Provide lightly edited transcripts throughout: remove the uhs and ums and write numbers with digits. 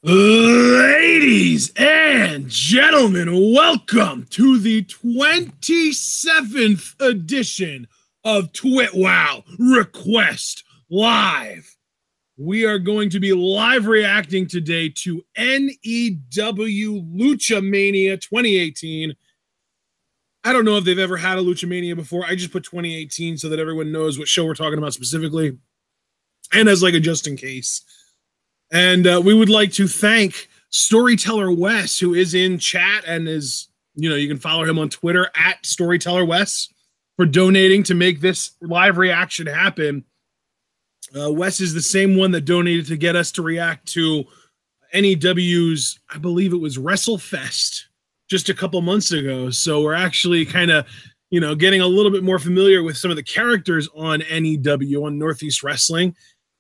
Ladies and gentlemen, welcome to the 27th edition of TWitWoW Request Live. We are going to be live reacting today to NEW Luchamania 2018. I don't know if they've ever had a Luchamania before. I just put 2018 so that everyone knows what show we're talking about specifically, and as like a just in case. And we would like to thank Storyteller Wes, who is in chat and is, you can follow him on Twitter at Storyteller Wes, for donating to make this live reaction happen. Wes is the same one that donated to get us to react to NEW's, I believe it was WrestleFest just a couple months ago. So we're actually kind of, getting a little bit more familiar with some of the characters on NEW, on Northeast Wrestling.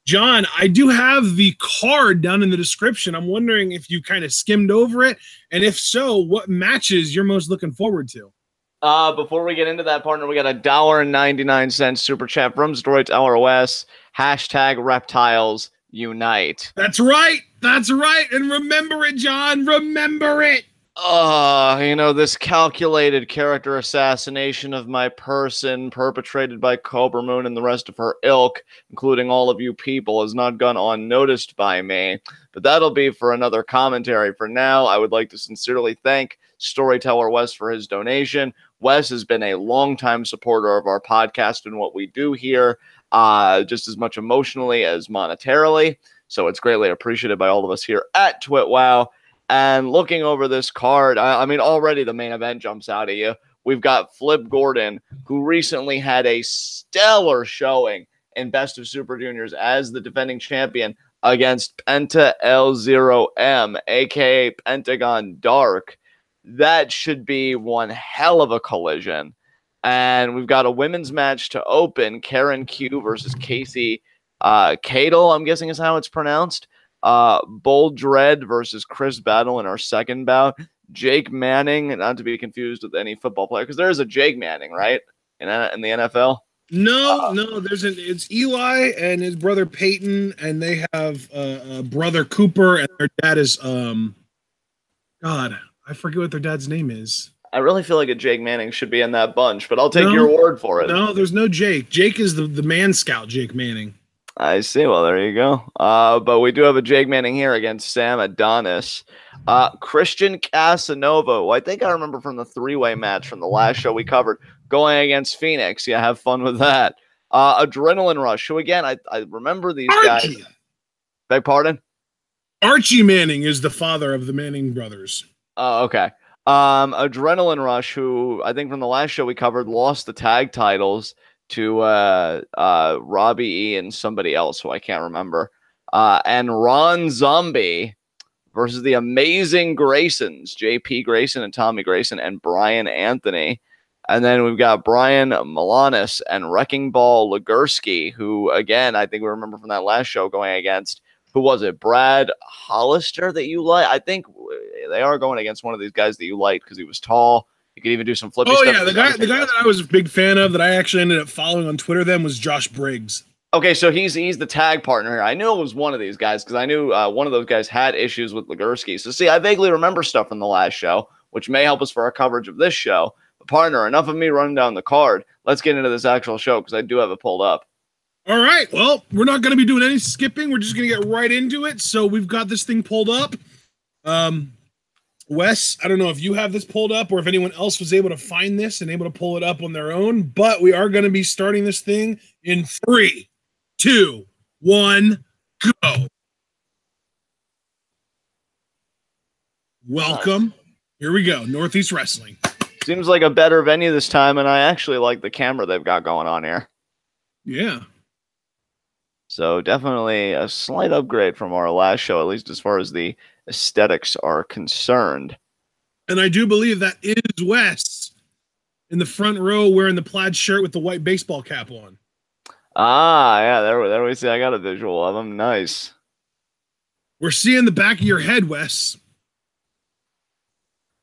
John, I do have the card down in the description. I'm wondering if you kind of skimmed over it, and if so, what matches you're most looking forward to. Before we get into that, partner, we got $1.99 super chat from Storyteller Wes. Hashtag Reptiles Unite. That's right. That's right. And remember it, John. Remember it. This calculated character assassination of my person perpetrated by Cobra Moon and the rest of her ilk, including all of you people, has not gone unnoticed by me. But that'll be for another commentary. For now, I would like to sincerely thank Storyteller Wes for his donation. Wes has been a longtime supporter of our podcast and what we do here, just as much emotionally as monetarily. So it's greatly appreciated by all of us here at TWitWoW. And looking over this card, I mean, already the main event jumps out at you. We've got Flip Gordon, who recently had a stellar showing in Best of Super Juniors as the defending champion against Penta L0M, a.k.a. Pentagon Dark. That should be one hell of a collision. And we've got a women's match to open, Karen Q versus Kasey Catal, I'm guessing is how it's pronounced. Bold Dredd versus Chris Battle in our second bout. Jake Manning, not to be confused with any football player, because there is a Jake Manning, right? In the NFL? No, it's Eli and his brother Peyton, and they have brother Cooper, and their dad is God, I forget what their dad's name is. I really feel like a Jake Manning should be in that bunch, but I'll take your word for it. No, there's no Jake. Jake is the man scout, Jake Manning. I see. Well, there you go. But we do have a Jake Manning here against Sam Adonis. Christian Casanova, who I think I remember from the three-way match from the last show we covered, going against Fenix. Yeah, have fun with that. Adrenaline Rush, who, again, I remember these guys. Beg pardon? Archie Manning is the father of the Manning brothers. Oh, okay. Adrenaline Rush, who I think from the last show we covered, lost the tag titles to Robbie E and somebody else who I can't remember. And Ron Zombie versus the amazing Graysons, JP Grayson and Tommy Grayson and Brian Anthony. And then we've got Brian Milonas and Wrecking Ball Legursky, who, again, I think we remember from that last show going against, who was it, Brad Hollister that you like? I think they are going against one of these guys that you liked because he was tall. You could even do some flippy stuff. Oh, yeah, the guy that I was a big fan of that I actually ended up following on Twitter then was Josh Briggs. Okay, so he's the tag partner here. I knew it was one of these guys because I knew one of those guys had issues with Legursky. So, see, I vaguely remember stuff from the last show, which may help us for our coverage of this show. But, partner, enough of me running down the card. Let's get into this actual show because I do have it pulled up. All right, well, we're not going to be doing any skipping. We're just going to get right into it. So we've got this thing pulled up. Wes, I don't know if you have this pulled up or if anyone else was able to find this and able to pull it up on their own, but we are going to be starting this thing in 3, 2, 1, go. Welcome. Here we go. Northeast Wrestling. Seems like a better venue this time, and I actually like the camera they've got going on here. Yeah. So definitely a slight upgrade from our last show, at least as far as the aesthetics are concerned. And I do believe that is Wes in the front row wearing the plaid shirt with the white baseball cap on. Ah, yeah, there we see. I got a visual of him. Nice. We're seeing the back of your head, Wes.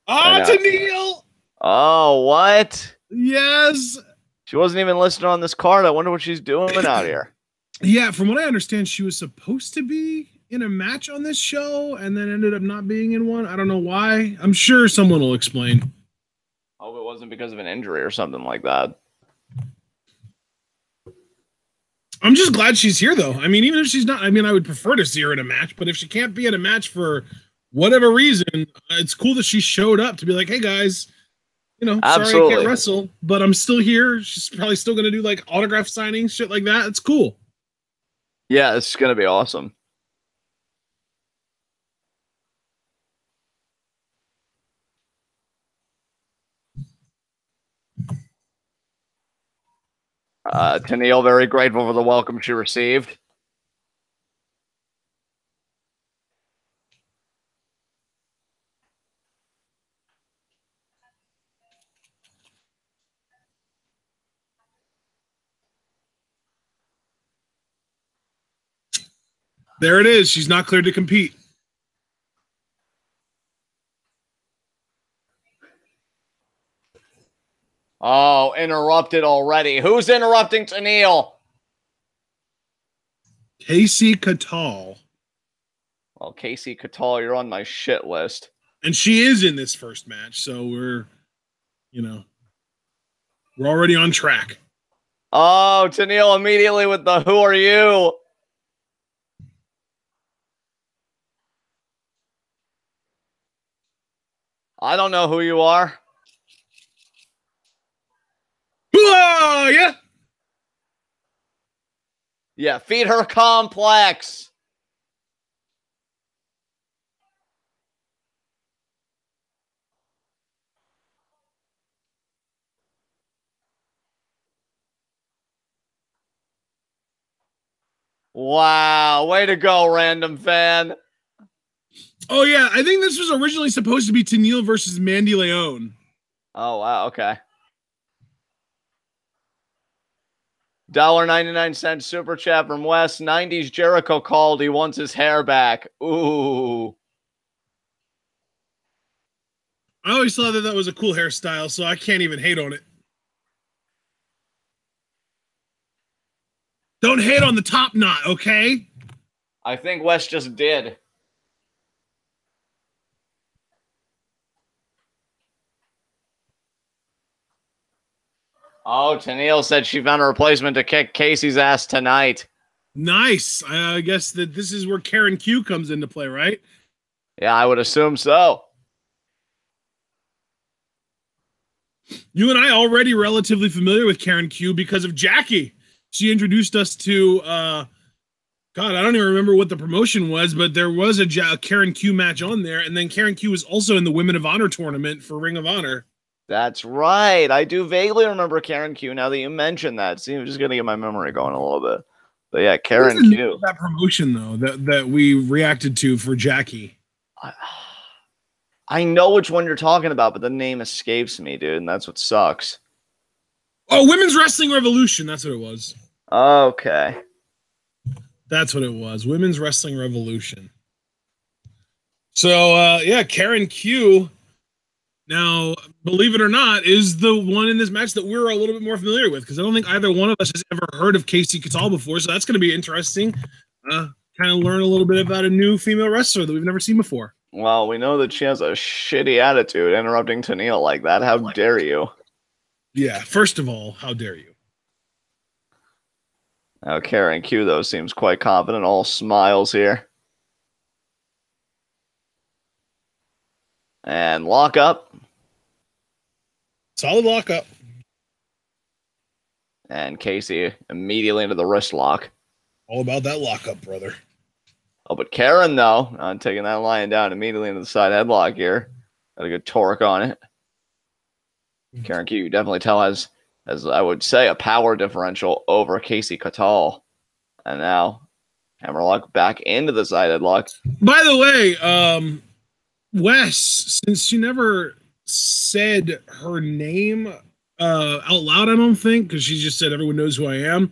Oh, Tennille! Oh, what? Yes. She wasn't even listed on this card. I wonder what she's doing out here. Yeah, from what I understand, she was supposed to be in a match on this show and then ended up not being in one. I don't know why. I'm sure someone will explain. Hope it wasn't because of an injury or something like that. I'm just glad she's here, though. I mean, even if she's not, I mean, I would prefer to see her in a match, but if she can't be in a match for whatever reason, it's cool that she showed up to be like, hey, guys, you know, Absolutely. sorry I can't wrestle, but I'm still here. She's probably still going to do like autograph signings, shit like that. It's cool. Yeah, it's going to be awesome. Tenille, very grateful for the welcome she received. There it is. She's not cleared to compete. Oh, interrupted already. Who's interrupting Tenille? Kasey Catal. Well, Kasey Catal, you're on my shit list. And she is in this first match, so we're already on track. Oh, Tenille immediately with the who are you? I don't know who you are. Oh, yeah. Yeah, feed her complex. Wow, way to go, random fan. Oh, yeah, I think this was originally supposed to be Tenille versus Mandy Leon. Oh, wow, okay. $1.99 super chat from Wes. 90s Jericho called. He wants his hair back. Ooh. I always thought that was a cool hairstyle, so I can't even hate on it. Don't hate on the top knot, okay? I think Wes just did. Oh, Tenille said she found a replacement to kick Kasey's ass tonight. Nice. I guess that this is where Karen Q comes into play, right? Yeah, I would assume so. You and I already relatively familiar with Karen Q because of Jackie. She introduced us to, God, I don't even remember what the promotion was, but there was a Karen Q match on there, and then Karen Q was also in the Women of Honor tournament for Ring of Honor. That's right. I do vaguely remember Karen Q now that you mentioned that. See, I'm just going to get my memory going a little bit. But yeah, Karen Q. That promotion, though, that we reacted to for Jackie. I know which one you're talking about, but the name escapes me, dude, and that's what sucks. Oh, Women's Wrestling Revolution. That's what it was. Okay. That's what it was. Women's Wrestling Revolution. So, yeah, Karen Q, now, believe it or not, is the one in this match that we're a little bit more familiar with, because I don't think either one of us has ever heard of Kasey Catal before, so that's going to be interesting. Kind of learn a little bit about a new female wrestler that we've never seen before. Well, we know that she has a shitty attitude interrupting Tenille like that. How dare you? Yeah, first of all, how dare you? Now, Karen Q, though, seems quite confident. All smiles here. And lock up. Solid lock up. And Kasey immediately into the wrist lock. All about that lockup, brother. Oh, but Karen, though, taking that lion down immediately into the side headlock here. Got a good torque on it. Karen Q, you definitely tell, has, as I would say, a power differential over Kasey Catal. And now, hammerlock back into the side headlock. By the way, Wes, since you never said her name out loud, I don't think, because she just said everyone knows who I am.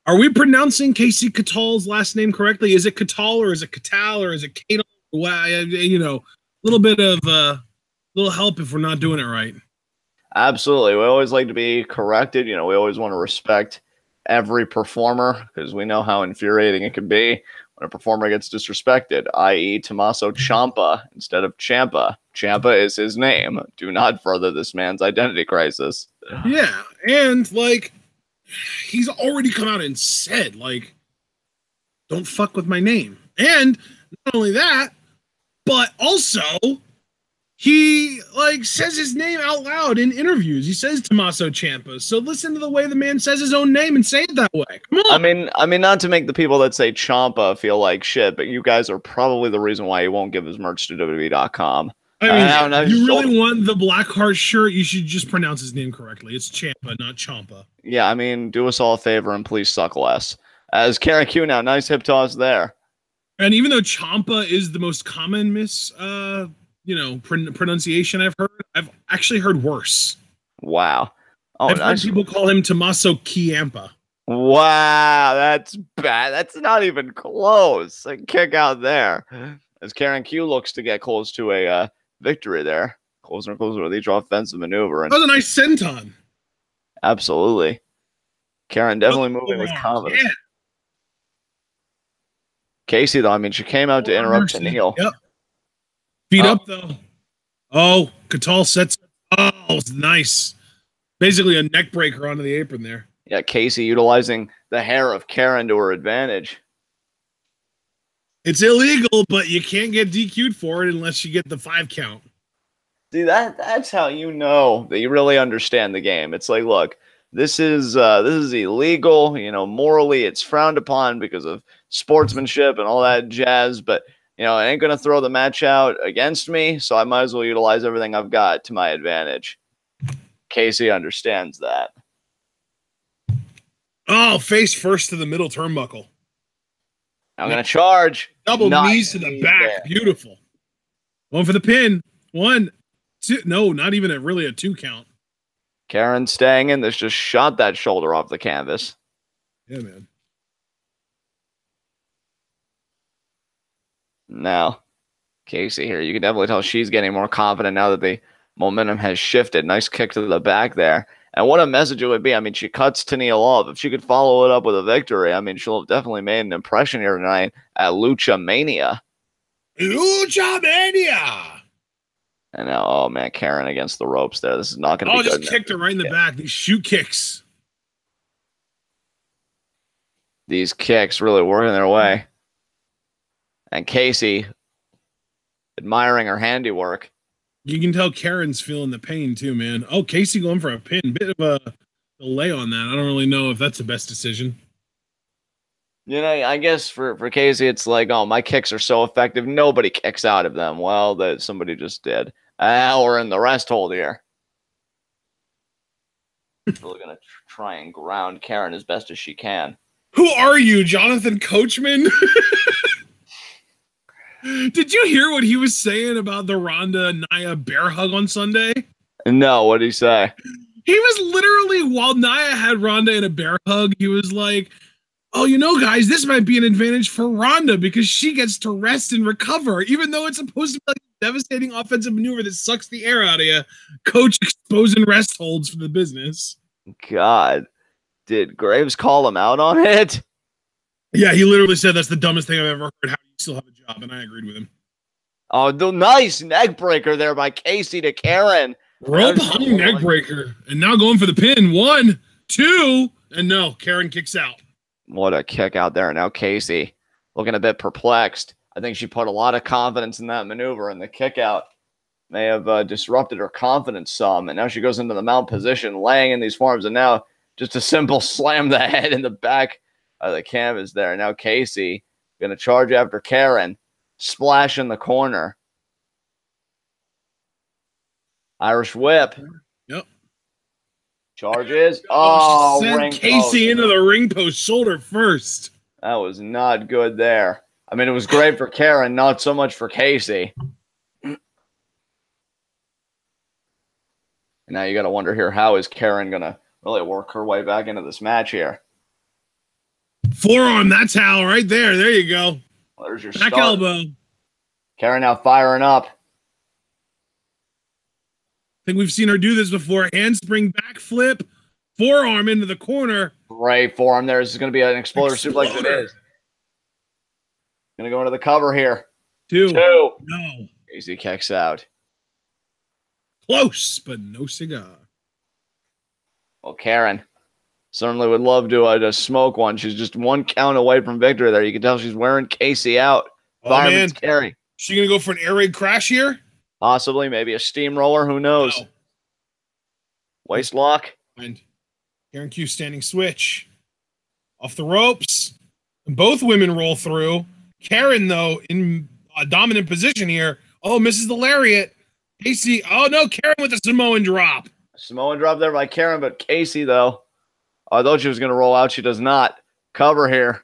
Are we pronouncing Kasey Catal's last name correctly? Is it Catal or is it Catal or is it Catal? Well, you know, a little bit of little help if we're not doing it right. Absolutely. We always like to be corrected. You know, we always want to respect every performer because we know how infuriating it can be when a performer gets disrespected, i.e. Tommaso Ciampa instead of Ciampa. Ciampa is his name. Do not further this man's identity crisis. Yeah, and, like, he's already come out and said, like, don't fuck with my name. And not only that, but also he, like, says his name out loud in interviews. He says Tommaso Ciampa. So listen to the way the man says his own name and say it that way. Come on. I mean, not to make the people that say Ciampa feel like shit, but you guys are probably the reason why he won't give his merch to WWE.com. I mean, you really want the Blackheart shirt, you should just pronounce his name correctly. It's Ciampa, not Ciampa. Yeah, I mean, do us all a favor and please suck less. As Karen Q now, nice hip toss there. And even though Ciampa is the most common pronunciation I've actually heard worse. Wow. Oh, I've heard people call him Tommaso Ciampa. Wow, that's bad. That's not even close. A kick out there. As Karen Q looks to get close to a victory there. Closer and closer with each offensive maneuver. And that was a nice senton. Absolutely. Karen definitely moving with confidence. Yeah. Kasey, though, I mean, she came out to interrupt the kneel. Yep. Feet up, though. Oh, Catal sets. Oh, it's nice. Basically a neck breaker onto the apron there. Yeah, Kasey utilizing the hair of Karen to her advantage. It's illegal, but you can't get DQ'd for it unless you get the 5 count. See, that's how you know that you really understand the game. It's like, look, this is illegal. You know, morally it's frowned upon because of sportsmanship and all that jazz. But, you know, it ain't going to throw the match out against me, so I might as well utilize everything I've got to my advantage. Kasey understands that. Oh, face first to the middle turnbuckle. I'm going to charge. Double knees to the back. There. Beautiful. One for the pin. 1, 2. No, not even really a 2 count. Karen staying in this, just shot that shoulder off the canvas. Yeah, man. Now, Kasey here, you can definitely tell she's getting more confident now that the momentum has shifted. Nice kick to the back there. And what a message it would be. I mean, she cuts Tennille off. If she could follow it up with a victory, I mean, she'll have definitely made an impression here tonight at Luchamania. Luchamania! And now, oh, man, Karen against the ropes there. This is not going to be good. Just kicked her right in the back. These shoot kicks. These kicks really working their way. And Kasey admiring her handiwork. You can tell Karen's feeling the pain too, man. Oh, Kasey going for a pin. Bit of a delay on that. I don't really know if that's the best decision. You know, I guess for Kasey, it's like, oh, my kicks are so effective. Nobody kicks out of them. Well, that somebody just did. We're in the rest hold here. Really going to try and ground Karen as best as she can. Who are you, Jonathan Coachman? Did you hear what he was saying about the Ronda Nia bear hug on Sunday? No, what did he say? He was literally, while Nia had Ronda in a bear hug, he was like, oh, you know, guys, this might be an advantage for Ronda because she gets to rest and recover, even though it's supposed to be like a devastating offensive maneuver that sucks the air out of you. Coach exposing rest holds for the business. God, did Graves call him out on it? Yeah, he literally said that's the dumbest thing I've ever heard. How do you still have a job? And I agreed with him. Oh, the nice neck breaker there by Kasey to Karen. Rope hung neck breaker. And now going for the pin. 1, 2, and no, Karen kicks out. What a kick out there. Now Kasey looking a bit perplexed. I think she put a lot of confidence in that maneuver, and the kick out may have disrupted her confidence some. And now she goes into the mount position, laying in these forms, and now just a simple slam the head in the back of the canvas there. Now Kasey going to charge after Karen. Splash in the corner. Irish whip. Yep. Charges. Oh, sent Kasey into the ring post, shoulder first. That was not good there. I mean, it was great for Karen, not so much for Kasey. Now you got to wonder here, how is Karen going to really work her way back into this match here? Forearm, that's how, right there. There you go. Well, there's your back start. Elbow. Karen now firing up. I think we've seen her do this before. Handspring backflip, forearm into the corner. Great forearm there. This is going to be an exploder suplex. It is. Gonna go into the cover here. 2. 2. No. Kasey kicks out. Close, but no cigar. Well, Karen certainly would love to just smoke one. She's just 1 count away from victory there. You can tell she's wearing Kasey out. Fireman's carry. She gonna go for an air raid crash here? Possibly, maybe a steamroller. Who knows? No. Waist lock. And Karen Q standing switch. Off the ropes. And both women roll through. Karen, though, in a dominant position here. Oh, misses the lariat. Kasey. Oh, no. Karen with a Samoan drop. Samoan drop there by Karen, but Kasey, though, I thought she was going to roll out. She does not. Cover here.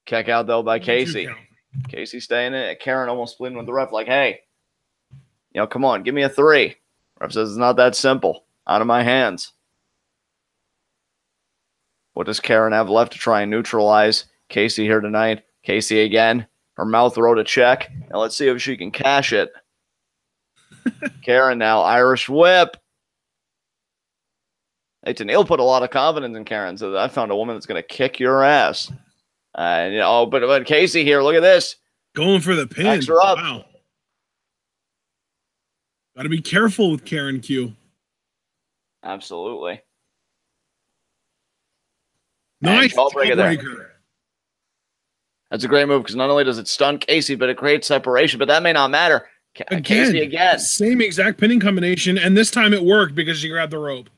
Kick out, though, by Kasey. Kasey staying in it. Karen almost pleading with the ref like, hey, come on, give me a 3. Ref says it's not that simple. Out of my hands. What does Karen have left to try and neutralize Kasey here tonight? Kasey again. Her mouth wrote a check. Now let's see if she can cash it. Karen now, Irish whip. Hey, Tenille put a lot of confidence in Karen, so I found a woman that's going to kick your ass. But Kasey here, look at this. Going for the pin. Backs her up. Wow. Got to be careful with Karen Q. Absolutely. Nice jawbreaker there. That's a great move because not only does it stun Kasey, but it creates separation. But that may not matter. Kasey again. Same exact pinning combination, and this time it worked because she grabbed the rope.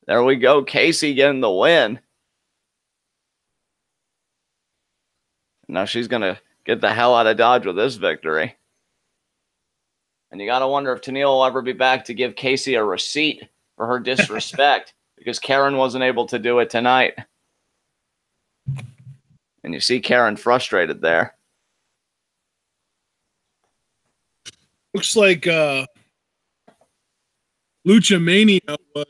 There we go. Kasey getting the win. Now she's going to get the hell out of Dodge with this victory. And you got to wonder if Tenille will ever be back to give Kasey a receipt for her disrespect because Karen wasn't able to do it tonight. And you see Karen frustrated there. Looks like Luchamania was about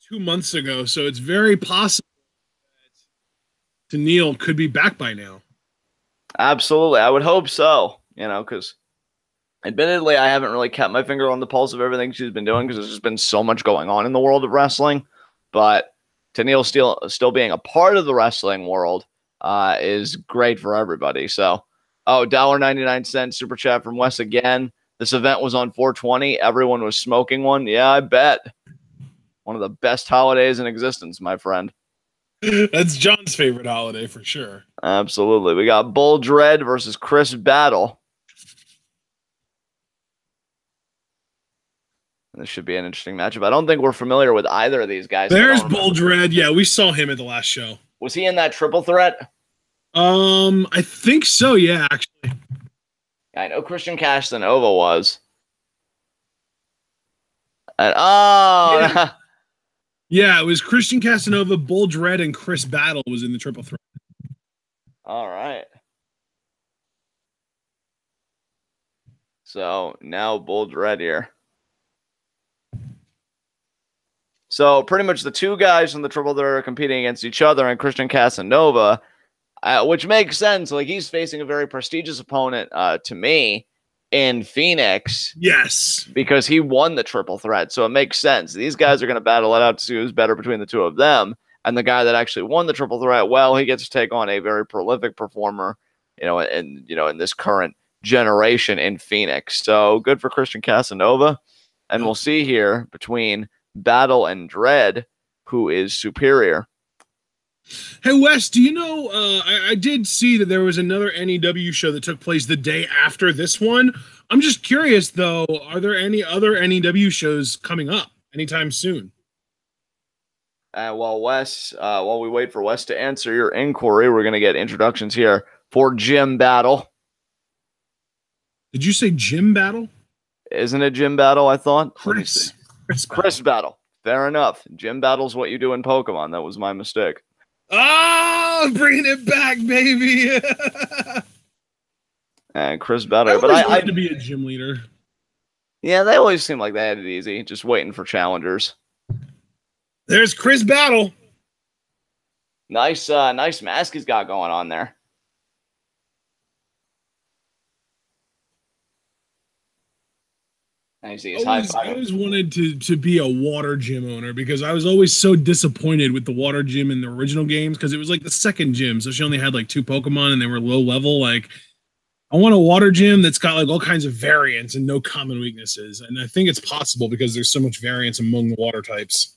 2 months ago, so it's very possible that Tenille could be back by now. Absolutely. I would hope so, because admittedly, I haven't really kept my finger on the pulse of everything she's been doing because there's just been so much going on in the world of wrestling. But Tenille still being a part of the wrestling world is great for everybody. So, $1.99 super chat from Wes again. This event was on 420. Everyone was smoking one. Yeah, I bet. One of the best holidays in existence, my friend. That's John's favorite holiday for sure. Absolutely. We got Bull Dredd versus Chris Battle. This should be an interesting matchup. I don't think we're familiar with either of these guys. There's Bull Dredd. Yeah, we saw him at the last show. Was he in that triple threat? I think so, yeah, actually. I know Christian Casanova was. And, yeah, it was Christian Casanova, Bull Dredd, and Chris Battle was in the triple threat. All right. So now Bull Dredd here. So pretty much the two guys from the triple threat are competing against each other, and Christian Casanova, which makes sense. Like, he's facing a very prestigious opponent to me in Fenix. Yes. Because he won the triple threat. So it makes sense. These guys are going to battle it out to see who's better between the two of them. And the guy that actually won the triple threat, well, he gets to take on a very prolific performer, in this current generation in Fenix. So good for Christian Casanova. And we'll see here between Battle and Dredd who is superior. Hey, Wes, do you know, I did see that there was another NEW show that took place the day after this one. I'm just curious, though, are there any other NEW shows coming up anytime soon? While we wait for Wes to answer your inquiry, we're going to get introductions here for Gym Battle. Did you say Gym Battle? Isn't it Gym Battle, I thought? Chris Battle. Fair enough. Gym Battle's what you do in Pokemon. That was my mistake. Oh, bringing it back, baby. And Chris Battle. But I wanted to be a gym leader. Yeah, they always seem like they had it easy, just waiting for challengers. There's Chris Battle. Nice mask he's got going on there. And you see his high five. I always wanted to be a water gym owner because I was always so disappointed with the water gym in the original games because it was like the second gym. So she only had like 2 Pokemon and they were low level. Like, I want a water gym that's got like all kinds of variants and no common weaknesses. And I think it's possible because there's so much variance among the water types.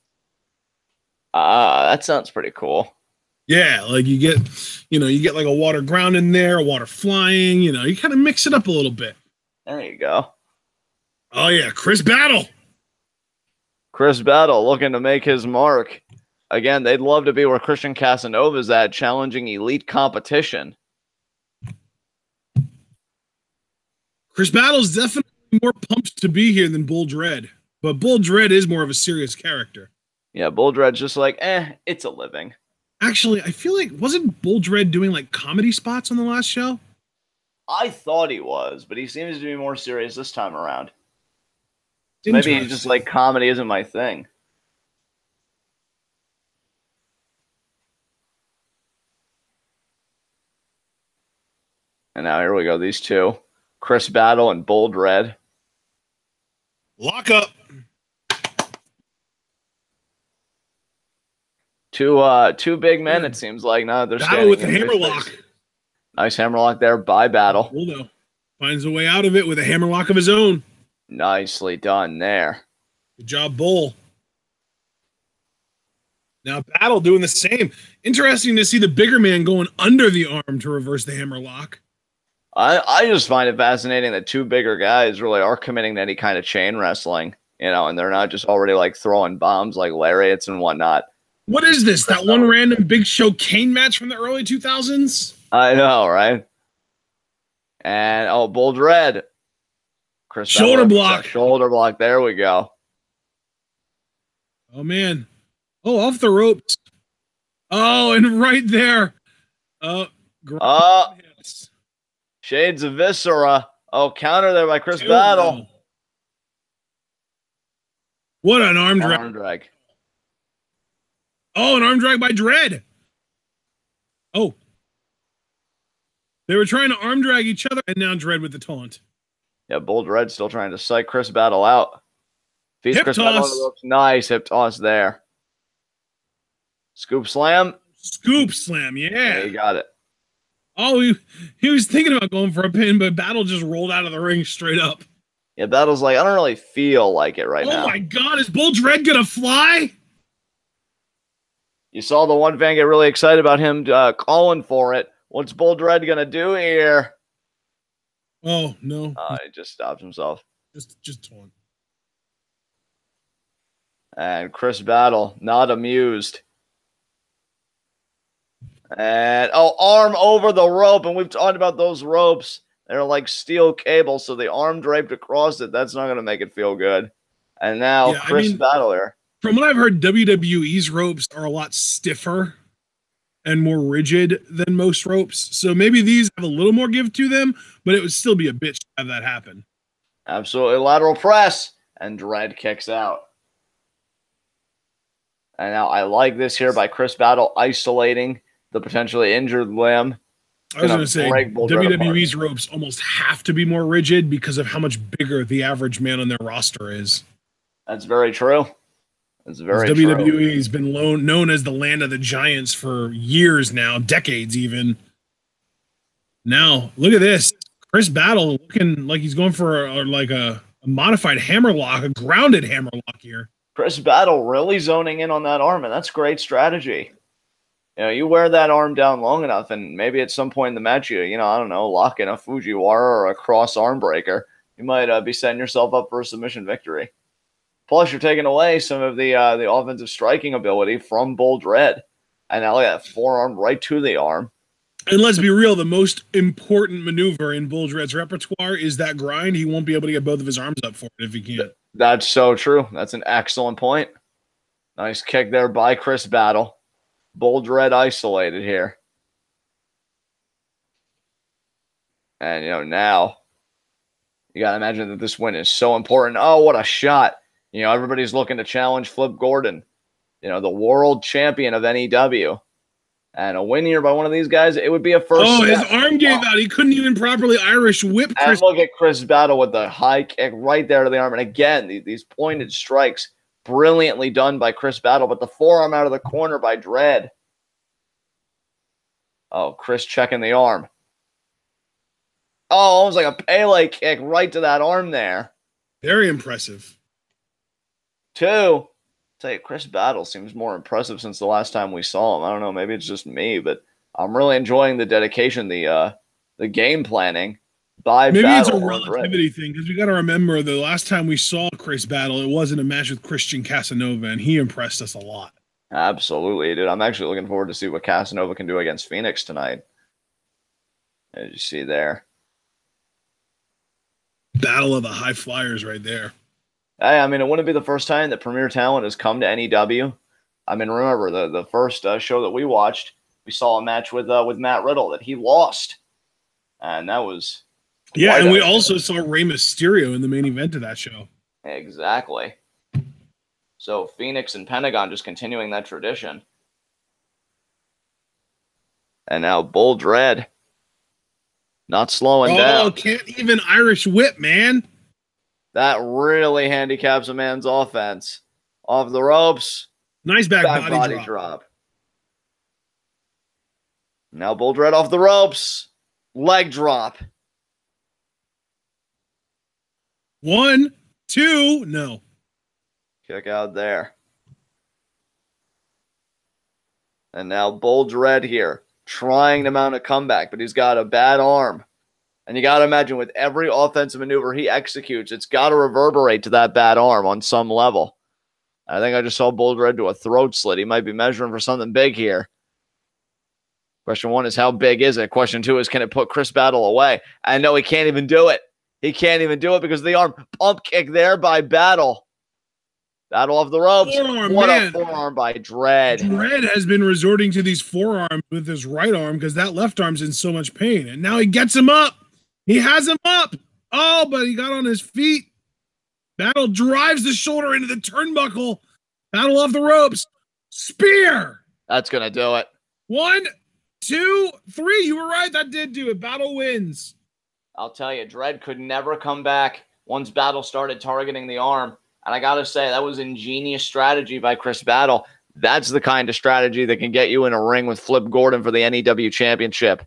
That sounds pretty cool. Yeah, like you get like a water ground in there, a water flying, you kind of mix it up a little bit. There you go. Oh yeah, Chris Battle. Chris Battle looking to make his mark. Again, they'd love to be where Christian Casanova's at, challenging elite competition. Chris Battle's definitely more pumped to be here than Bull Dredd, but Bull Dredd is more of a serious character. Yeah, Bull Dredd's just like, it's a living. Actually, I feel like, wasn't Bull Dredd doing like comedy spots on the last show? I thought he was, but he seems to be more serious this time around. So maybe he's just like, comedy isn't my thing. And now here we go, these two. Chris Battle and Bull Dredd. Lock up. Two big men, it seems like. Now they're Battle with a hammerlock. Nice hammerlock there by Battle. Bull finds a way out of it with a hammerlock of his own. Nicely done there. Good job, Bull. Now Battle doing the same. Interesting to see the bigger man going under the arm to reverse the hammerlock. I just find it fascinating that 2 bigger guys really are committing to any kind of chain wrestling, and they're not just already like throwing bombs like lariats and whatnot. What is this? That one random Big Show Kane match from the early 2000s? I know, right? And Bull Dredd. Chris shoulder block. Shoulder block. There we go. Oh man. Oh, off the ropes. Oh, and right there. Shades of Viscera. Oh, counter there by Chris Battle. What an arm drag. Arm drag. Oh, an arm drag by Dredd. Oh. They were trying to arm drag each other, and now Dredd with the taunt. Yeah, Bull Dredd still trying to psych Chris Battle out. Feeds Chris Battle on the ropes. Nice hip toss there. Scoop slam. Scoop slam, yeah. You got it. Oh, he was thinking about going for a pin, but Battle just rolled out of the ring straight up. Yeah, Battle's like, I don't really feel like it right now. Oh my God, is Bull Dredd gonna fly? You saw the one fan get really excited about him calling for it. What's Bull Dredd gonna do here? Oh no! He just stopped himself. Just taunt. And Chris Battle not amused. And arm over the rope, and we've talked about those ropes. They're like steel cables, so the arm draped across it. That's not going to make it feel good. And now Chris Battle here. From what I've heard, WWE's ropes are a lot stiffer and more rigid than most ropes. So maybe these have a little more give to them, but it would still be a bitch to have that happen. Absolutely. Lateral press, and Dredd kicks out. And now I like this here by Chris Battle isolating the potentially injured limb. I was going to say, WWE's ropes almost have to be more rigid because of how much bigger the average man on their roster is. That's very true. That's very true. WWE's been known as the land of the giants for years now, decades even. Now, look at this. Chris Battle looking like he's going for a modified hammerlock, a grounded hammerlock here. Chris Battle really zoning in on that arm, and that's great strategy. You wear that arm down long enough, and maybe at some point in the match, I don't know, lock in a Fujiwara or a cross arm breaker. You might be setting yourself up for a submission victory. Plus, you're taking away some of the offensive striking ability from Bull Dredd. And now look at that forearm right to the arm. And let's be real, the most important maneuver in Bull Dredd's repertoire is that grind. He won't be able to get both of his arms up for it if he can't. That's so true. That's an excellent point. Nice kick there by Chris Battle. Bull Dredd isolated here. And, now you got to imagine that this win is so important. Oh, what a shot. Everybody's looking to challenge Flip Gordon, the world champion of NEW. And a win here by one of these guys, it would be a first. Oh, his arm gave out. He couldn't even properly Irish whip Chris. And look at Chris Battle with the high kick right there to the arm. And again, these pointed strikes, brilliantly done by Chris Battle, but the forearm out of the corner by Dredd. Oh, Chris checking the arm. Oh, almost like a Pele kick right to that arm there. Very impressive. 2. Tell you, Chris Battle seems more impressive since the last time we saw him. I don't know, maybe it's just me, but I'm really enjoying the dedication, the game planning by maybe Battle. It's a relativity thing, because we got to remember the last time we saw Chris Battle, it wasn't a match with Christian Casanova, and he impressed us a lot. Absolutely, dude. I'm actually looking forward to see what Casanova can do against Fenix tonight. As you see there. Battle of the high flyers right there. Hey, I mean, it wouldn't be the first time that Premier Talent has come to NEW. I mean, remember the first show that we watched, we saw a match with Matt Riddle that he lost, and that was and we also saw Rey Mysterio in the main event of that show. Exactly. So Phoenix and Pentagon just continuing that tradition, and now Bull Dredd not slowing down. Oh, can't even Irish whip, man. That really handicaps a man's offense. Off the ropes. Nice back body drop. Now Bull Dredd off the ropes. Leg drop. 1, 2, no. Kick out there. And now Bull Dredd here, trying to mount a comeback, but he's got a bad arm. And you got to imagine with every offensive maneuver he executes, it's got to reverberate to that bad arm on some level. I think I just saw Bull Dredd do a throat slit. He might be measuring for something big here. Question 1 is, how big is it? Question 2 is, can it put Chris Battle away? I know he can't even do it. He can't even do it because of the arm. Pump kick there by Battle. Battle off the ropes. What a forearm by Dredd. Dredd has been resorting to these forearms with his right arm because that left arm's in so much pain. And now he gets him up. He has him up. Oh, but he got on his feet. Battle drives the shoulder into the turnbuckle. Battle off the ropes. Spear. That's going to do it. 1, 2, 3. You were right. That did do it. Battle wins. I'll tell you, Dredd could never come back once Battle started targeting the arm. And I got to say, that was ingenious strategy by Chris Battle. That's the kind of strategy that can get you in a ring with Flip Gordon for the NEW Championship.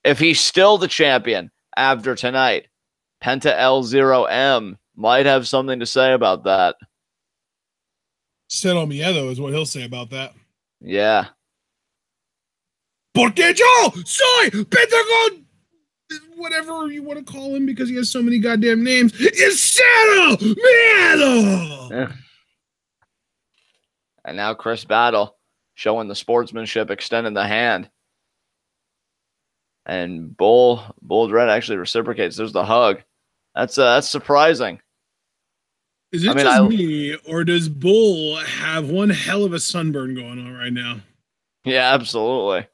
If he's still the champion after tonight, Penta L0M might have something to say about that. Cero miedo is what he'll say about that. Yeah. Porque yo soy Pentagon, whatever you want to call him, because he has so many goddamn names. It's Cero miedo. Yeah. And now Chris Battle showing the sportsmanship, extending the hand. And Bull Dredd actually reciprocates. There's the hug. That's surprising. Is it just me, or does Bull have one hell of a sunburn going on right now? Yeah, absolutely.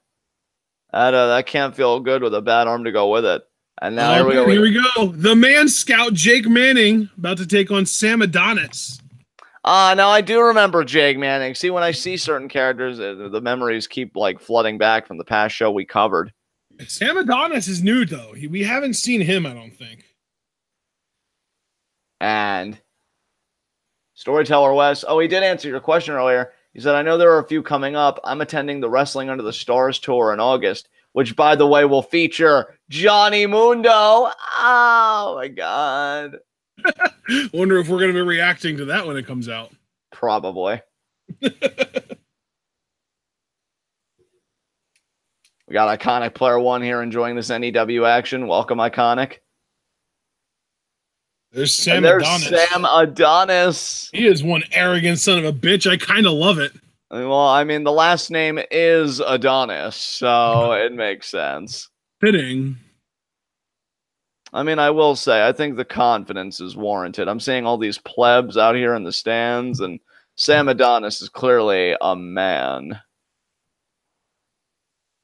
That can't feel good with a bad arm to go with it. And now here we go. The man scout Jake Manning about to take on Sam Adonis. Now I do remember Jake Manning. See, when I see certain characters, the memories keep like flooding back from the past show we covered. Sam Adonis is new, though. We haven't seen him, I don't think. And Storyteller West. Oh, he did answer your question earlier. He said, I know there are a few coming up. I'm attending the Wrestling Under the Stars tour in August, which, by the way, will feature Johnny Mundo. Oh, my God. Wonder if we're going to be reacting to that when it comes out. Probably. We got Iconic Player 1 here enjoying this NEW action. Welcome, Iconic. There's Sam Adonis. Sam Adonis. He is one arrogant son of a bitch. I kind of love it. Well, I mean, the last name is Adonis, so it makes sense. Fitting. I mean, I will say, I think the confidence is warranted. I'm seeing all these plebs out here in the stands, and Sam Adonis is clearly a man.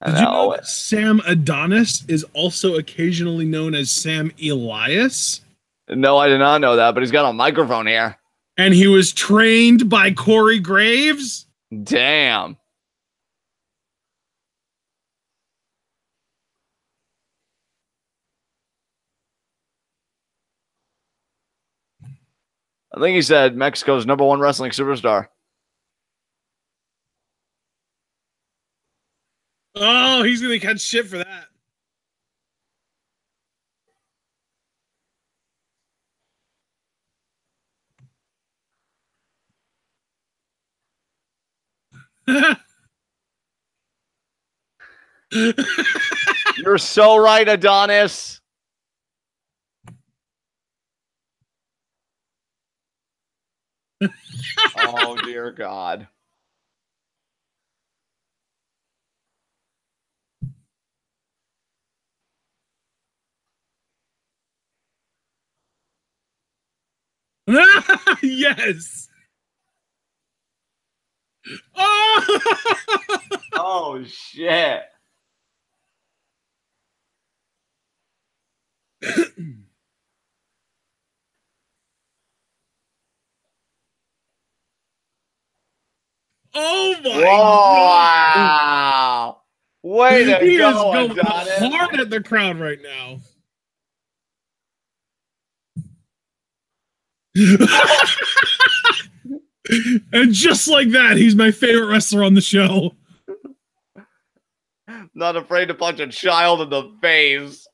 Did you know that Sam Adonis is also occasionally known as Sam Elias? No, I did not know that, but he's got a microphone here. And he was trained by Corey Graves? Damn. I think he said Mexico's #1 wrestling superstar. Oh, he's gonna catch shit for that. You're so right, Adonis. Oh, dear God. Yes. Oh! Oh, shit. Oh my wow. Way to he go, is going Adonis. hard at the crowd right now. And just like that, he's my favorite wrestler on the show. Not afraid to punch a child in the face.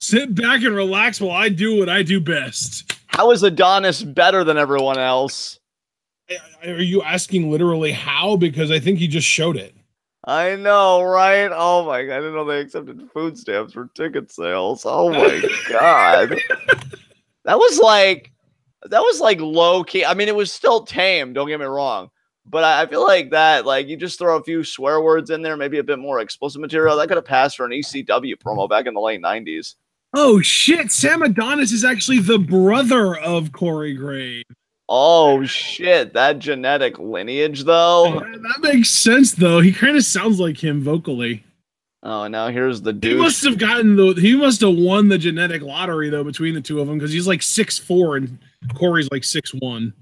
Sit back and relax while I do what I do best. How is Adonis better than everyone else? Are you asking literally how? Because I think he just showed it. I know, right? Oh my God, I didn't know they accepted food stamps for ticket sales. Oh my God. That was like low key. I mean, it was still tame, don't get me wrong. But I feel like that, like, you just throw a few swear words in there, maybe a bit more explicit material. That could have passed for an ECW promo back in the late 90s. Oh shit, Sam Adonis is actually the brother of Corey Graves. Oh shit, that genetic lineage though. Yeah, that makes sense though. He kind of sounds like him vocally. Oh, and now here's the douche. He must have won the genetic lottery though between the two of them, because he's like 6'4" and Corey's like 6'1".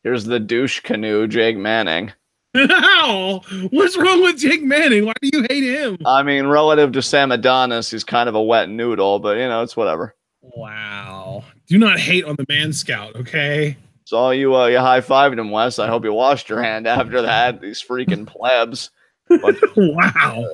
Here's the douche canoe, Jake Manning. How? What's wrong with Jake Manning? Why do you hate him? I mean, relative to Sam Adonis, he's kind of a wet noodle, but you know, it's whatever. Wow. Do not hate on the Man Scout, okay? Saw you you high-fived him, Wes. I hope you washed your hand after that. These freaking plebs. Wow.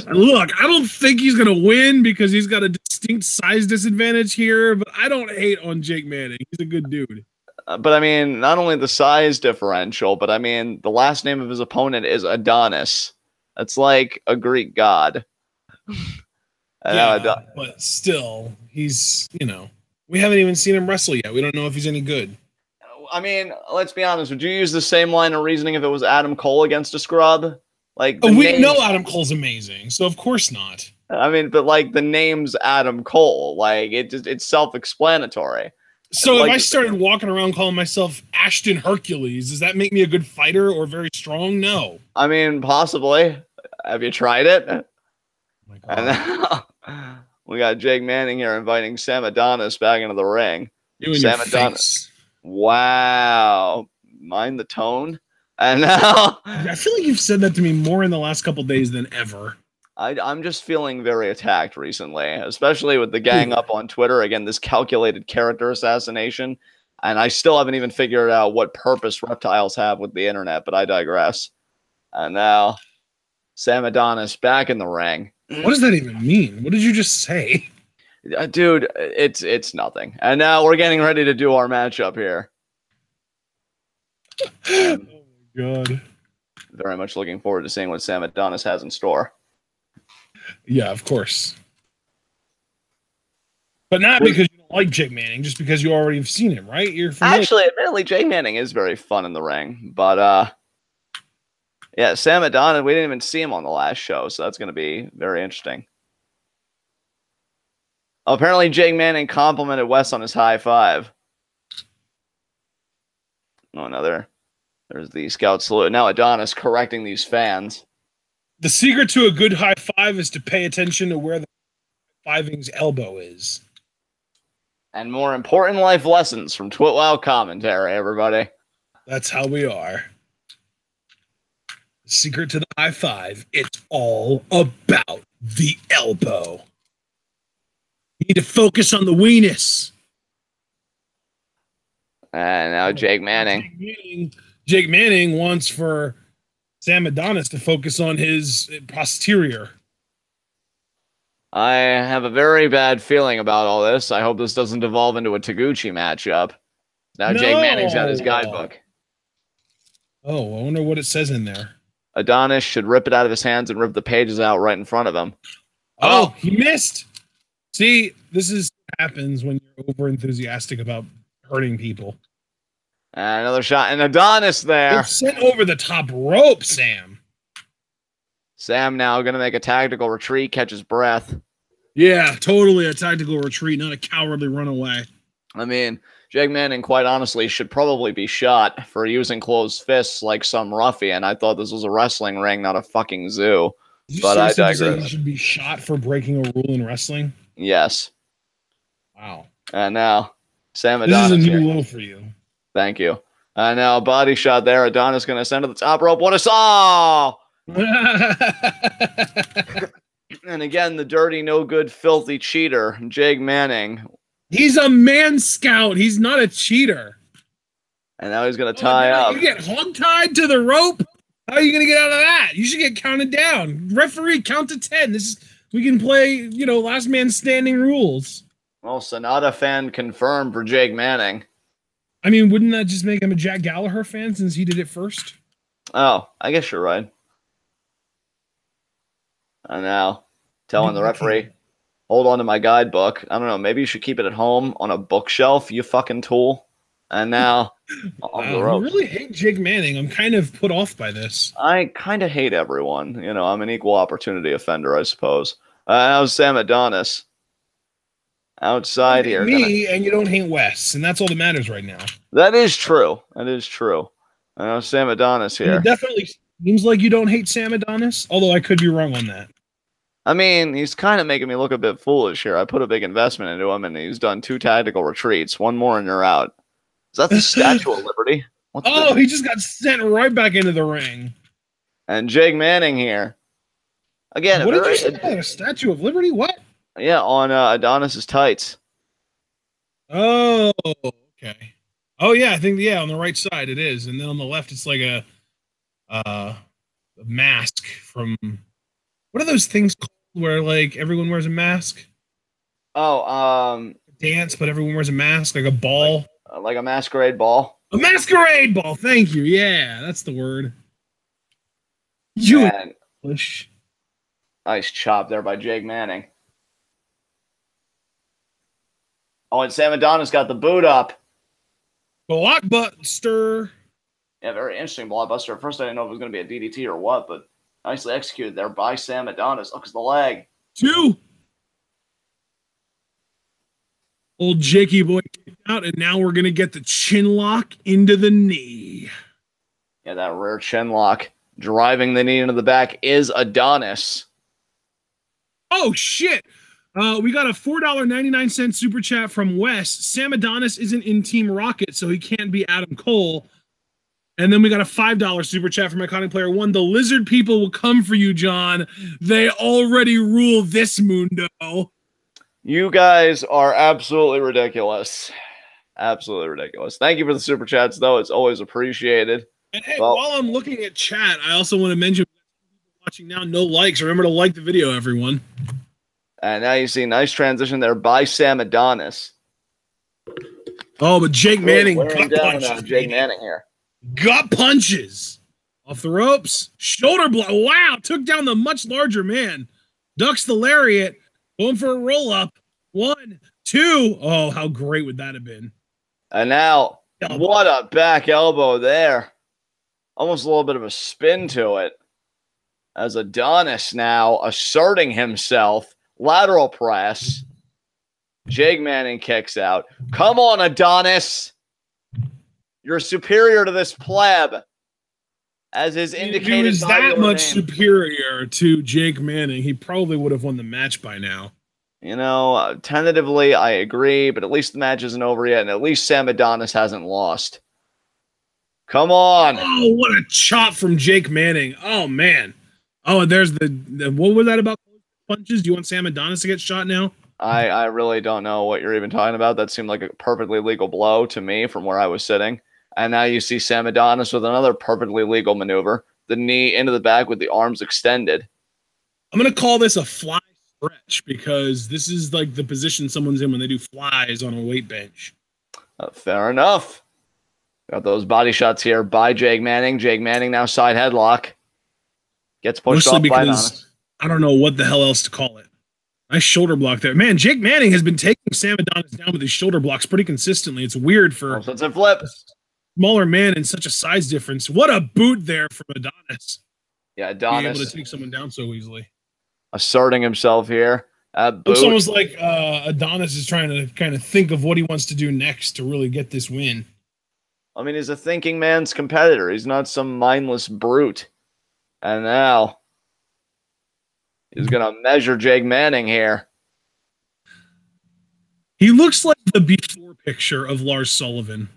Look, I don't think he's going to win because he's got a distinct size disadvantage here, but I don't hate on Jake Manning. He's a good dude. But I mean, not only the size differential, but I mean, the last name of his opponent is Adonis. That's like a Greek god. Yeah, but still, he's, you know, we haven't even seen him wrestle yet. We don't know if he's any good. I mean, let's be honest. Would you use the same line of reasoning if it was Adam Cole against a scrub? Like, we know Adam Cole's amazing, so of course not. I mean, but like the name's Adam Cole, like it's self-explanatory. So like, if I started walking around calling myself Ashton Hercules, does that make me a good fighter or very strong? No. I mean, possibly. Have you tried it? Oh my God. And now, we got Jake Manning here inviting Sam Adonis back into the ring. Sam Adonis. Wow. Mind the tone. And now I feel like you've said that to me more in the last couple days than ever. I'm just feeling very attacked recently, especially with the gang up on Twitter. Again, this calculated character assassination. And I still haven't even figured out what purpose reptiles have with the internet, but I digress. And now Sam Adonis back in the ring. What does that even mean? What did you just say? Dude, it's nothing. And now we're getting ready to do our matchup here. Oh my God. Very much looking forward to seeing what Sam Adonis has in store. Yeah, of course. But not because you don't like Jake Manning, just because you already have seen him, right? You're familiar. Actually, admittedly, Jake Manning is very fun in the ring. But, yeah, Sam Adonis, we didn't even see him on the last show, so that's going to be very interesting. Apparently, Jake Manning complimented Wes on his high five. Oh, there's the scout salute. Now Adonis correcting these fans. The secret to a good high five is to pay attention to where the high-fiving's elbow is. And more important life lessons from TWitWoW commentary, everybody. That's how we are. Secret to the high five. It's all about the elbow. You need to focus on the weenus. And now Jake Manning. Jake Manning wants for Sam Adonis to focus on his posterior. I have a very bad feeling about all this. I hope this doesn't devolve into a Taguchi matchup. Now Jake Manning's got his guidebook. Oh, I wonder what it says in there. Adonis should rip it out of his hands and rip the pages out right in front of him. Oh, he missed. See, this is what happens when you're over enthusiastic about hurting people. And another shot, and Adonis there. It's sent over the top rope, Sam. Sam now going to make a tactical retreat, catch his breath. Yeah, totally a tactical retreat, not a cowardly runaway. I mean, Jake Manning, quite honestly, should probably be shot for using closed fists like some ruffian. I thought this was a wrestling ring, not a fucking zoo. But I digress. He should be shot for breaking a rule in wrestling? Yes. Wow. And now, Sam Adonis. This is a new low for you. Thank you. And now, body shot there. Adonis going to send to the top rope. What a saw! And again, the dirty, no good, filthy cheater, Jake Manning. He's a man scout. He's not a cheater. And now he's going to tie up. You get hog-tied to the rope? How are you going to get out of that? You should get counted down. Referee, count to 10. We can play, last man standing rules. Well, Sonata fan confirmed for Jake Manning. I mean, wouldn't that just make him a Jack Gallagher fan since he did it first? Oh, I guess you're right. And now, telling the referee, hold on to my guidebook. I don't know, maybe you should keep it at home on a bookshelf, you fucking tool. And now, on the ropes. I really hate Jake Manning. I'm kind of put off by this. I kind of hate everyone. I'm an equal opportunity offender, I suppose. How's Sam Adonis? Outside here. Me, and you don't hate Wes, and that's all that matters right now. That is true. That is true. I know Sam Adonis here. It definitely seems like you don't hate Sam Adonis, although I could be wrong on that. I mean, he's kind of making me look a bit foolish here. I put a big investment into him, and he's done 2 tactical retreats. One more, and you're out. Is that the Statue of Liberty? He just got sent right back into the ring. And Jake Manning here. Again, what did you say? A Statue of Liberty? What? Yeah, on Adonis's tights. Oh, okay. Oh, yeah, I think, on the right side it is. And then on the left, it's like a mask from... What are those things called where, like, everyone wears a mask? Dance, but everyone wears a mask, like a ball. Like a masquerade ball? A masquerade ball, thank you. Yeah, that's the word. English. Nice chop there by Jake Manning. Oh, and Sam Adonis got the boot up. Blockbuster. Yeah, very interesting blockbuster. At first, I didn't know if it was going to be a DDT or what, but nicely executed there by Sam Adonis. Looks the leg. 2. Old Jakey boy kicked out, and now we're going to get the chin lock into the knee. Yeah, that rare chin lock. Driving the knee into the back is Adonis. Oh, shit. We got a $4.99 super chat from Wes. Sam Adonis isn't in Team Rocket, so he can't be Adam Cole. And then we got a $5 super chat from Iconic Player 1. The lizard people will come for you, John. They already rule this mundo. You guys are absolutely ridiculous. Absolutely ridiculous. Thank you for the super chats, though. It's always appreciated. And hey, while I'm looking at chat, I also want to mention, watching now, no likes. Remember to like the video, everyone. And now you see nice transition there by Sam Adonis. Oh, but Jake Manning gut punches. Jake Manning here. Gut punches. Off the ropes. Shoulder block. Wow. Took down the much larger man. Ducks the lariat. Going for a roll up. 1, 2. Oh, how great would that have been? And now, what a back elbow there. Almost a little bit of a spin to it. As Adonis now asserting himself. Lateral press. Jake Manning kicks out. Come on, Adonis. You're superior to this pleb. As is indicated. If he was that much superior to Jake Manning, he probably would have won the match by now. You know, tentatively, I agree, but at least the match isn't over yet, and at least Sam Adonis hasn't lost. Come on. Oh, what a chop from Jake Manning. Oh, man. Oh, and there's the what was that about punches? Do you want Sam Adonis to get shot now? I really don't know what you're even talking about. That seemed like a perfectly legal blow to me from where I was sitting. And now you see Sam Adonis with another perfectly legal maneuver. The knee into the back with the arms extended. I'm going to call this a fly stretch because this is like the position someone's in when they do flies on a weight bench. Fair enough. Got those body shots here by Jake Manning. Jake Manning now side headlock. Gets pushed off by Adonis. I don't know what the hell else to call it. Nice shoulder block there. Man, Jake Manning has been taking Sam Adonis down with his shoulder blocks pretty consistently. It's weird for a flip. Smaller man and such a size difference. What a boot there from Adonis. Yeah, Adonis. Being able to take someone down so easily. Asserting himself here. Looks almost like Adonis is trying to kind of think of what he wants to do next to really get this win. I mean, he's a thinking man's competitor. He's not some mindless brute. And now he's going to measure Jake Manning here. He looks like the before picture of Lars Sullivan.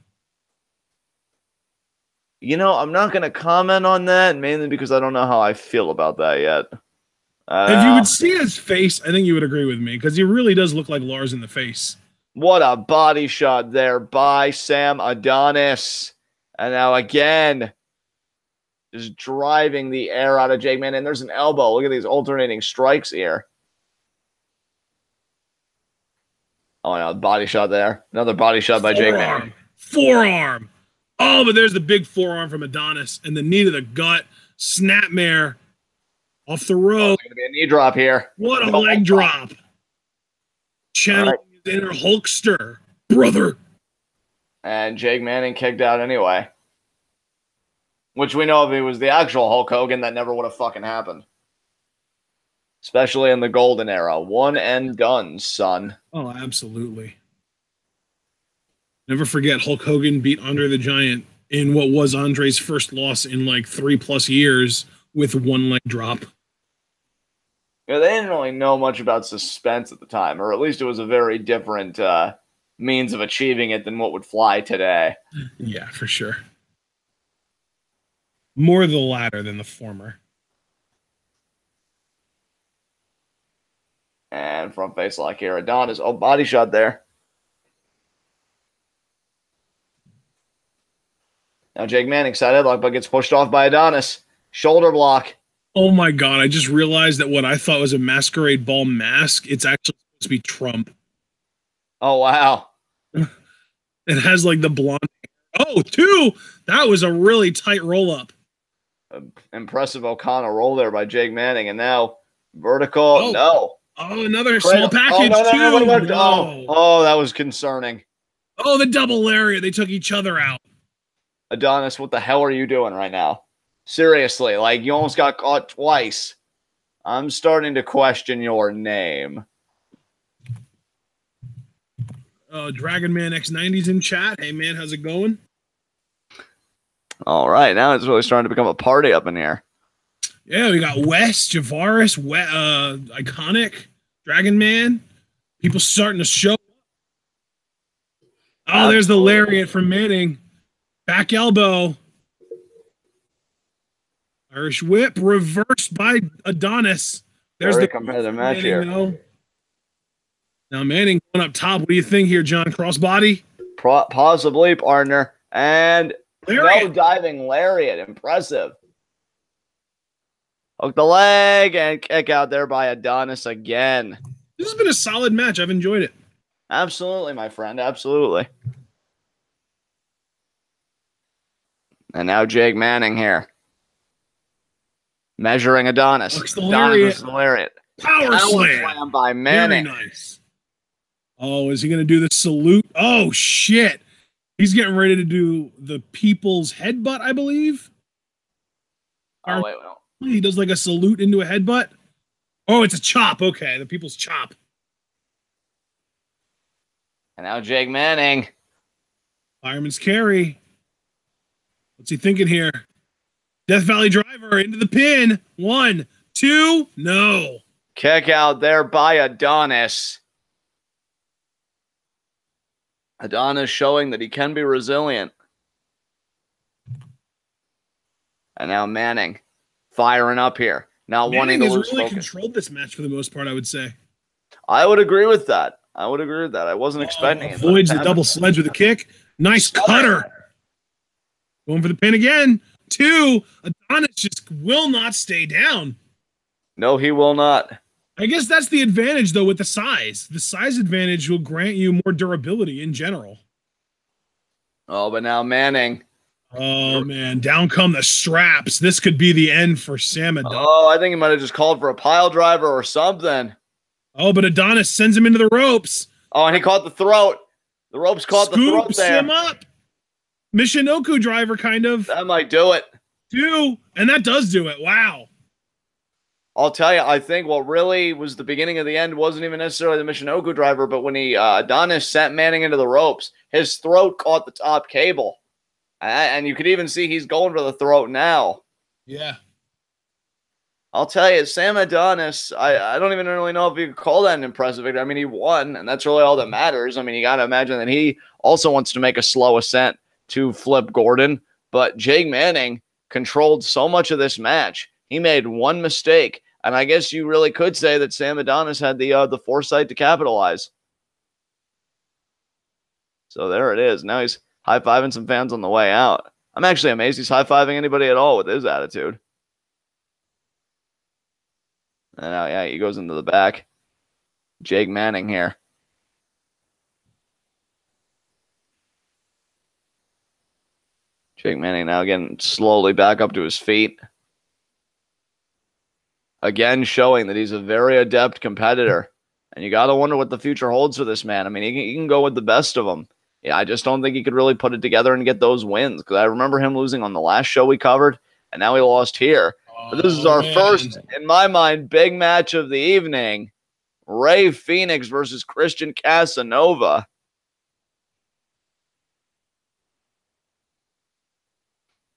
You know, I'm not going to comment on that, mainly because I don't know how I feel about that yet. If you would see his face, I think you would agree with me, because he really does look like Lars in the face. What a body shot there by Sam Adonis. And now again, just driving the air out of Jake Manning. And there's an elbow. Look at these alternating strikes here. Oh, no, body shot there. Another body shot by Jake Manning. Forearm. Oh, but there's the big forearm from Adonis and the knee to the gut. Snapmare off the rope. It's going to be a knee drop here. What a leg drop. Channeling his inner Hulkster. Brother. And Jake Manning kicked out anyway. Which we know if he was the actual Hulk Hogan, that never would have fucking happened. Especially in the golden era. One and done, son. Oh, absolutely. Never forget Hulk Hogan beat Andre the Giant in what was Andre's first loss in like 3+ years with one leg drop. Yeah, they didn't really know much about suspense at the time, or at least it was a very different means of achieving it than what would fly today. Yeah, for sure. More the latter than the former. And front face lock here. Adonis. Oh, body shot there. Now Jake Manning side headlock, but gets pushed off by Adonis. Shoulder block. Oh my God, I just realized that what I thought was a masquerade ball mask, it's actually supposed to be Trump. Oh, wow. It has like the blonde hair. Oh, two! That was a really tight roll-up. Impressive O'Connor roll there by Jake Manning. And now vertical. Oh. No. Oh, another small package, too. Oh, that was concerning. Oh, the double lariat. They took each other out. Adonis, what the hell are you doing right now? Seriously, like you almost got caught twice. I'm starting to question your name. Dragon Man X90's in chat. Hey, man, how's it going? All right, now it's really starting to become a party up in here. Yeah, we got Wes, Javaris, Iconic, Dragon Man. People starting to show. Oh, there's the lariat from Manning. Back elbow. Irish whip reversed by Adonis. There's Very the competitive match here. Now Manning going up top. What do you think here, John? Crossbody? Possibly, partner. And lariat. No diving lariat. Impressive. Hook the leg and kick out there by Adonis again. This has been a solid match. I've enjoyed it. Absolutely, my friend. Absolutely. And now Jake Manning here. Measuring Adonis. Looks the lariat. The lariat. Power slam by Manning. Very nice. Oh, is he going to do the salute? Oh, shit. He's getting ready to do the people's headbutt, I believe. Oh, wait. He does like a salute into a headbutt. Oh, it's a chop. Okay, the people's chop. And now Jake Manning. Fireman's carry. What's he thinking here? Death Valley Driver into the pin. 1, 2. No. Kick out there by Adonis. Adonis showing that he can be resilient. And now Manning firing up here. Now wanting to lose really focus. Controlled this match for the most part, I would say. I would agree with that. I wasn't expecting it. Avoids the double sledge with a kick. Nice cutter. Going for the pin again. 2. Adonis just will not stay down. No, he will not. I guess that's the advantage, though, with the size. The size advantage will grant you more durability in general. Oh, but now Manning. Oh, man. Down come the straps. This could be the end for Sam Adonis. Oh, I think he might have just called for a pile driver or something. Oh, but Adonis sends him into the ropes. Oh, and he caught the throat. The ropes caught the throat there. Scoops him up. Michinoku driver, kind of. That might do it. 2. And that does do it. Wow. I'll tell you, I think what really was the beginning of the end wasn't even necessarily the Michinoku driver, but when Adonis sent Manning into the ropes, his throat caught the top cable. And you could even see he's going for the throat now. Yeah. I'll tell you, Sam Adonis, I don't even really know if you could call that an impressive victory. I mean, he won, and that's really all that matters. I mean, you got to imagine that he also wants to make a slow ascent to Flip Gordon, but Jake Manning controlled so much of this match. He made one mistake, and I guess you really could say that Sam Adonis had the foresight to capitalize. So there it is. Now he's high-fiving some fans on the way out. I'm actually amazed he's high-fiving anybody at all with his attitude. And now, yeah, he goes into the back. Jake Manning here. Jake Manning now getting slowly back up to his feet. Again, showing that he's a very adept competitor. And you got to wonder what the future holds for this man. I mean, he can go with the best of them. Yeah, I just don't think he could really put it together and get those wins. Because I remember him losing on the last show we covered, and now he lost here. But this is our first, in my mind, big match of the evening. Rey Fenix versus Christian Casanova.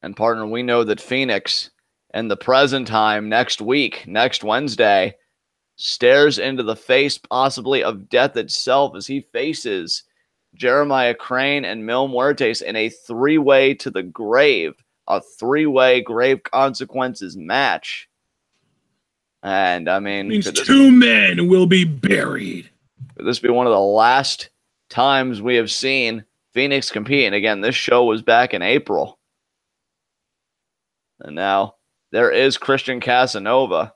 And partner, we know that Fenix, in the present time, next week, next Wednesday, stares into the face possibly of death itself as he faces Jeremiah Crane and Mil Muertes in a 3-way to the grave. A 3-way grave consequences match. And, I mean... means 2 men will be buried. Could this be one of the last times we have seen Fenix compete? And again, this show was back in April. And now, there is Christian Casanova.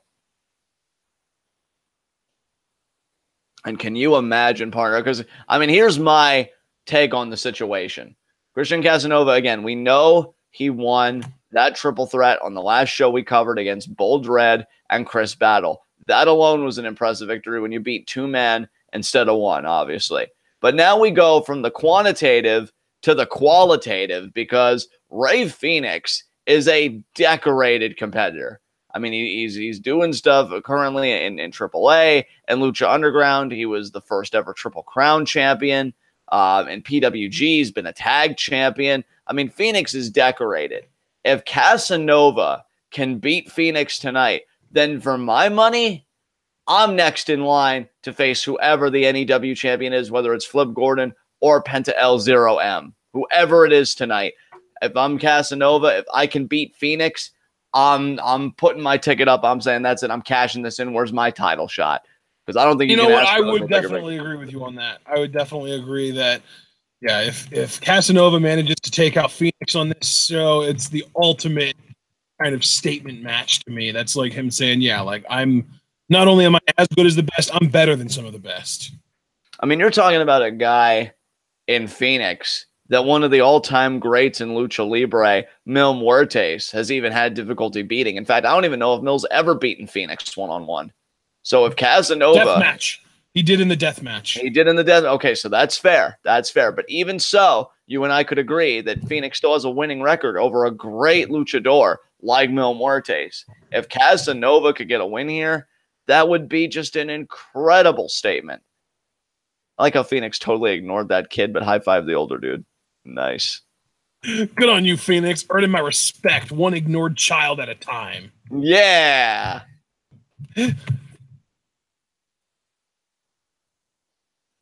And can you imagine, partner? Because, I mean, here's my take on the situation. Christian Casanova, again, we know... he won that triple threat on the last show we covered against Bull Dredd and Chris Battle. That alone was an impressive victory when you beat 2 men instead of 1, obviously. But now we go from the quantitative to the qualitative because Rey Fenix is a decorated competitor. I mean, he's doing stuff currently in AAA and Lucha Underground. He was the first ever Triple Crown champion. And PWG's been a tag champion. I mean, Fenix is decorated. If Casanova can beat Fenix tonight, then for my money, I'm next in line to face whoever the NEW champion is, whether it's Flip Gordon or Penta L0M. Whoever it is tonight. If I'm Casanova, if I can beat Fenix, I'm putting my ticket up. I'm saying that's it. I'm cashing this in. Where's my title shot? Because I don't think you know what. I would definitely agree with you on that. I would definitely agree that, yeah, if Casanova manages to take out Fenix on this show, it's the ultimate kind of statement match to me. That's like him saying, yeah, like I'm not only am I as good as the best, I'm better than some of the best. I mean, you're talking about a guy in Fenix that one of the all-time greats in Lucha Libre, Mil Muertes, has even had difficulty beating. In fact, I don't even know if Mil's ever beaten Fenix one-on-one. So if Casanova... Death match. He did in the death match. He did in the death... Okay, so that's fair. That's fair. But even so, you and I could agree that Fenix still has a winning record over a great luchador like Mil Muertes. If Casanova could get a win here, that would be just an incredible statement. I like how Fenix totally ignored that kid, but high-fived the older dude. Nice. Good on you, Fenix. Earning my respect, one ignored child at a time. Yeah.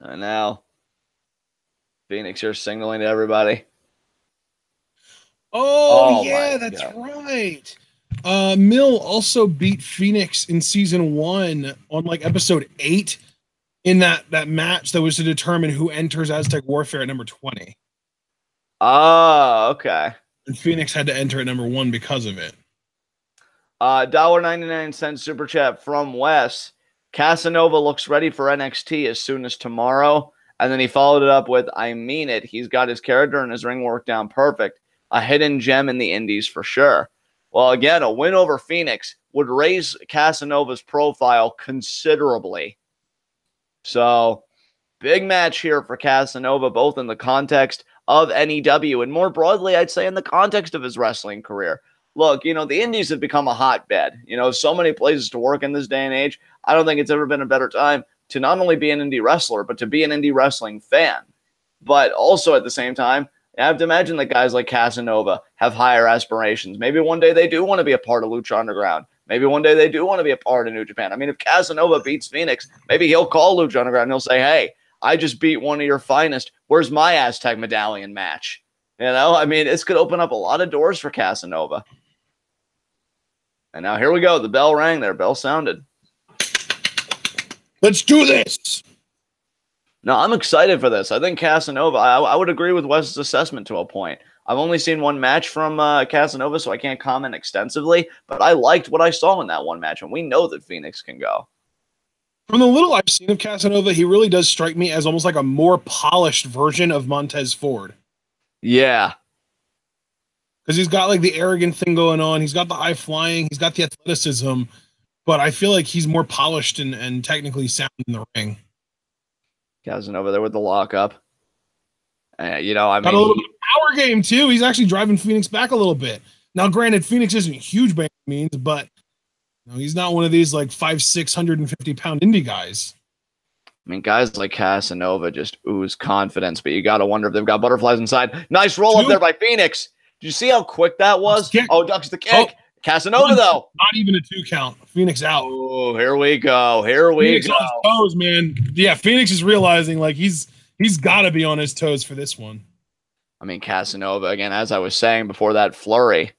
And now, Fenix here signaling to everybody. Oh yeah, that's right. Mill also beat Fenix in season 1 on like episode 8 in that match that was to determine who enters Aztec Warfare at number 20. Oh, okay. And Fenix had to enter at number 1 because of it. $1.99 super chat from Wes. Casanova looks ready for NXT as soon as tomorrow. And then he followed it up with, I mean it. He's got his character and his ring work down perfect. A hidden gem in the indies for sure. Well, again, a win over Fenix would raise Casanova's profile considerably. So, big match here for Casanova, both in the context of NEW and more broadly, I'd say in the context of his wrestling career. Look, you know, the indies have become a hotbed. You know, so many places to work in this day and age. I don't think it's ever been a better time to not only be an indie wrestler, but to be an indie wrestling fan. But also at the same time, I have to imagine that guys like Casanova have higher aspirations. Maybe one day they do want to be a part of Lucha Underground. Maybe one day they do want to be a part of New Japan. I mean, if Casanova beats Fenix, maybe he'll call Lucha Underground and he'll say, hey, I just beat one of your finest. Where's my Aztec medallion match? You know, I mean, this could open up a lot of doors for Casanova. And now here we go. The bell rang there. Bell sounded. Let's do this. No, I'm excited for this. I think Casanova, I would agree with Wes's assessment to a point. I've only seen one match from Casanova, so I can't comment extensively, but I liked what I saw in that one match, and we know that Fenix can go. From the little I've seen of Casanova, he really does strike me as almost like a more polished version of Montez Ford. Yeah. Because he's got like the arrogant thing going on. He's got the high flying. He's got the athleticism. But I feel like he's more polished and technically sound in the ring. Casanova there with the lockup. You know, I mean, got a little bit of power game too. He's actually driving Fenix back a little bit. Now, granted, Fenix isn't huge by any means, but you know, he's not one of these like 5'6", 150-pound indie guys. I mean, guys like Casanova just ooze confidence, but you got to wonder if they've got butterflies inside. Nice roll up there by Fenix. Did you see how quick that was? Oh, ducks the kick. Oh, Casanova, though. Not even a 2 count. Phoenix out. Oh, here we go. Here we Phoenix go. on his toes, man. Yeah, Phoenix is realizing like he's got to be on his toes for this one. I mean, Casanova, again, as I was saying before that flurry,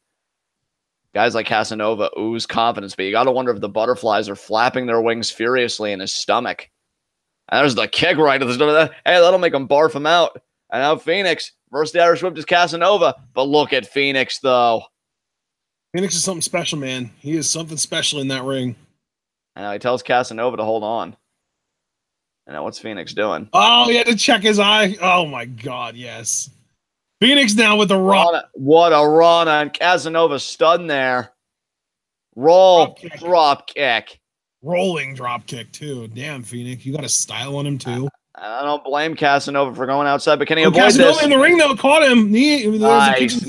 guys like Casanova ooze confidence, but you got to wonder if the butterflies are flapping their wings furiously in his stomach. And there's the kick right to the stomach. Hey, that'll make him barf him out. And now Fenix versus the Irish Whip is Casanova. But look at Fenix, though. Fenix is something special, man. He is something special in that ring. And now he tells Casanova to hold on. And now what's Fenix doing? Oh, he had to check his eye. Oh, my God, yes. Fenix now with the Rana. What a Rana. And Casanova stunned there. Roll, drop kick. Rolling drop kick, too. Damn, Fenix. You got a style on him, too. I don't blame Casanova for going outside, but can he avoid Casanova this? In the ring, though, caught him. Nice.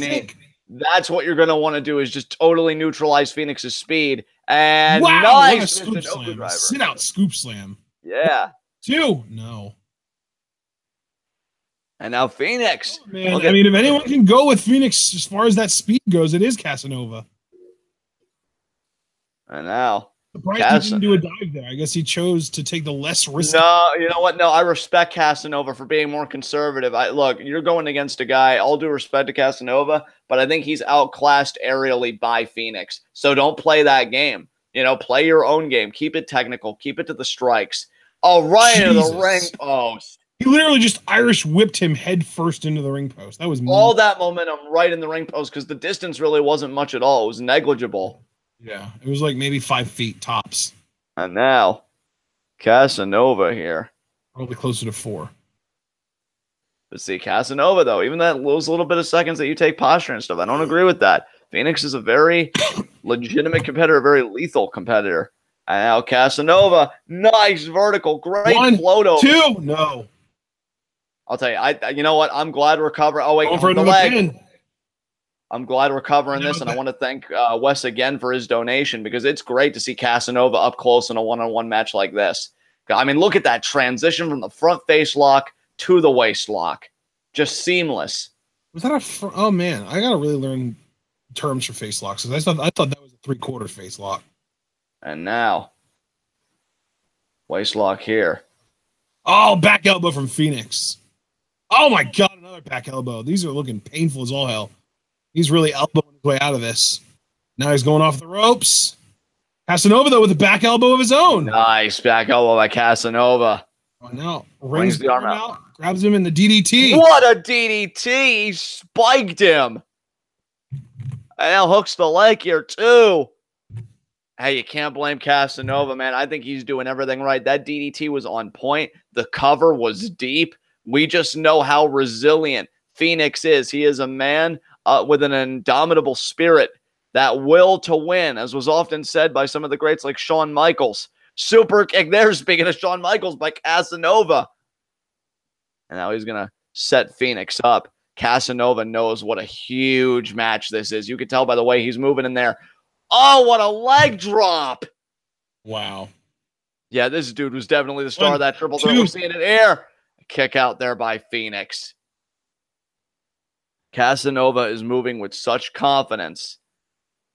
That's what you're going to want to do is just totally neutralize Fenix's speed. And wow, nice. Scoop slam. Sit out scoop slam. Yeah. 2. No. And now Fenix. Oh, man, I mean, if anyone can go with Fenix as far as that speed goes, it is Casanova. And now. Surprised he didn't do a dive there. I guess he chose to take the less risk. No, you know what? No, I respect Casanova for being more conservative. Look, you're going against a guy, all due respect to Casanova, but I think he's outclassed aerially by Fenix. So don't play that game. You know, play your own game. Keep it technical. Keep it to the strikes. Oh, right into the ring post. He literally just Irish whipped him head first into the ring post. That was all that momentum right in the ring post because the distance really wasn't much at all. It was negligible. Yeah, it was like maybe 5 feet tops. And now, Casanova here. Probably closer to 4. But see, Casanova, though, even those little bit of seconds that you take posture and stuff, I don't agree with that. Fenix is a very legitimate competitor, very lethal competitor. And now Casanova, nice vertical, great float over. 2, no. I'll tell you, you know what? I'm glad we're covering. Oh, wait, over the leg. Pin. I'm glad we're covering this, and I want to thank Wes again for his donation because it's great to see Casanova up close in a one-on-one match like this. I mean, look at that transition from the front face lock to the waist lock. Just seamless. Was that oh, man. I got to really learn terms for face locks. I thought that was a 3/4 face lock. And now, waist lock here. Oh, back elbow from Fenix. Oh my God, another back elbow. These are looking painful as all hell. He's really elbowing his way out of this. Now he's going off the ropes. Casanova, though, with a back elbow of his own. Nice back elbow by Casanova. Oh, now rings the arm out. grabs him in the DDT. What a DDT! He spiked him. And now hooks the leg here, too. Hey, you can't blame Casanova, man. I think he's doing everything right. That DDT was on point. The cover was deep. We just know how resilient Fenix is. He is a man with an indomitable spirit, that will to win, as was often said by some of the greats like Shawn Michaels. Super kick there, speaking of Shawn Michaels, by Casanova. And now he's going to set Fenix up. Casanova knows what a huge match this is. You can tell by the way he's moving in there. Oh, what a leg drop. Wow. Yeah, this dude was definitely the star of that triple threat. We're seeing it here. Kick out there by Fenix. Casanova is moving with such confidence.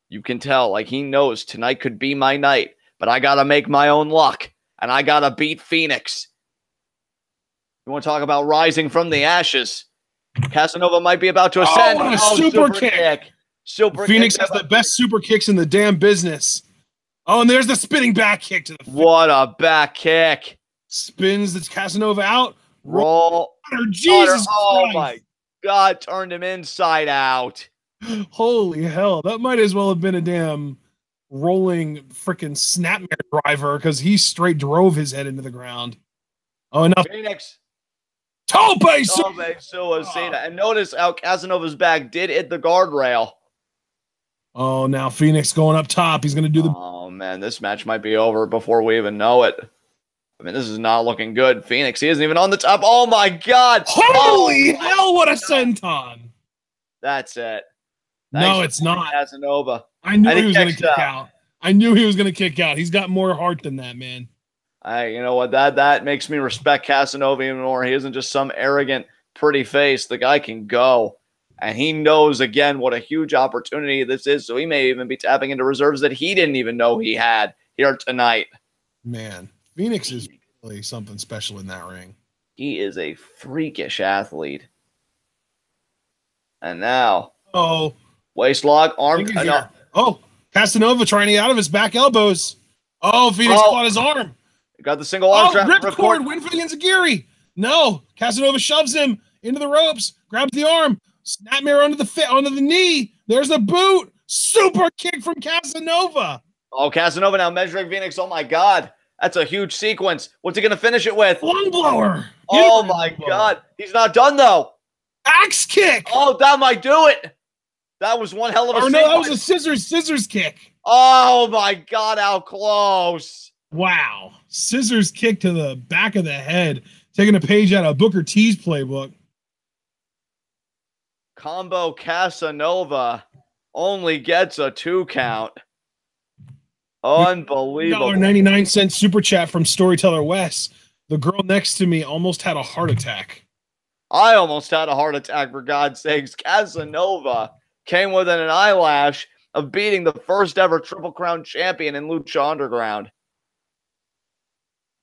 You can tell, like, he knows tonight could be my night, but I got to make my own luck, and I got to beat Fenix. You want to talk about rising from the ashes? Casanova might be about to ascend. Oh, what a super kick. Fenix kick. has the best super kicks in the damn business. Oh, and there's the spinning back kick to the face. What a back kick. Spins the Casanova out. Roll. Jesus Oh, Christ. my God. Turned him inside out. Holy hell. That might as well have been a damn rolling freaking snapmare driver because he straight drove his head into the ground. Oh, enough. Fenix. Tope Suicida. And notice how Casanova's back did hit the guardrail. Oh, now Fenix going up top. He's going to do the... Oh, man. This match might be over before we even know it. I mean, this is not looking good. Fenix, he isn't even on the top. Oh, my God. Holy hell, what a senton. That's it. No, it's not. Casanova. I knew he was going to kick out. I knew he was going to kick out. He's got more heart than that, man. You know what? That makes me respect Casanova even more. He isn't just some arrogant, pretty face. The guy can go. And he knows, again, what a huge opportunity this is. So he may even be tapping into reserves that he didn't even know he had here tonight. Man, Fenix is really something special in that ring. He is a freakish athlete. And now... Oh... Waist lock, arm. Oh, Casanova trying to get out of his back elbows. Oh, Fenix caught his arm. Got the single arm trap. Rip cord, win for the Enziguri. No, Casanova shoves him into the ropes, grabs the arm, snapmare onto the knee. There's the boot. Super kick from Casanova. Oh, Casanova now measuring Fenix. Oh my God, that's a huge sequence. What's he gonna finish it with? Lung blower. Oh my God, he's not done though. Axe kick. Oh, that might do it. That was one hell of a sequence. No, that was a scissors kick. Oh my God, how close. Wow. Scissors kick to the back of the head. Taking a page out of Booker T's playbook. Combo Casanova only gets a 2 count. Unbelievable. $1.99 super chat from Storyteller West. The girl next to me almost had a heart attack. I almost had a heart attack, for God's sakes. Casanova came within an eyelash of beating the first ever Triple Crown champion in Lucha Underground.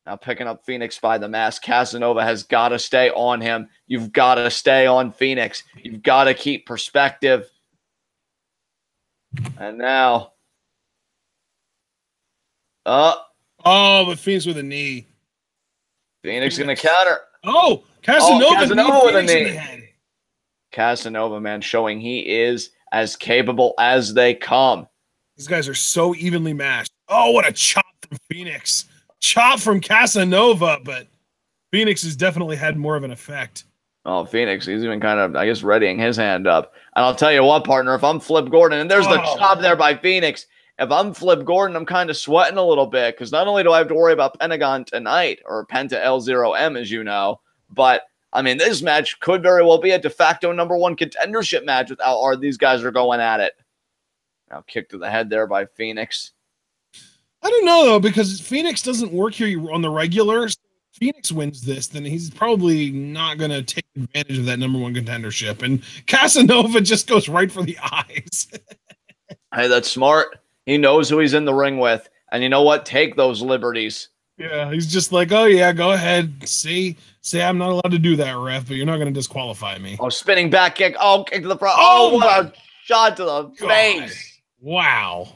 Now picking up Fenix by the mask. Casanova has got to stay on him. You've got to stay on Fenix. You've got to keep perspective. And now... but Fenix with a knee. Fenix going to counter. Oh, Casanova with a knee. Casanova, man, showing he is as capable as they come. These guys are so evenly matched. Oh, what a chop from Fenix. Chop from Casanova, but Fenix has definitely had more of an effect. Oh, Fenix, he's even kind of, I guess, readying his hand up. And I'll tell you what, partner, if I'm Flip Gordon, and there's the chop there by Fenix, if I'm Flip Gordon, I'm kind of sweating a little bit, because not only do I have to worry about Pentagon tonight, or Penta L0M, as you know, but, I mean, this match could very well be a de facto #1 contendership match with how hard these guys are going at it. Now, kick to the head there by Fenix. I don't know, though, because Fenix doesn't work here on the regular. So if Fenix wins this, then he's probably not going to take advantage of that #1 contendership. And Casanova just goes right for the eyes. Hey, that's smart. He knows who he's in the ring with. And you know what? Take those liberties. Yeah, he's just like, oh yeah, go ahead. Say I'm not allowed to do that, ref, but you're not going to disqualify me. Oh, spinning back kick. Oh, kick to the front. Oh Oh, what my a shot to the God. face. Wow.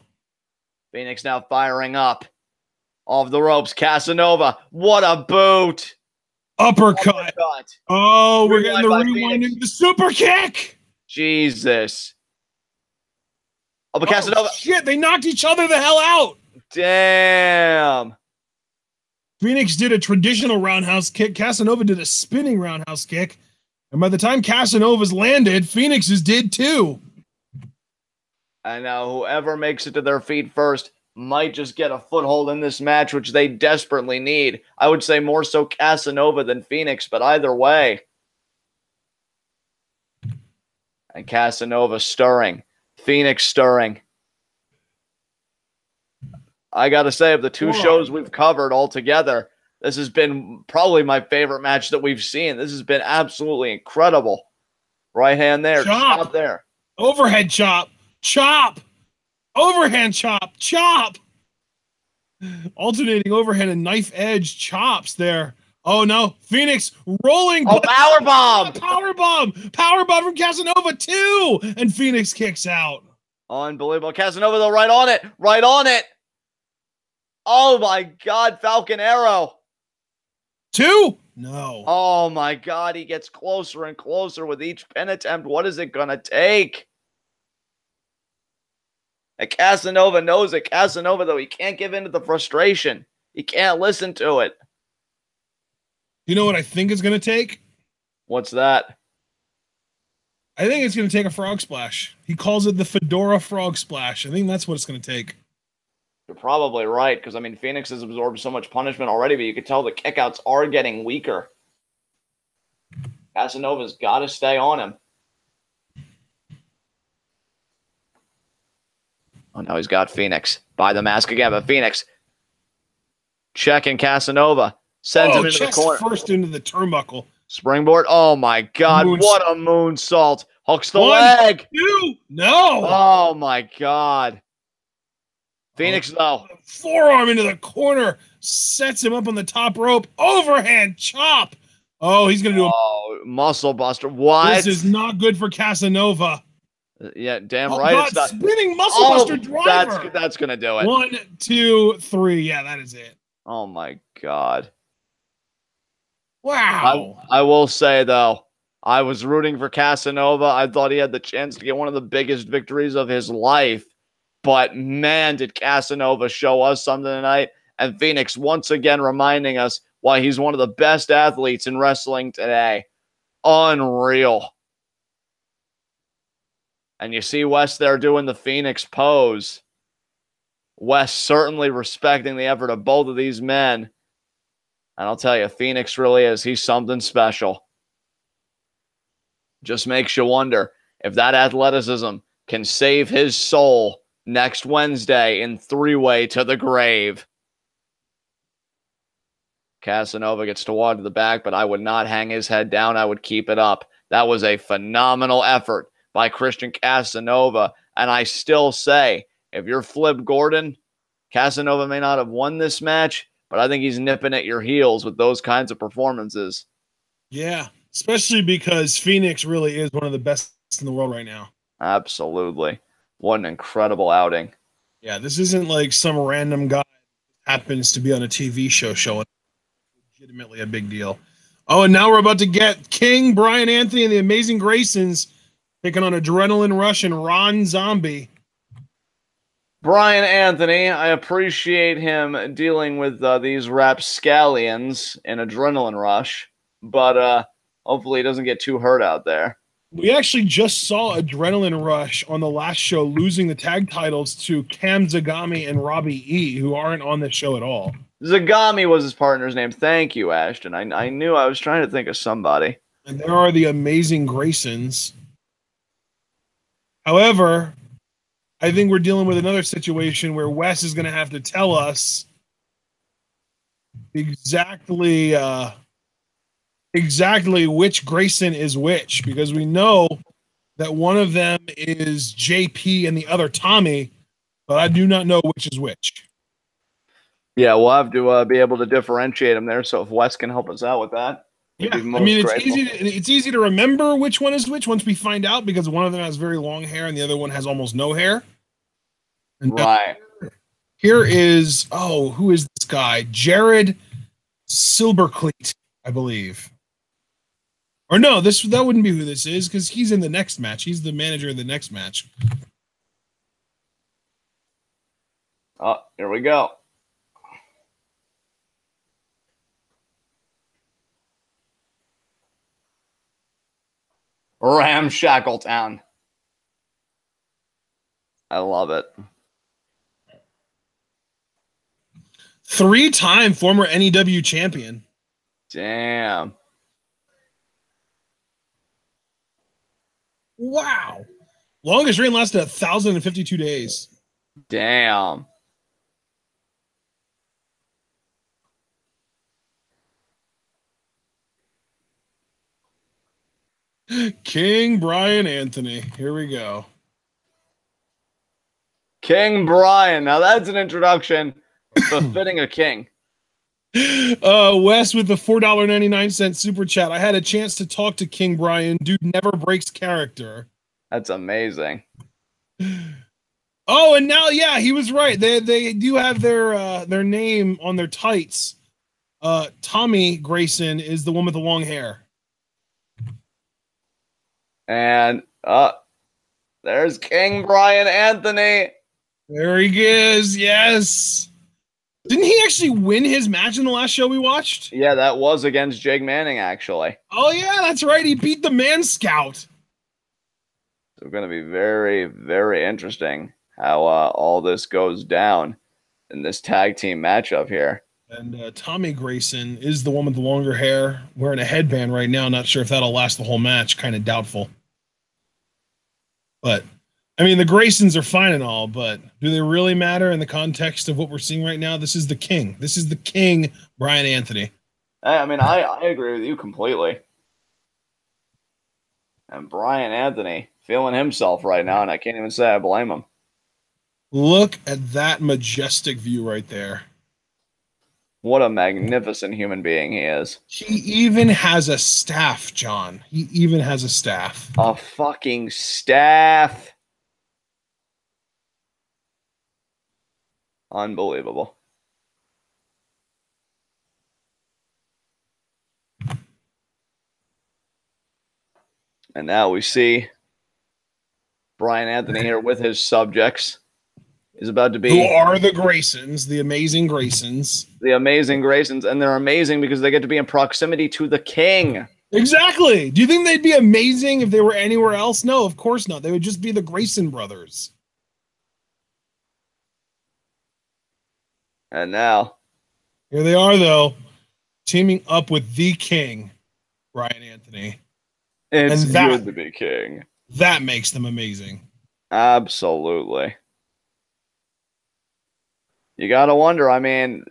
Fenix now firing up. Off the ropes. Casanova. What a boot. Uppercut. Oh, we're getting the rewind into the super kick. Jesus. Oh, but Casanova. Shit, they knocked each other the hell out. Damn. Fenix did a traditional roundhouse kick. Casanova did a spinning roundhouse kick. And by the time Casanova's landed, Fenix's did too. And now whoever makes it to their feet first might just get a foothold in this match, which they desperately need. I would say more so Casanova than Fenix, but either way. And Casanova stirring. Fenix stirring. I got to say, of the two shows we've covered all together, this has been probably my favorite match that we've seen. This has been absolutely incredible. Right hand there. Chop there. Overhead chop. Chop. Overhand chop. Chop. Alternating overhand and knife edge chops there. Oh no. Fenix rolling. Oh, powerbomb. Powerbomb. Powerbomb from Casanova too. And Fenix kicks out. Unbelievable. Casanova though, right on it. Right on it. Oh my God, Falcon Arrow. Two? No. Oh my God, he gets closer and closer with each pin attempt. What is it going to take? And Casanova knows it. Casanova, though, he can't give in to the frustration. He can't listen to it. You know what I think it's going to take? What's that? I think it's going to take a frog splash. He calls it the Fedora frog splash. I think that's what it's going to take. You're probably right, because, I mean, Fenix has absorbed so much punishment already, but you can tell the kickouts are getting weaker. Casanova's got to stay on him. Oh, no, he's got Fenix. By the mask again, but Fenix checking Casanova. Sends him into the corner. First into the turnbuckle. Springboard. Oh, my God. What a moonsault. Hooks the leg. Two. No. Oh, my God. Fenix, though. Forearm into the corner. Sets him up on the top rope. Overhand chop. Oh, he's going to do a muscle buster. What? This is not good for Casanova. Yeah, damn right. God, it's not. Spinning muscle buster driver. That's going to do it. 1, 2, 3. Yeah, that is it. Oh, my God. Wow. I will say, though, I was rooting for Casanova. I thought he had the chance to get one of the biggest victories of his life. But, man, did Casanova show us something tonight. And Fenix once again reminding us why he's one of the best athletes in wrestling today. Unreal. And you see Wes there doing the Fenix pose. Wes certainly respecting the effort of both of these men. And I'll tell you, Fenix really is. He's something special. Just makes you wonder if that athleticism can save his soul next Wednesday in three-way to the grave. Casanova gets to walk to the back, but I would not hang his head down. I would keep it up. That was a phenomenal effort by Christian Casanova. And I still say, if you're Flip Gordon, Casanova may not have won this match, but I think he's nipping at your heels with those kinds of performances. Yeah, especially because Fenix really is one of the best in the world right now. Absolutely. What an incredible outing. Yeah, this isn't like some random guy happens to be on a TV show showing. Legitimately a big deal. Oh, and now we're about to get King Brian Anthony and the Amazing Graysons taking on Adrenaline Rush and Ron Zombie. Brian Anthony, I appreciate him dealing with these rapscallions in Adrenaline Rush, but hopefully he doesn't get too hurt out there. We actually just saw Adrenaline Rush on the last show losing the tag titles to Cam Zagami and Robbie E., who aren't on this show at all. Zagami was his partner's name. Thank you, Ashton. I knew I was trying to think of somebody. And there are the Amazing Graysons. However, I think we're dealing with another situation where Wes is going to have to tell us exactly which Grayson is which, because we know that one of them is JP and the other Tommy, but I do not know which is which. Yeah, we'll have to be able to differentiate them there. So if Wes can help us out with that, yeah, I mean it's easy to remember which one is which once we find out, because one of them has very long hair and the other one has almost no hair. And right. Here is who is this guy? Jared Silberkleit, I believe. Or no, that wouldn't be who this is, because he's in the next match. He's the manager of the next match. Oh, here we go. Ramshackle Town. I love it. 3-time former NEW champion. Damn. Wow. Longest reign lasted 1,052 days. Damn. King Brian Anthony. Here we go. King Brian. Now that's an introduction befitting a king. Wes with the $4.99 super chat. I had a chance to talk to King Brian. Dude never breaks character. That's amazing. Oh, and now, yeah, he was right. They do have their name on their tights. Tommy Grayson is the one with the long hair. And there's King Brian Anthony. There he is. Yes. Didn't he actually win his match in the last show we watched? Yeah, that was against Jake Manning, actually. Oh, yeah, that's right. He beat the Man Scout. So it's going to be very, very interesting how all this goes down in this tag team matchup here. And Tommy Grayson is the one with the longer hair, wearing a headband right now. Not sure if that'll last the whole match. Kind of doubtful. But, I mean, the Graysons are fine and all, but do they really matter in the context of what we're seeing right now? This is the king. This is the king, Brian Anthony. I mean, I agree with you completely. And Brian Anthony feeling himself right now, and I can't even say I blame him. Look at that majestic view right there. What a magnificent human being he is. He even has a staff, John. He even has a staff. A fucking staff. Unbelievable. And now we see Brian Anthony here with his subjects. Is about to be. Who are the Graysons, the amazing Graysons. The amazing Graysons. And they're amazing because they get to be in proximity to the king. Exactly. Do you think they'd be amazing if they were anywhere else? No, of course not. They would just be the Grayson brothers. And now. Here they are, though, teaming up with the king, Brian Anthony. It's good to be king. That makes them amazing. Absolutely. You got to wonder, I mean,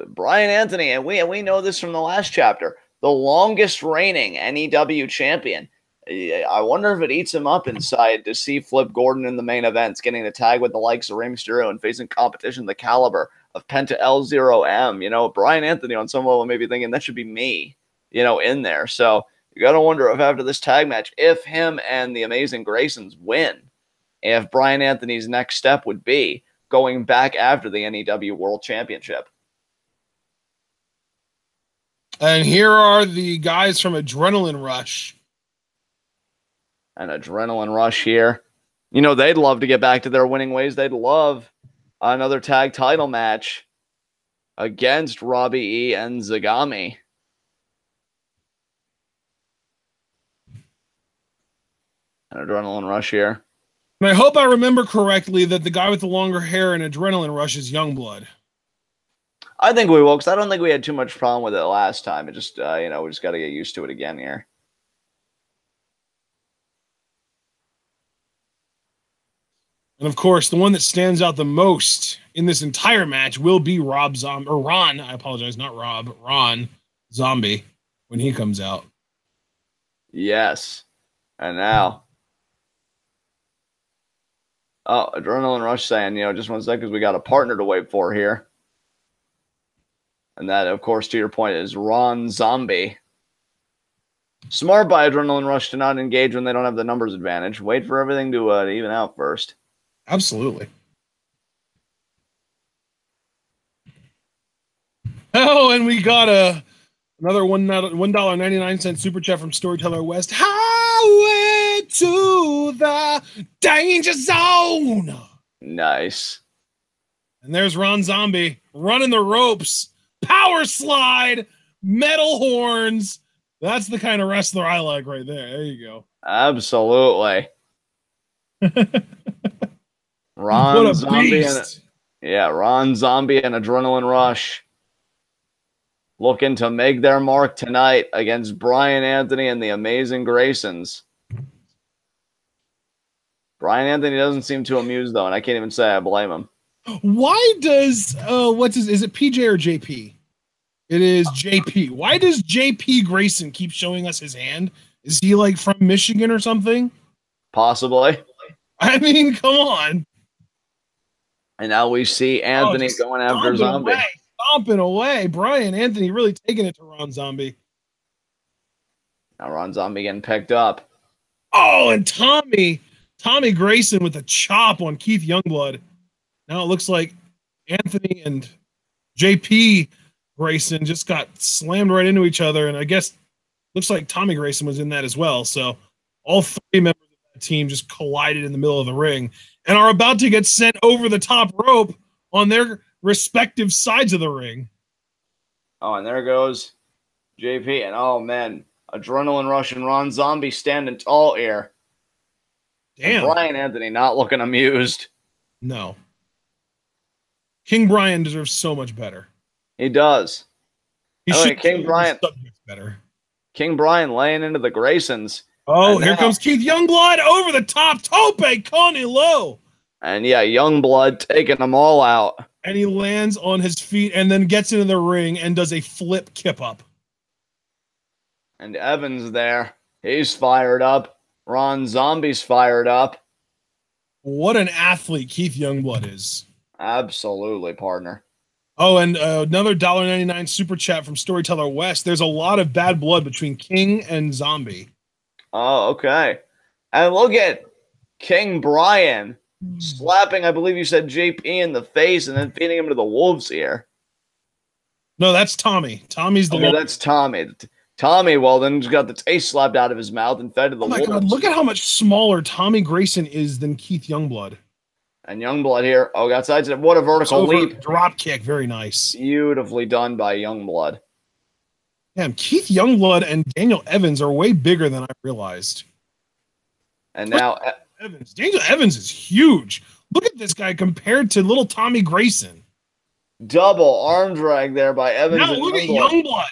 Brian Anthony, and we know this from the last chapter, the longest reigning NEW champion. I wonder if it eats him up inside to see Flip Gordon in the main events, getting the tag with the likes of Rey Mysterio and facing competition the caliber of Penta L0M. You know, Brian Anthony on some level may be thinking that should be me, you know, in there. So you got to wonder if after this tag match, if him and the amazing Graysons win, if Brian Anthony's next step would be going back after the NEW World Championship. And here are the guys from Adrenaline Rush. An Adrenaline Rush here. You know, they'd love to get back to their winning ways. They'd love another tag title match against Robbie E. and Zagami. An Adrenaline Rush here. And I hope I remember correctly that the guy with the longer hair in Adrenaline Rush is Youngblood. I think we will, because I don't think we had too much problem with it last time. It just, you know, we just got to get used to it again here. And of course, the one that stands out the most in this entire match will be Ron. I apologize, not Rob. Ron Zombie when he comes out. Yes. And now. Oh, Adrenaline Rush saying, you know, just 1 second, because we got a partner to wait for here. And that, of course, to your point, is Ron Zombie. Smart by Adrenaline Rush to not engage when they don't have the numbers advantage. Wait for everything to even out first. Absolutely. Oh, and we got another $1.99 super chat from Storyteller West. Highway to the danger zone. Nice. And there's Ron Zombie running the ropes, power slide, metal horns. That's the kind of wrestler I like right there. There you go. Absolutely. Ron Zombie Ron Zombie and Adrenaline Rush looking to make their mark tonight against Brian Anthony and the Amazing Graysons. Brian Anthony doesn't seem too amused though, and I can't even say I blame him. Why does is it PJ or JP? It is JP. Why does JP Grayson keep showing us his hand? Is he like from Michigan or something? Possibly. I mean, come on. And now we see Anthony going after Zombie. Stomping away. Brian Anthony really taking it to Ron Zombie. Now Ron Zombie getting picked up. Oh, and Tommy Grayson with a chop on Keith Youngblood. Now it looks like Anthony and JP Grayson just got slammed right into each other, and I guess looks like Tommy Grayson was in that as well. So all three members of that team just collided in the middle of the ring and are about to get sent over the top rope on their respective sides of the ring. Oh, and there goes JP, and oh man, Adrenaline Rush and Ron Zombie standing tall here. Damn. And Brian Anthony not looking amused. No. King Brian deserves so much better. He does. He should King Brian better. King Brian laying into the Graysons. Oh, here comes Keith Youngblood over the top. Tope Coney low. And yeah, Youngblood taking them all out. And he lands on his feet and then gets into the ring and does a flip kip up. And Evans there. He's fired up. Ron Zombie's fired up. What an athlete Keith Youngblood is. Absolutely, partner. Oh, and another $1.99 super chat from Storyteller West. There's a lot of bad blood between King and Zombie. Oh, okay. And look at King Brian slapping, I believe you said JP in the face and then feeding him to the wolves here. No, that's Tommy. Tommy's the one. That's Tommy. Tommy, well, then got the taste slapped out of his mouth and fed to the wolves. Oh my God, look at how much smaller Tommy Grayson is than Keith Youngblood. And Youngblood here. Oh, got sidestep. What a vertical leap. Drop kick. Very nice. Beautifully done by Youngblood. Damn, Keith Youngblood and Daniel Evans are way bigger than I realized. And now Daniel Evans is huge. Look at this guy compared to little Tommy Grayson. Double arm drag there by Evans. Now look at Youngblood.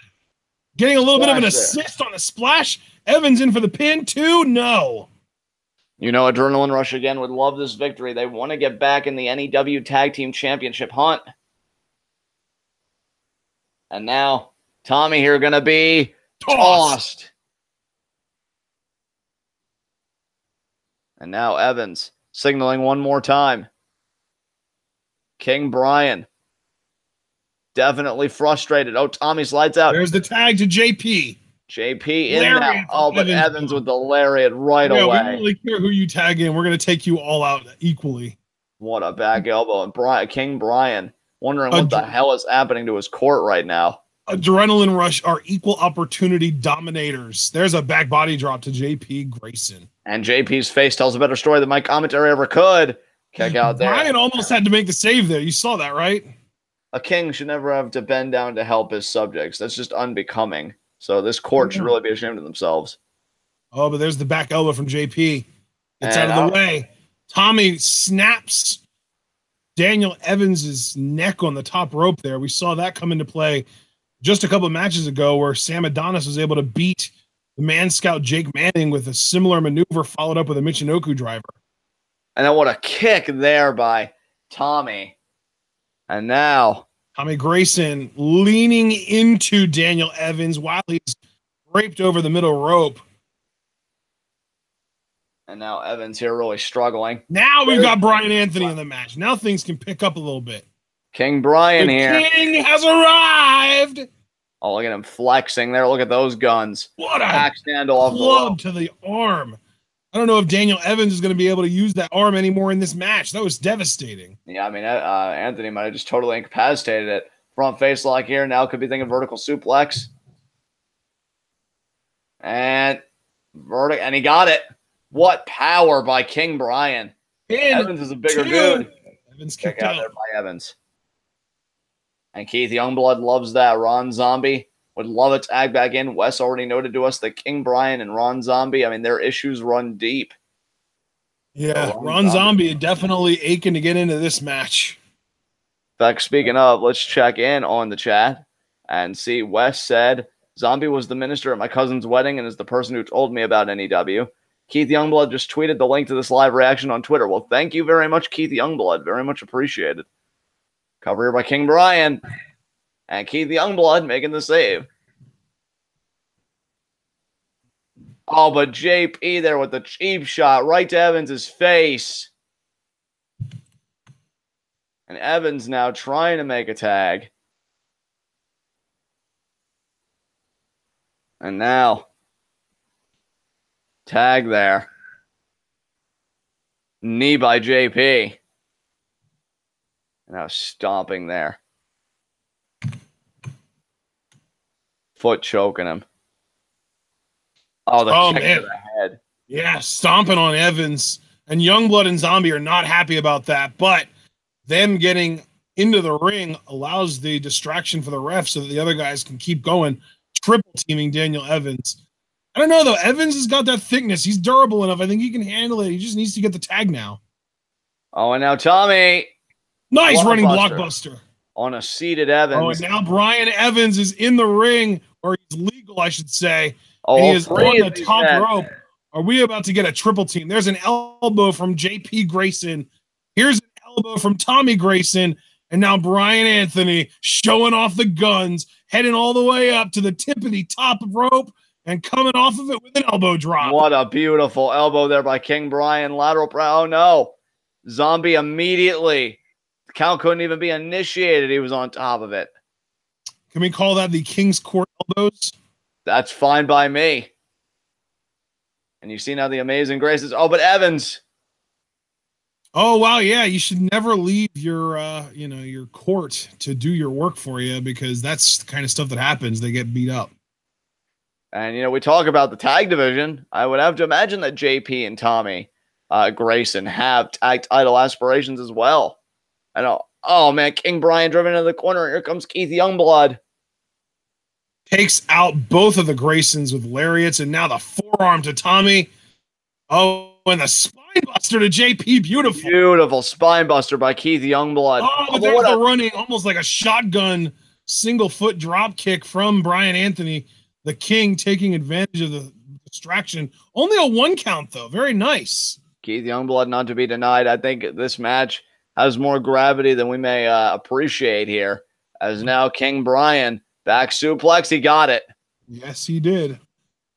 Getting a little bit of an assist on a splash. Evans in for the pin too? No. You know, Adrenaline Rush again would love this victory. They want to get back in the NEW Tag Team Championship hunt. And now, Tommy here going to be tossed. And now Evans signaling one more time. King Brian. Definitely frustrated. Oh, Tommy slides out. There's the tag to JP. JP in now. Oh, but Evans with the lariat right away. We don't really care who you tag in. We're going to take you all out equally. What a back elbow. And King Brian wondering what the hell is happening to his court right now. Adrenaline Rush are equal opportunity dominators. There's a back body drop to JP Grayson. And JP's face tells a better story than my commentary ever could. Kick out there. Brian almost had to make the save there. You saw that, right? A king should never have to bend down to help his subjects. That's just unbecoming. So this court should really be ashamed of themselves. Oh, but there's the back elbow from JP. It's out of the way. Tommy snaps Daniel Evans' neck on the top rope there. We saw that come into play just a couple of matches ago where Sam Adonis was able to beat the Man Scout Jake Manning with a similar maneuver followed up with a Michinoku driver. And then what a kick there by Tommy. And now Tommy Grayson leaning into Daniel Evans while he's draped over the middle rope. And now Evans here really struggling. Now we've got Brian Anthony in the match. Now things can pick up a little bit. King Brian the here. King has arrived. Oh, look at him flexing there. Look at those guns. What a axe handle off the club rope. to the arm. I don't know if Daniel Evans is going to be able to use that arm anymore in this match. That was devastating. Yeah, I mean, Anthony might have just totally incapacitated it. Front face lock here. Now could be thinking vertical suplex. And and he got it. What power by King Brian. Evans is a bigger dude. Evans Check kicked out out there by Evans. And Keith Youngblood loves that. Ron Zombie would love a tag back in. Wes already noted to us that King Brian and Ron Zombie, I mean, their issues run deep. Yeah, Ron Zombie definitely aching to get into this match. In fact, speaking of, let's check in on the chat and see. Wes said, Zombie was the minister at my cousin's wedding and is the person who told me about NEW. Keith Youngblood just tweeted the link to this live reaction on Twitter. Well, thank you very much, Keith Youngblood. Very much appreciated. Cover here by King Brian. And Keith Youngblood making the save. Oh, but JP there with the cheap shot right to Evans' face. And Evans now trying to make a tag. And now, tag there. Knee by JP. Now stomping there. Foot choking him. Oh, the kick to the head. Yeah, stomping on Evans. And Youngblood and Zombie are not happy about that, but them getting into the ring allows the distraction for the ref so that the other guys can keep going, triple teaming Daniel Evans. I don't know, though. Evans has got that thickness. He's durable enough. I think he can handle it. He just needs to get the tag now. Oh, and now Tommy. Nice running blockbuster. On a seated Evans. Oh, and now Brian Evans is in the ring, or he's legal, I should say. Oh, and he is on the top rope. Are we about to get a triple team? There's an elbow from JP Grayson. Here's an elbow from Tommy Grayson. And now Brian Anthony showing off the guns, heading all the way up to the tippity top of rope and coming off of it with an elbow drop. What a beautiful elbow there by King Brian. Lateral oh no. Zombie immediately. The count couldn't even be initiated. He was on top of it. Can we call that the King's Court elbows? That's fine by me. And you see now the amazing graces. Oh, but Evans. Oh, wow. Yeah. You should never leave your, your court to do your work for you, because that's the kind of stuff that happens. They get beat up. And, we talk about the tag division. I would have to imagine that JP and Tommy Grayson have tag title aspirations as well. I know. Oh, man. King Brian driven into the corner. Here comes Keith Youngblood. Takes out both of the Graysons with lariats, and now the forearm to Tommy. Oh, and the spine buster to JP. Beautiful. Beautiful spine buster by Keith Youngblood. Oh, but there's the running, almost like a shotgun single foot drop kick from Brian Anthony. The King taking advantage of the distraction. Only a 1 count, though. Very nice. Keith Youngblood not to be denied. I think this match has more gravity than we may appreciate here. As now King Brian, back suplex, he got it. Yes, he did.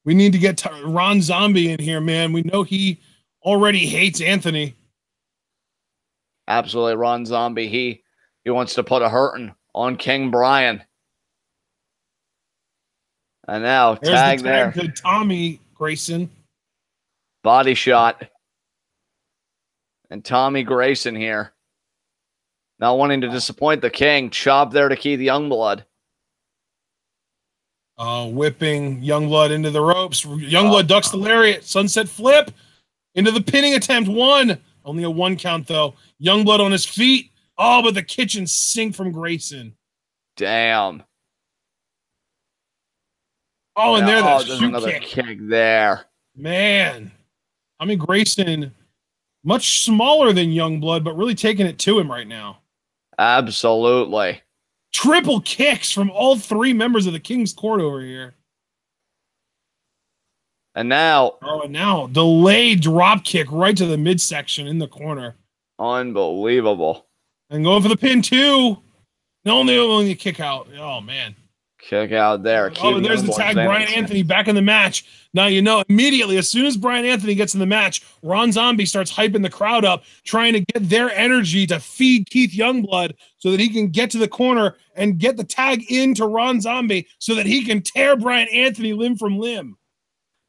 We need to get Ron Zombie in here, man. We know he already hates Anthony. Absolutely, Ron Zombie. He wants to put a hurting on King Brian. And now tag there. To Tommy Grayson. Body shot. And Tommy Grayson here. Not wanting to disappoint the King. Chop there to Keith Youngblood. Whipping Youngblood into the ropes. Youngblood ducks the lariat. Sunset flip into the pinning attempt. 1. Only a 1 count, though. Youngblood on his feet. Oh, but the kitchen sink from Grayson. Damn. Oh, and there's another kick there. Man. I mean, Grayson, much smaller than Youngblood, but really taking it to him right now. Absolutely. Triple kicks from all 3 members of the King's Court over here. And now. Oh, and now delayed drop kick right to the midsection in the corner. Unbelievable. And going for the pin, too. No, only a kick out. Oh, man. Kick out there. Oh, and there's the tag. Brian Anthony back in the match. Now, you know, immediately, as soon as Brian Anthony gets in the match, Ron Zombie starts hyping the crowd up, trying to get their energy to feed Keith Youngblood so that he can get to the corner and get the tag into Ron Zombie so that he can tear Brian Anthony limb from limb.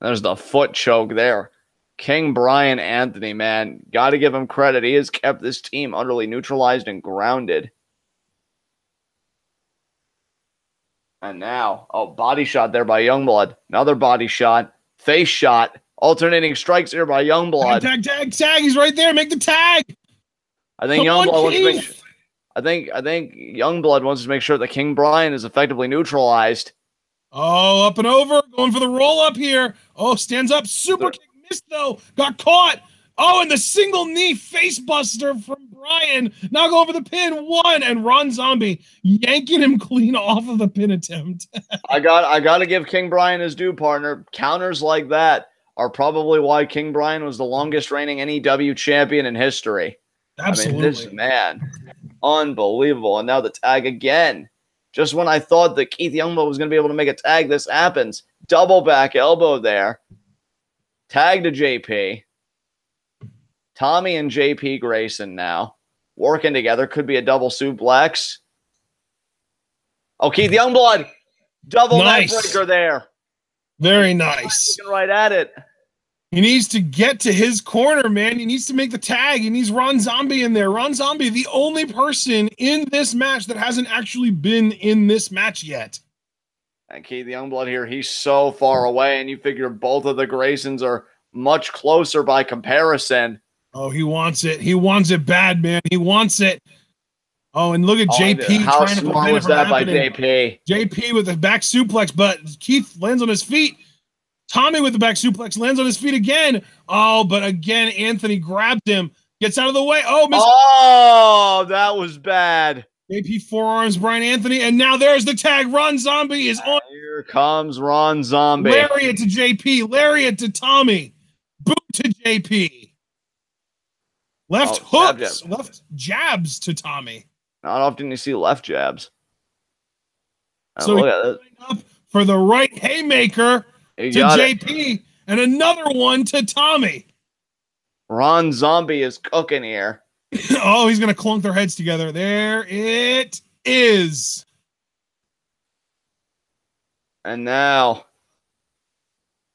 There's the foot choke there. King Brian Anthony, man. Got to give him credit. He has kept this team utterly neutralized and grounded. And now, oh, body shot there by Youngblood. Another body shot. Face shot. Alternating strikes here by Youngblood. Tag. He's right there. Make the tag. I think Youngblood wants to make sure. I think Youngblood wants to make sure that King Brian is effectively neutralized. Oh, up and over. Going for the roll up here. Oh, stands up. Super kick missed though. Got caught. Oh, and the single knee face buster from Brian. Now going for the pin. One, and Ron Zombie yanking him clean off of the pin attempt. I got to give King Brian his due, partner. Counters like that are probably why King Brian was the longest reigning NEW champion in history. Absolutely. I mean, this man, unbelievable. And now the tag again. Just when I thought that Keith Youngblood was going to be able to make a tag, this happens. Double back elbow there. Tag to JP. Tommy and JP Grayson now working together. Could be a double suplex. Oh, Keith Youngblood. Double neck breaker there. Very nice. Looking right at it. He needs to get to his corner, man. He needs to make the tag. He needs Ron Zombie in there. Ron Zombie, the only person in this match that hasn't actually been in this match yet. And Keith Youngblood here, he's so far away, and you figure both of the Graysons are much closer by comparison. Oh, he wants it. He wants it bad, man. He wants it. Oh, and look at JP. How smart was that by JP? JP with the back suplex, but Keith lands on his feet. Tommy with the back suplex lands on his feet again. Oh, but again, Anthony grabs him, gets out of the way. Oh, that was bad. JP forearms Brian Anthony, and now there's the tag. Ron Zombie is on. Here comes Ron Zombie. Lariat to JP. Lariat to Tommy. Boot to JP. Left hooks. Left jabs to Tommy. Not often you see left jabs. So look at that. Up for the right haymaker to JP, and another one to Tommy. Ron Zombie is cooking here. Oh, he's going to clunk their heads together. There it is. And now.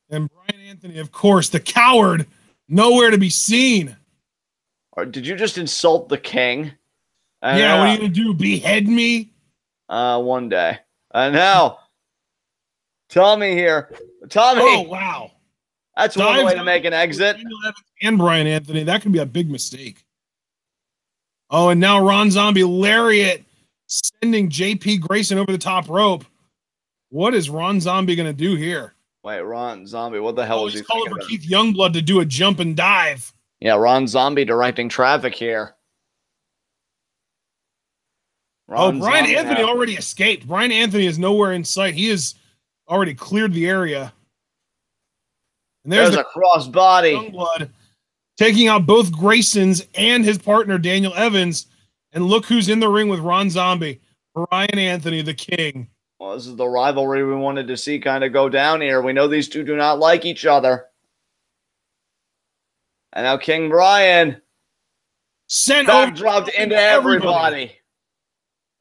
And Brian Anthony, of course, the coward, nowhere to be seen. Did you just insult the king? Yeah, what are you going to do? Behead me? One day. And now, Tommy here. Tommy. Oh, wow. That's one way to make an exit. And Brian Anthony. That could be a big mistake. Oh, and now Ron Zombie lariat sending JP Grayson over the top rope. What is Ron Zombie going to do here? Wait, Ron Zombie, what the hell is he calling for Keith Youngblood to do a jump and dive. Yeah, Ron Zombie directing traffic here. Brian Anthony already escaped. Brian Anthony is nowhere in sight. He has already cleared the area. And there's a crossbody. Youngblood taking out both Graysons and his partner, Daniel Evans. And look who's in the ring with Ron Zombie. Brian Anthony, the king. Well, this is the rivalry we wanted to see kind of go down here. We know these two do not like each other. And now King Brian dropped into everybody.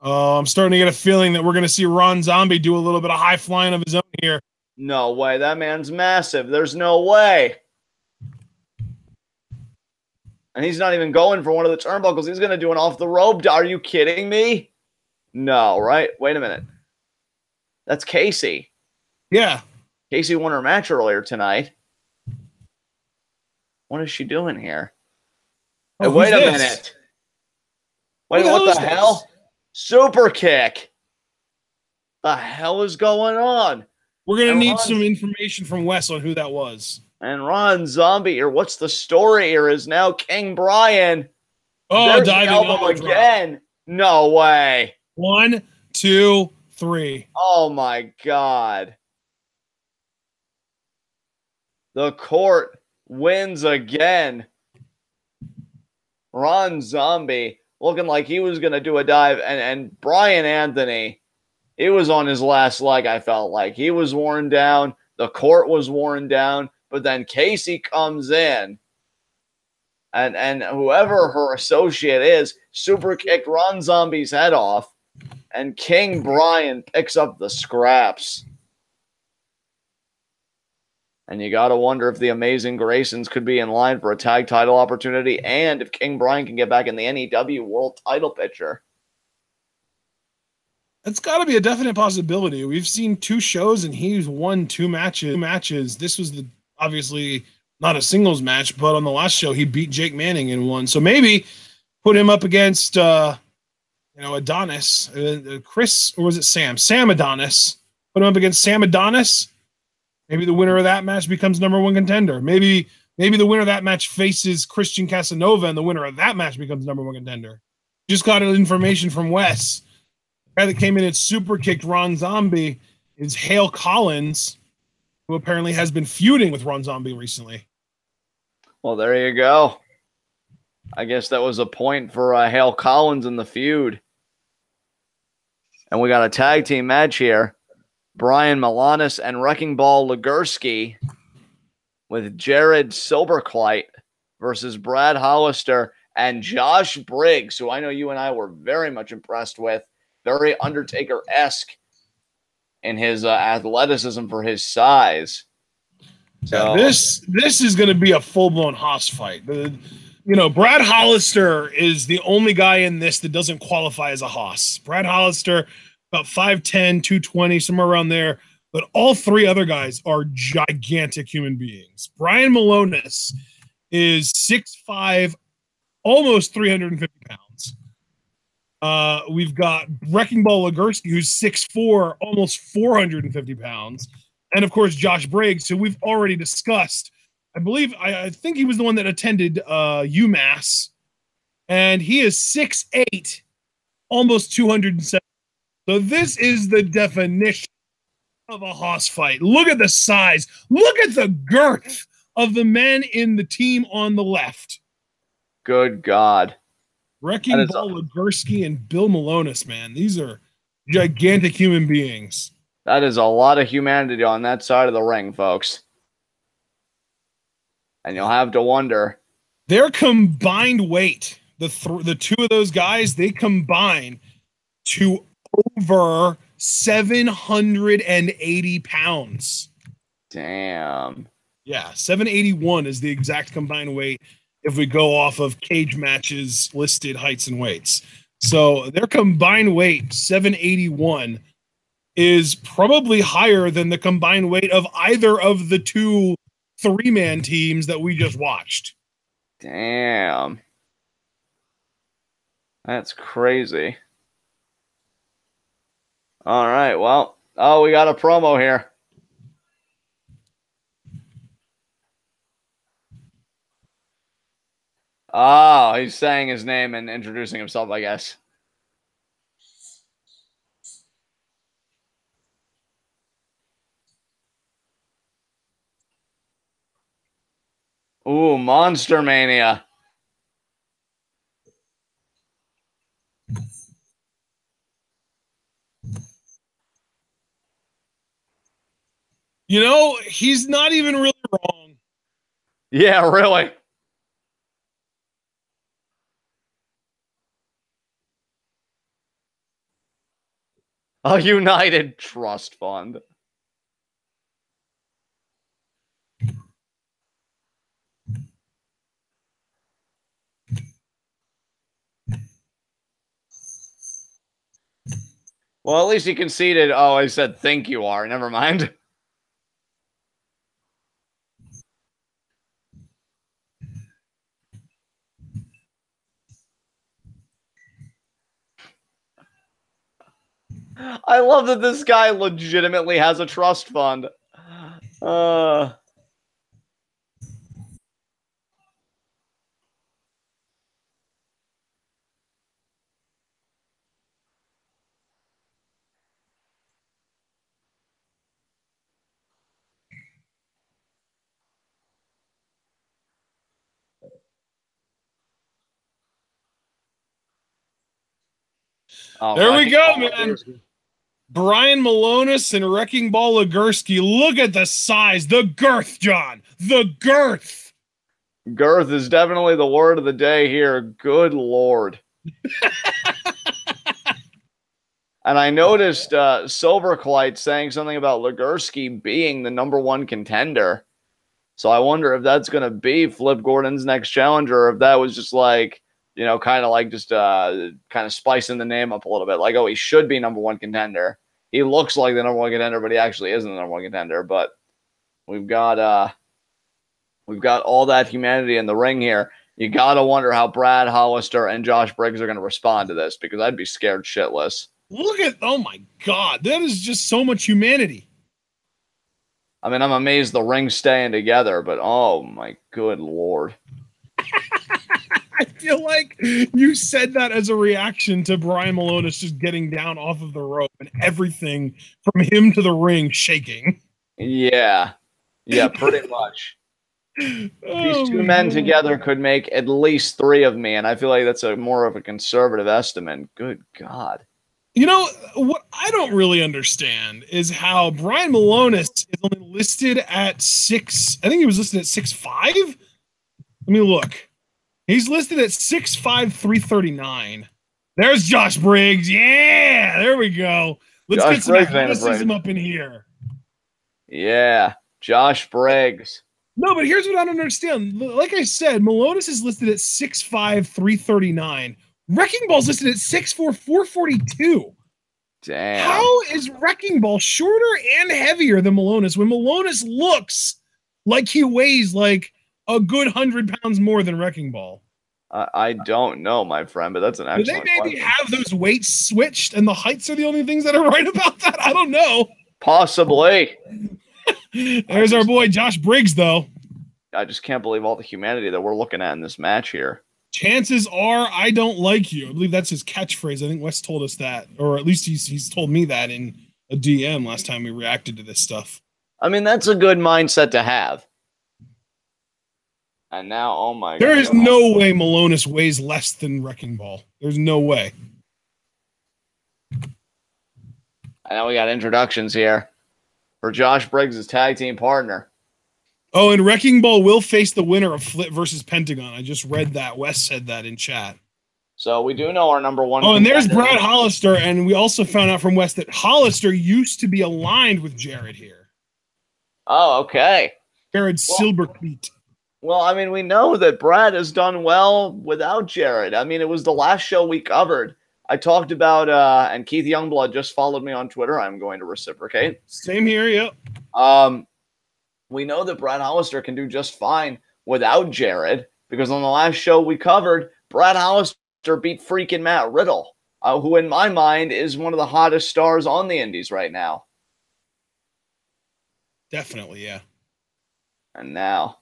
Oh, I'm starting to get a feeling that we're going to see Ron Zombie do a little bit of high flying of his own here. No way. That man's massive. There's no way. And he's not even going for one of the turnbuckles. He's going to do an off the rope. Are you kidding me? No, right? Wait a minute. That's Kasey. Yeah. Kasey won her match earlier tonight. What is she doing here? Oh, hey, wait a minute. Wait, what the hell? Super kick. The hell is going on? We're going to need some information from Wes on who that was. And Ron Zombie here. What's the story here is now King Brian. Oh, diving elbow again. Drop. No way. 1, 2, 3. Oh, my God. The court wins again. Ron Zombie looking like he was going to do a dive. And Brian Anthony He was on his last leg, I felt like. He was worn down. The court was worn down. But then Kasey comes in. And whoever her associate is, super kicked Ron Zombie's head off. And King Brian picks up the scraps. And you got to wonder if the amazing Graysons could be in line for a tag title opportunity and if King Brian can get back in the NEW world title picture. That's got to be a definite possibility. We've seen 2 shows and he's won 2 matches. This was obviously not a singles match, but on the last show he beat Jake Manning in one. So maybe put him up against Adonis, Chris, or was it Sam? Sam Adonis. Put him up against Sam Adonis. Maybe the winner of that match becomes #1 contender. Maybe the winner of that match faces Christian Casanova, and the winner of that match becomes #1 contender. Just got information from Wes. The guy that came in and super kicked Ron Zombie is Hale Collins, who apparently has been feuding with Ron Zombie recently. Well, there you go. I guess that was a point for Hale Collins in the feud. And we got a tag team match here. Brian Milonas and Wrecking Ball Legursky with Jared Silberkleit versus Brad Hollister and Josh Briggs, who I know you and I were very much impressed with. Very Undertaker-esque in his athleticism for his size. So this is going to be a full-blown Haas fight. Brad Hollister is the only guy in this that doesn't qualify as a Haas. Brad Hollister, about 5'10", 220, somewhere around there. But all 3 other guys are gigantic human beings. Brian Milonas is 6'5", almost 350 pounds. We've got Wrecking Ball Legursky, who's 6'4", almost 450 pounds. And, of course, Josh Briggs, who we've already discussed. I think he was the one that attended UMass. And he is 6'8", almost 270. So this is the definition of a Haas fight. Look at the size. Look at the girth of the men in the team on the left. Good God. Wrecking Ball Legursky and Bill Milonas, man. These are gigantic human beings. That is a lot of humanity on that side of the ring, folks. And you'll have to wonder. Their combined weight, the 2 of those guys, they combine to over 780 pounds. Damn. Yeah, 781 is the exact combined weight if we go off of Cage Match's listed heights and weights. So their combined weight, 781, is probably higher than the combined weight of either of the 2 3-man teams that we just watched. Damn. That's crazy. All right, well, we got a promo here. Oh, he's saying his name and introducing himself, I guess. Ooh, Monster Mania. He's not even really wrong. Yeah, really. A United Trust Fund. Well, at least he conceded. Oh, I said, think you are. Never mind. I love that this guy legitimately has a trust fund. There we go, man. Brian Milonas and Wrecking Ball Legursky. Look at the size, the girth, John, the girth. Girth is definitely the word of the day here. Good Lord. And I noticed Silberkleit saying something about Legursky being the #1 contender. So I wonder if that's going to be Flip Gordon's next challenger, or if that was just like, you know, kind of like just kind of spicing the name up a little bit. Like, oh, he should be #1 contender. He looks like the #1 contender, but he actually isn't the #1 contender. But we've got all that humanity in the ring here. You got to wonder how Brad Hollister and Josh Briggs are going to respond to this, because I'd be scared shitless. Look at, oh my God, that is just so much humanity. I mean, I'm amazed the ring's staying together, but oh my good Lord. I feel like you said that as a reaction to Brian Milonas just getting down off of the rope and everything from him to the ring shaking. Yeah. Yeah, pretty much. These two men together could make at least 3 of me, and I feel like that's a more of a conservative estimate. Good God. You know, what I don't really understand is how Brian Milonas is only listed at 6. I think he was listed at 6'5". Let me look. He's listed at 6'5", 339. There's Josh Briggs. Yeah, there we go. Let's get some athleticism up in here. Yeah, Josh Briggs. No, but here's what I don't understand. Like I said, Milonas is listed at 6'5", 339. Wrecking Ball's listed at 6'4", 442. Damn. How is Wrecking Ball shorter and heavier than Milonas when Milonas looks like he weighs like a good 100 pounds more than Wrecking Ball? I don't know, my friend, but that's an excellent question. They maybe have those weights switched and the heights are the only things that are right about that? I don't know. Possibly. There's our boy Josh Briggs, though. I just can't believe all the humanity that we're looking at in this match here. Chances are I don't like you. I believe that's his catchphrase. I think Wes told us that, or at least he's told me that in a DM last time we reacted to this stuff. I mean, that's a good mindset to have. And now, oh my God. There is no way Milonas weighs less than Wrecking Ball. There's no way. I know we got introductions here for Josh Briggs' tag team partner. Oh, and Wrecking Ball will face the winner of Flip versus Pentagon. I just read that. Wes said that in chat. So we do know our #1. Oh, and there's Brad Hollister, and we also found out from Wes that Hollister used to be aligned with Jared here. Oh, okay. Jared Silberkleit. Well, I mean, we know that Brad has done well without Jared. I mean, it was the last show we covered. I talked about, and Keith Youngblood just followed me on Twitter. I'm going to reciprocate. Same here, yep. We know that Brad Hollister can do just fine without Jared, because on the last show we covered, Brad Hollister beat freaking Matt Riddle, who in my mind is one of the hottest stars on the indies right now. Definitely, yeah. And now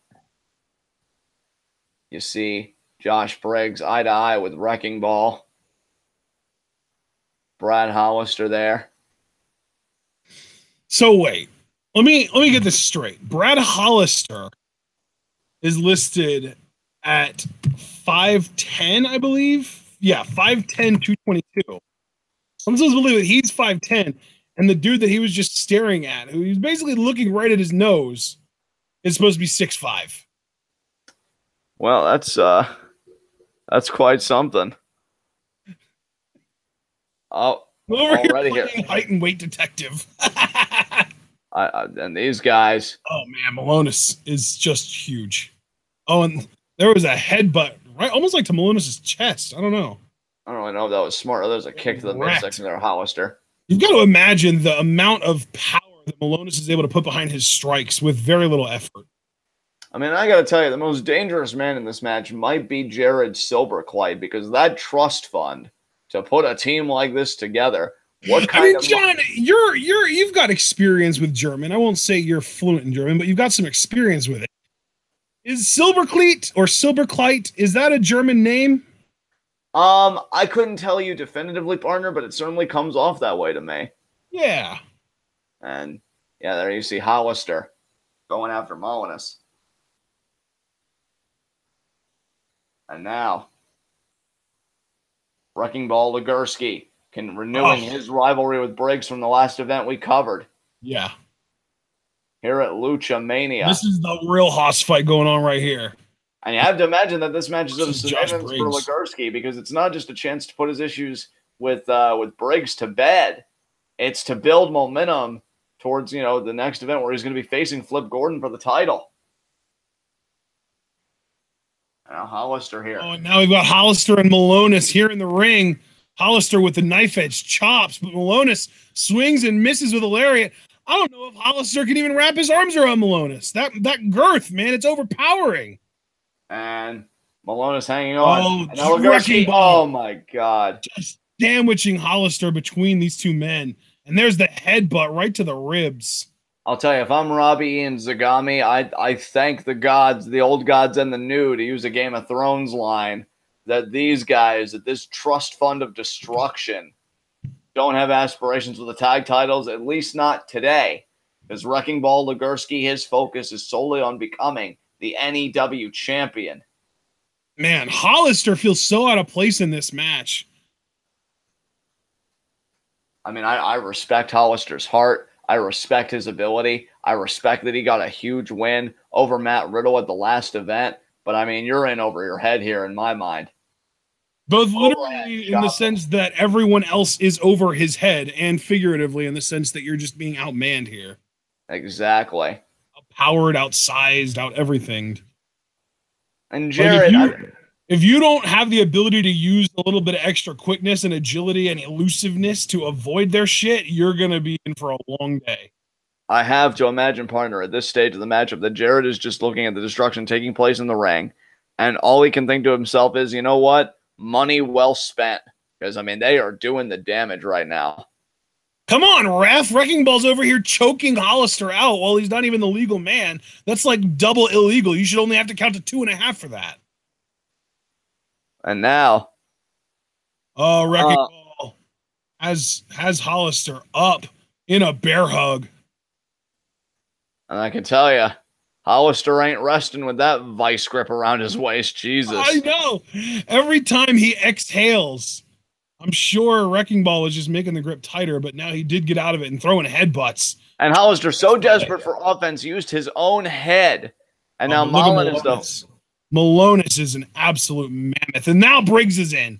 you see Josh Briggs eye to eye with Wrecking Ball. Brad Hollister there. So wait. Let me get this straight. Brad Hollister is listed at 5'10", I believe. Yeah, 5'10", 222. I'm supposed to believe that he's 5'10", and the dude that he was just staring at, who he was basically looking right at his nose, is supposed to be 6'5". Well, that's quite something. Oh, over already here, height and weight detective. And these guys. Oh man, Milonas is just huge. Oh, and there was a headbutt right, almost like to Milonas' chest. I don't know. I don't really know if that was smart. There's a kick to the midsection there, Hollister. You've got to imagine the amount of power that Milonas is able to put behind his strikes with very little effort. I mean, I got to tell you, the most dangerous man in this match might be Jared Silberkleit, because that trust fund to put a team like this together. What kind John, you've got experience with German. I won't say you're fluent in German, but you've got some experience with it. Is Silberkleit or Silberkleit, is that a German name? I couldn't tell you definitively, partner, but it certainly comes off that way to me. Yeah. And yeah, there you see Hollister going after Milonas. And now, Wrecking Ball Legursky renewing his rivalry with Briggs from the last event we covered. Yeah. Here at Luchamania. This is the real Haas fight going on right here. And you have to imagine that this match is of significance for Briggs. Legursky, because it's not just a chance to put his issues with Briggs to bed. It's to build momentum towards, the next event where he's going to be facing Flip Gordon for the title. Now Hollister here. Oh, and now we've got Hollister and Milonas here in the ring. Hollister with the knife edge chops, but Milonas swings and misses with a lariat. I don't know if Hollister can even wrap his arms around Milonas. That girth, man, it's overpowering. And Milonas hanging on. Oh, and now Legursky, oh my God. Just sandwiching Hollister between these two men. And there's the headbutt right to the ribs. I'll tell you, if I'm Robbie Ian Zagami, I thank the gods, the old gods and the new, to use a Game of Thrones line, that these guys, that this trust fund of destruction, don't have aspirations for the tag titles, at least not today. Because Wrecking Ball Legursky, his focus is solely on becoming the NEW champion. Man, Hollister feels so out of place in this match. I mean, I respect Hollister's heart. I respect his ability. I respect that he got a huge win over Matt Riddle at the last event. But, I mean, you're in over your head here in my mind. Both literally in the sense that everyone else is over his head, and figuratively in the sense that you're just being outmanned here. Exactly. Outpowered, outsized, out everything. And Jared, if you don't have the ability to use a little bit of extra quickness and agility and elusiveness to avoid their shit, you're going to be in for a long day. I have to imagine, partner, at this stage of the matchup, that Jared is just looking at the destruction taking place in the ring, and all he can think to himself is, you know what? Money well spent. Because, I mean, they are doing the damage right now. Come on, ref. Wrecking Ball's over here choking Hollister out while he's not even the legal man. That's like double illegal. You should only have to count to 2.5 for that. And now, Wrecking Ball has Hollister up in a bear hug. And I can tell you, Hollister ain't resting with that vice grip around his waist. Jesus. I know. Every time he exhales, I'm sure Wrecking Ball is just making the grip tighter, but now he did get out of it and throwing headbutts. And Hollister, so desperate for offense, used his own head. And now Milonas is an absolute mammoth. And now Briggs is in.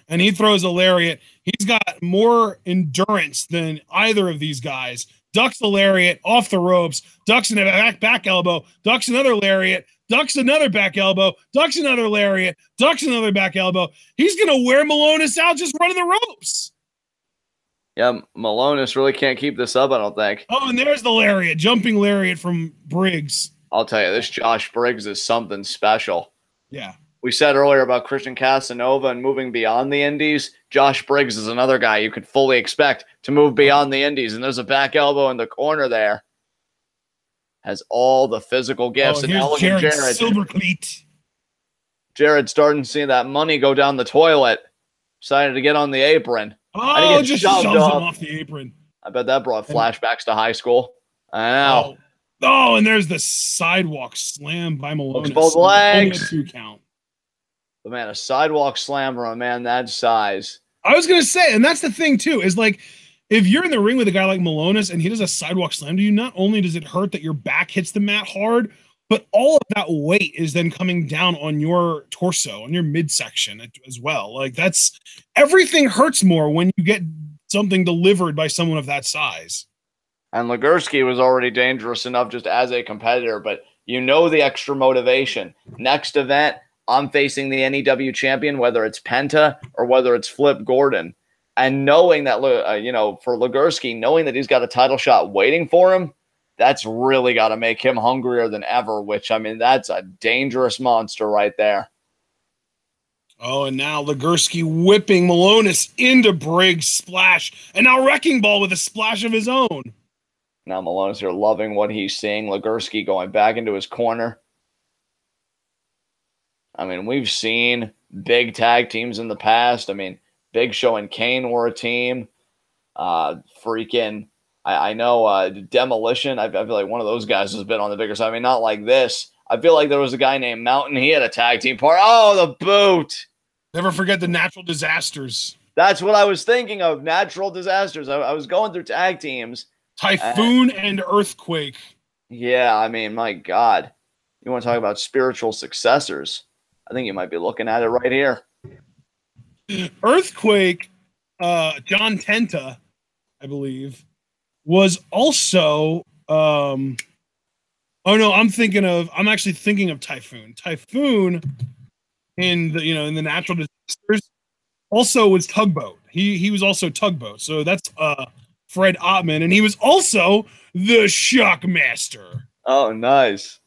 And he throws a lariat. He's got more endurance than either of these guys. Ducks the lariat off the ropes, ducks in a back elbow, ducks another lariat, ducks another back elbow, ducks another lariat, ducks another back elbow. He's going to wear Milonas out just running the ropes. Yeah, Milonas really can't keep this up, I don't think. Oh, and there's the lariat, jumping lariat from Briggs. I'll tell you, this Josh Briggs is something special. Yeah. We said earlier about Christian Casanova and moving beyond the indies. Josh Briggs is another guy you could fully expect to move beyond the indies. And there's a back elbow in the corner there. Has all the physical gifts. Oh, and now look at Jared. Silberkleit. Jared starting to see that money go down the toilet. Decided to get on the apron. Oh, just shoves him off the apron. I bet that brought flashbacks to high school. I know. Oh, and there's the sidewalk slam by Milonas. Hooks both legs. 2 count. But man, a sidewalk slam from a man that size. I was going to say, and that's the thing too, is like, if you're in the ring with a guy like Milonas and he does a sidewalk slam to you, not only does it hurt that your back hits the mat hard, but all of that weight is then coming down on your torso, on your midsection as well. Like, that's, everything hurts more when you get something delivered by someone of that size. And Legursky was already dangerous enough just as a competitor, but you know the extra motivation. Next event, I'm facing the NEW champion, whether it's Penta or whether it's Flip Gordon. And knowing that, for Legursky, knowing that he's got a title shot waiting for him, that's really got to make him hungrier than ever, which, I mean, that's a dangerous monster right there. Oh, and now Legursky whipping Milonas into Briggs, splash. And now Wrecking Ball with a splash of his own. Now Milonas here loving what he's seeing. Legursky going back into his corner. I mean, we've seen big tag teams in the past. I mean, Big Show and Kane were a team. I know Demolition. I feel like one of those guys has been on the bigger side. I mean, not like this. I feel like there was a guy named Mountain. He had a tag team part. Oh, the boot. Never forget the natural disasters. That's what I was thinking of. Natural disasters. I was going through tag teams. Typhoon and Earthquake. Yeah, I mean, my God. You want to talk about spiritual successors? I think you might be looking at it right here. Earthquake, John Penta, I believe, was also oh no, I'm actually thinking of Typhoon. Typhoon in the natural disasters also was Tugboat. He was also Tugboat. So that's Fred Ottman, and he was also the Shockmaster. Oh, nice.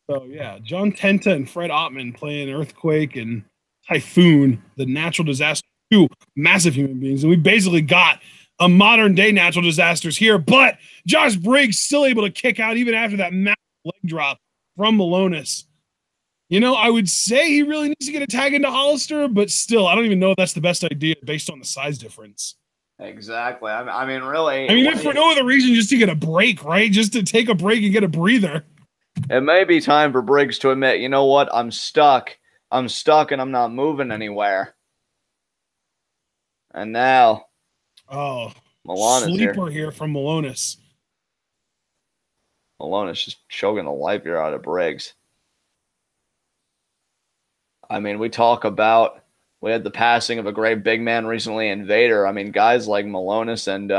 So yeah, John Penta and Fred Ottman playing Earthquake and Typhoon, the natural disaster, two massive human beings. And we basically got a modern day natural disasters here, but Josh Briggs still able to kick out even after that massive leg drop from Milonas. I would say he really needs to get a tag into Hollister, but still, I don't even know if that's the best idea based on the size difference. Exactly. I mean, really. If for no other reason, just to get a break, right? Just to take a break and get a breather. It may be time for Briggs to admit, you know what? I'm stuck. I'm stuck and I'm not moving anywhere. And now. Oh, Milonas sleeper here from Milonas. Milonas just choking the life here out of Briggs. I mean, we had the passing of a great big man recently in Vader. I mean, guys like Milonas and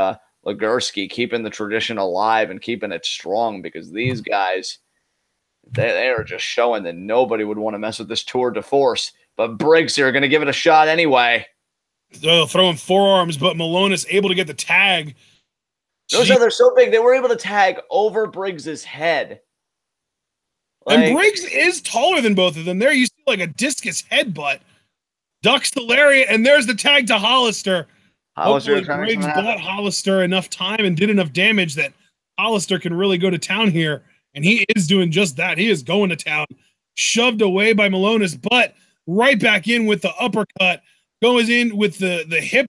Legursky keeping the tradition alive and keeping it strong, because these guys, they are just showing that nobody would want to mess with this tour de force. But Briggs here are going to give it a shot anyway. Throwing forearms, but Milonas able to get the tag. Notice how they're so big. They were able to tag over Briggs's head. And Briggs is taller than both of them. There you see like a discus headbutt. Ducks the lariat, and there's the tag to Hollister. Hopefully Briggs bought Hollister enough time and did enough damage that Hollister can really go to town here. And he is doing just that. He is going to town. Shoved away by Milonas, but right back in with the uppercut. Goes in with the hip,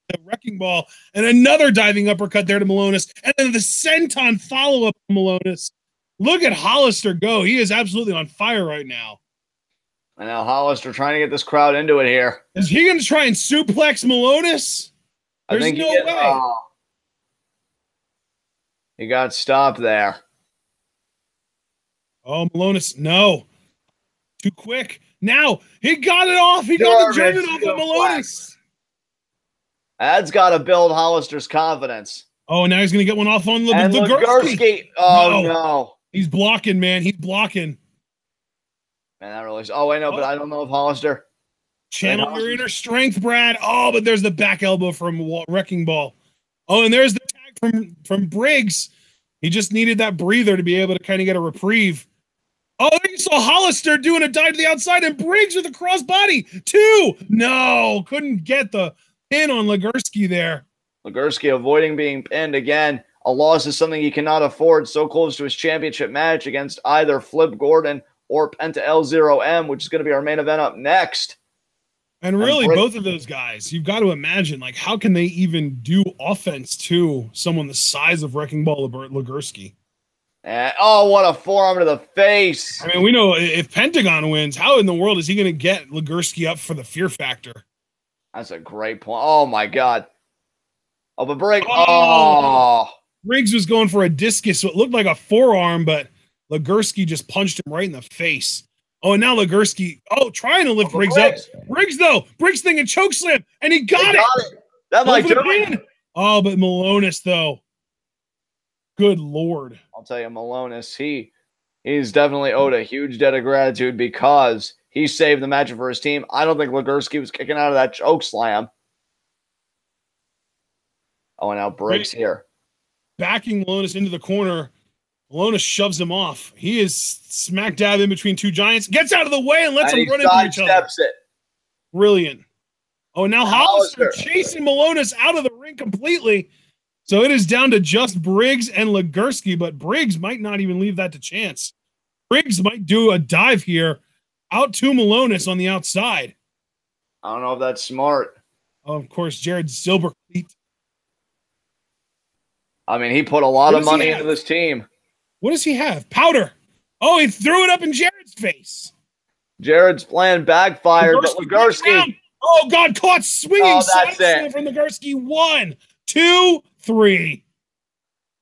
the wrecking ball, and another diving uppercut there to Milonas. And then the senton follow-up to Milonas. Look at Hollister go. He is absolutely on fire right now. And now Hollister trying to get this crowd into it here. Is he going to try and suplex Milonas? There's no way. He got stopped there. Oh, Milonas, no. Too quick. Now, he got it off. He got the German off of Milonas. That's got to build Hollister's confidence. Oh, now he's going to get one off on Legursky. Oh, no. He's blocking, man. He's blocking. Man, that really... Oh, wait, no, but I don't know if Hollister... Channel your inner strength, Brad. Oh, but there's the back elbow from Wrecking Ball. Oh, and there's the tag from Briggs. He just needed that breather to be able to kind of get a reprieve. Oh, there you saw Hollister doing a dive to the outside, and Briggs with a crossbody. 2. No, couldn't get the pin on Legursky there. Legursky avoiding being pinned again. A loss is something he cannot afford so close to his championship match against either Flip Gordon or Penta L0M, which is going to be our main event up next. And really, both of those guys, you've got to imagine, like, how can they even do offense to someone the size of Wrecking Ball Legursky? Oh, what a forearm to the face. I mean, we know if Pentagon wins, how in the world is he going to get Legursky up for the fear factor? That's a great point. Oh, my God. Oh, but Briggs. Briggs was going for a discus, so it looked like a forearm, but Legursky just punched him right in the face. Oh, and now Legursky, trying to lift Briggs up. Briggs, though. Briggs thinking chokeslam, and he got it. That might do it. Oh, but Milonas, though. Good Lord. I'll tell you, Milonas, he's definitely owed a huge debt of gratitude because he saved the match for his team. I don't think Legursky was kicking out of that choke slam. Oh, and now Briggs here. Backing Milonas into the corner. Milonas shoves him off. He is smack dab in between two giants. Gets out of the way and lets them run into each other. It. Brilliant. Oh, now Hollister chasing Milonas out of the ring completely. So it is down to just Briggs and Legursky, but Briggs might not even leave that to chance. Briggs might do a dive here out to Milonas on the outside. I don't know if that's smart. Oh, of course, Jared Silberkleit. I mean, he put a lot of money into this team. What does he have? Powder. Oh, he threw it up in Jared's face. Jared's plan backfired, but Legursky. Oh, God, caught swinging. Oh, that's side it. from Legursky. 1, 2, 3.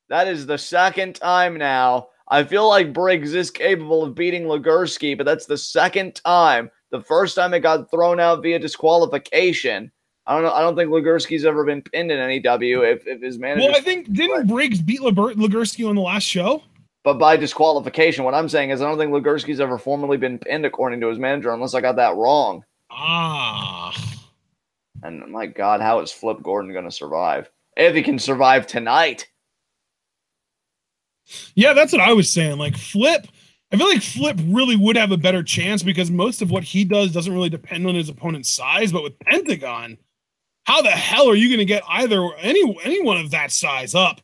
That is the second time now. I feel like Briggs is capable of beating Legursky, but that's the second time. The first time it got thrown out via disqualification. I don't know. I don't think Legursky's ever been pinned in any W. If his manager. Well, I think didn't Briggs beat Legursky on the last show? But by disqualification, what I'm saying is I don't think Legursky's ever formally been pinned according to his manager, unless I got that wrong. Ah. And my God, how is Flip Gordon going to survive? If he can survive tonight. Yeah, that's what I was saying. Like Flip, I feel like Flip really would have a better chance because most of what he does doesn't really depend on his opponent's size. But with Pentagon, how the hell are you going to get anyone of that size up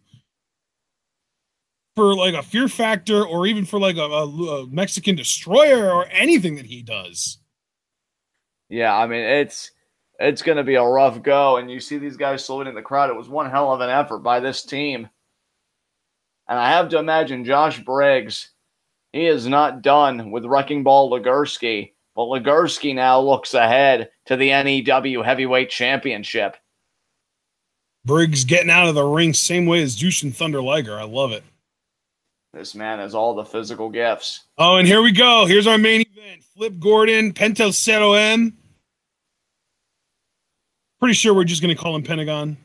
for like a fear factor or even for like a Mexican destroyer or anything that he does? Yeah, I mean it's going to be a rough go, and you see these guys saluting the crowd. It was one hell of an effort by this team. And I have to imagine Josh Briggs, he is not done with Wrecking Ball Legursky, but Legursky now looks ahead to the NEW Heavyweight Championship. Briggs getting out of the ring same way as Jushin Thunder Liger. I love it. This man has all the physical gifts. Oh, and here we go. Here's our main event. Flip Gordon, Penta Cero M. Pretty sure we're just going to call him Pentagon.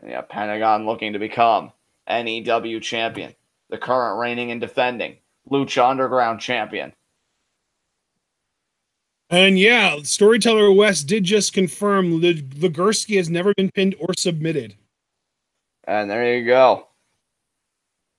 Yeah, Pentagon looking to become NEW champion, the current reigning and defending Lucha Underground champion. And yeah, Storyteller West did just confirm Legursky has never been pinned or submitted. And there you go.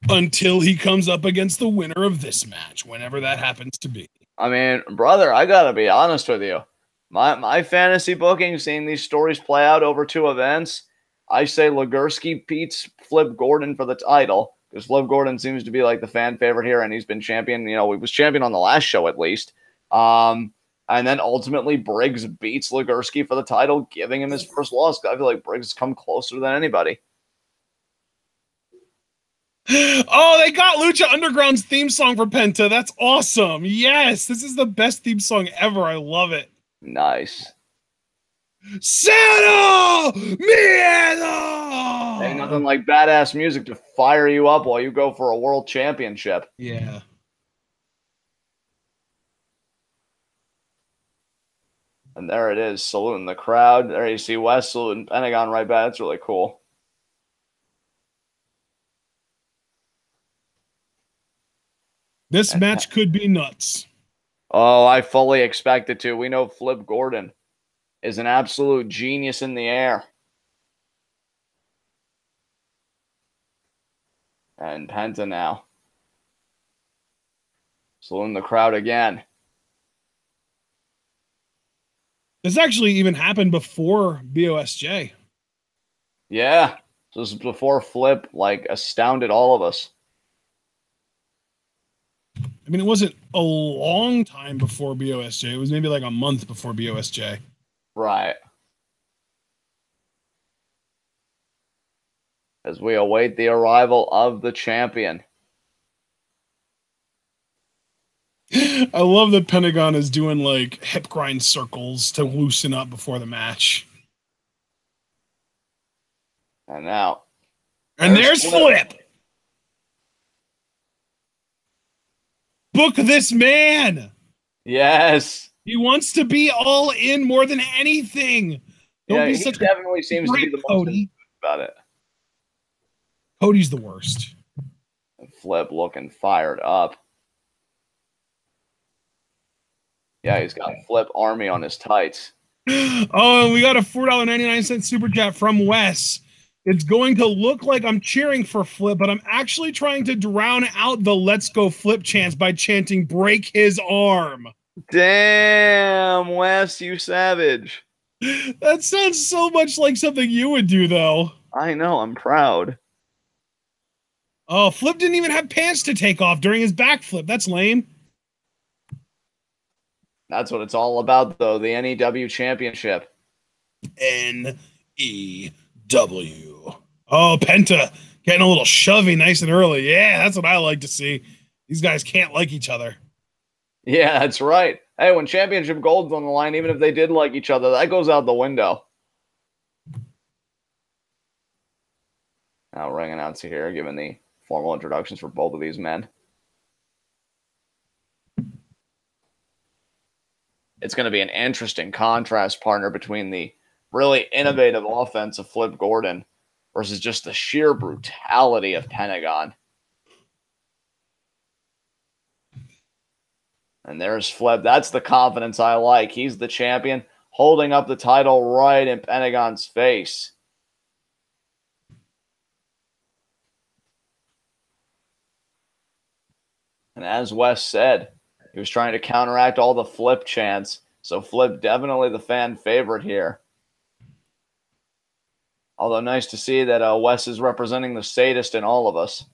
Until he comes up against the winner of this match, whenever that happens to be. I mean, brother, I gotta be honest with you. My fantasy booking, seeing these stories play out over 2 events, I say Legursky beats Flip Gordon for the title, because Flip Gordon seems to be like the fan favorite here, and he's been champion. You know, he was champion on the last show at least. And then ultimately Briggs beats Legursky for the title, giving him his first loss. I feel like Briggs has come closer than anybody. Oh, they got Lucha Underground's theme song for Penta. That's awesome. Yes, this is the best theme song ever. I love it. Nice. Cero Miedo! Ain't nothing like badass music to fire you up while you go for a world championship. Yeah. And there it is, saluting the crowd. There you see West saluting Pentagon right back. That's really cool. This match could be nuts. Oh, I fully expect it to. We know Flip Gordon is an absolute genius in the air. And Penta now. Saluting the crowd again. This actually even happened before BOSJ. Yeah. This is before Flip, like, astounded all of us. I mean, it wasn't a long time before BOSJ. It was maybe like a month before BOSJ. Right. As we await the arrival of the champion. I love that Pentagon is doing like hip grind circles to loosen up before the match. And now. And there's Flip. Book this man. Yes. He wants to be all in more than anything. Don't be he such definitely seems to be the most about it. Cody's the worst. Flip looking fired up. Yeah, he's got Flip Army on his tights. Oh, and we got a $4.99 super chat from Wes. It's going to look like I'm cheering for Flip, but I'm actually trying to drown out the Let's Go Flip chants by chanting break his arm. Damn, Wes, you savage. That sounds so much like something you would do, though. I know, I'm proud. Oh, Flip didn't even have pants to take off during his backflip. That's lame. That's what it's all about, though, the NEW Championship. NEW. Oh, Penta getting a little shovey nice and early. Yeah, that's what I like to see. These guys can't like each other. Yeah, that's right. Hey, when championship gold's on the line, even if they did like each other, that goes out the window. Now, ring announcer here, giving the formal introductions for both of these men. It's going to be an interesting contrast partner between the really innovative offense of Flip Gordon versus just the sheer brutality of Pentagon. And there's Flip. That's the confidence I like. He's the champion, holding up the title right in Pentagon's face. And as Wes said, he was trying to counteract all the Flip chants. So Flip definitely the fan favorite here. Although nice to see that Wes is representing the sadist in all of us.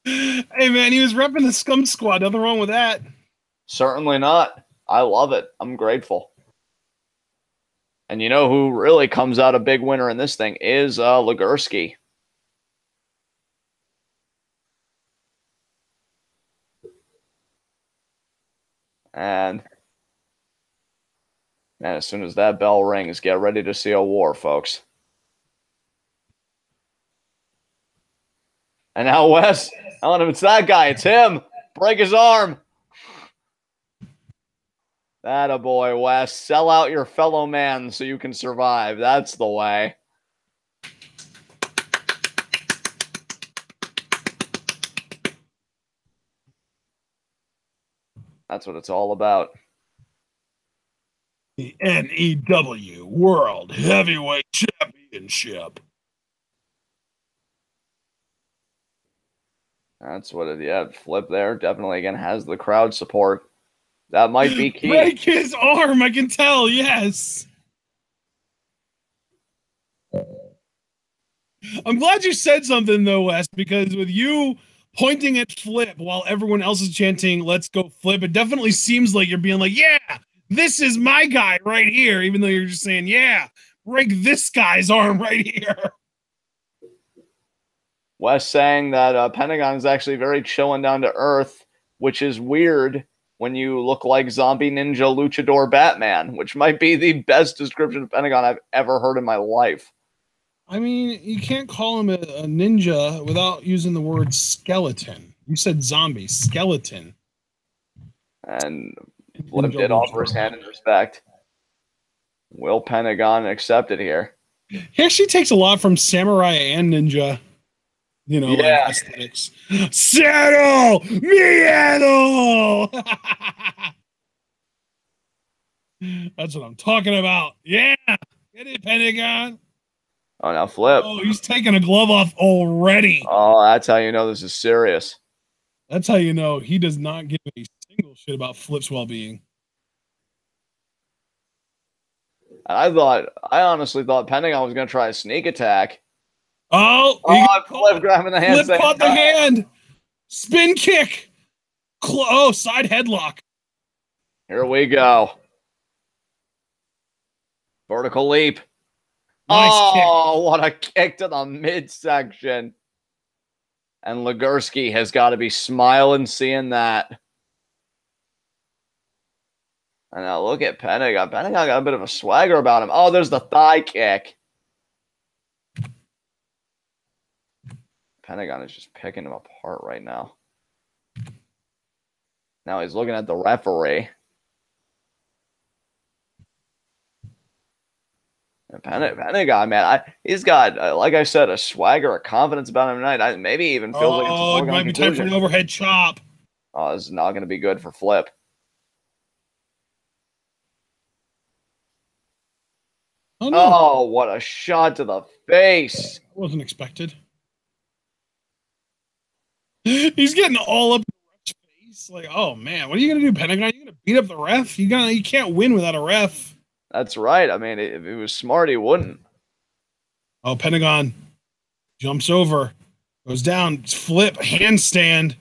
Hey, man, he was repping the Scum Squad. Nothing wrong with that. Certainly not. I love it. I'm grateful. And you know who really comes out a big winner in this thing is Legursky. And as soon as that bell rings, get ready to see a war, folks. And now Wes, it's that guy. It's him. Break his arm. That a boy, Wes. Sell out your fellow man so you can survive. That's the way. That's what it's all about. The NEW World Heavyweight Championship. That's what it, yeah, Flip there definitely, again, has the crowd support. That might be key. Break his arm, I can tell, yes. I'm glad you said something, though, Wes, because with you pointing at Flip while everyone else is chanting, let's go Flip, it definitely seems like you're being like, yeah, this is my guy right here, even though you're just saying, yeah, break this guy's arm right here. Wes saying that Pentagon is actually very chill and down to earth, which is weird when you look like zombie ninja luchador Batman, which might be the best description of Pentagon I've ever heard in my life. I mean, you can't call him a ninja without using the word skeleton. You said zombie, skeleton. And Flip did offer his hand in respect. Will Pentagon accept it here? He actually takes a lot from samurai and ninja. You know, yeah. Like aesthetics. Settle! Miedo! That's what I'm talking about. Yeah! Get it, Pentagon? Oh, now Flip. Oh, he's taking a glove off already. Oh, that's how you know this is serious. That's how you know he does not give a single shit about Flip's well-being. I honestly thought Pentagon was going to try a sneak attack. Oh, Flip grabbing the hand. Flip caught the hand. Spin kick. Side headlock. Here we go. Vertical leap. Nice kick. What a kick to the midsection. And Legursky has got to be smiling seeing that. And now look at Pentagon. Pentagon got a bit of a swagger about him. Oh, there's the thigh kick. Pentagon is just picking him apart right now. Now he's looking at the referee. And Pentagon, man, he's got, like I said, a swagger, a confidence about him tonight. Maybe even feels like it's it might be time for an overhead chop. Oh, this is not going to be good for Flip. Oh, no. Oh, what a shot to the face. Wasn't expected. He's getting all up in the ref's face. Like, oh man, what are you gonna do, Pentagon? You gonna beat up the ref? You can't win without a ref. That's right. I mean, if he was smart, he wouldn't. Oh, Pentagon jumps over, goes down, Flip, handstand.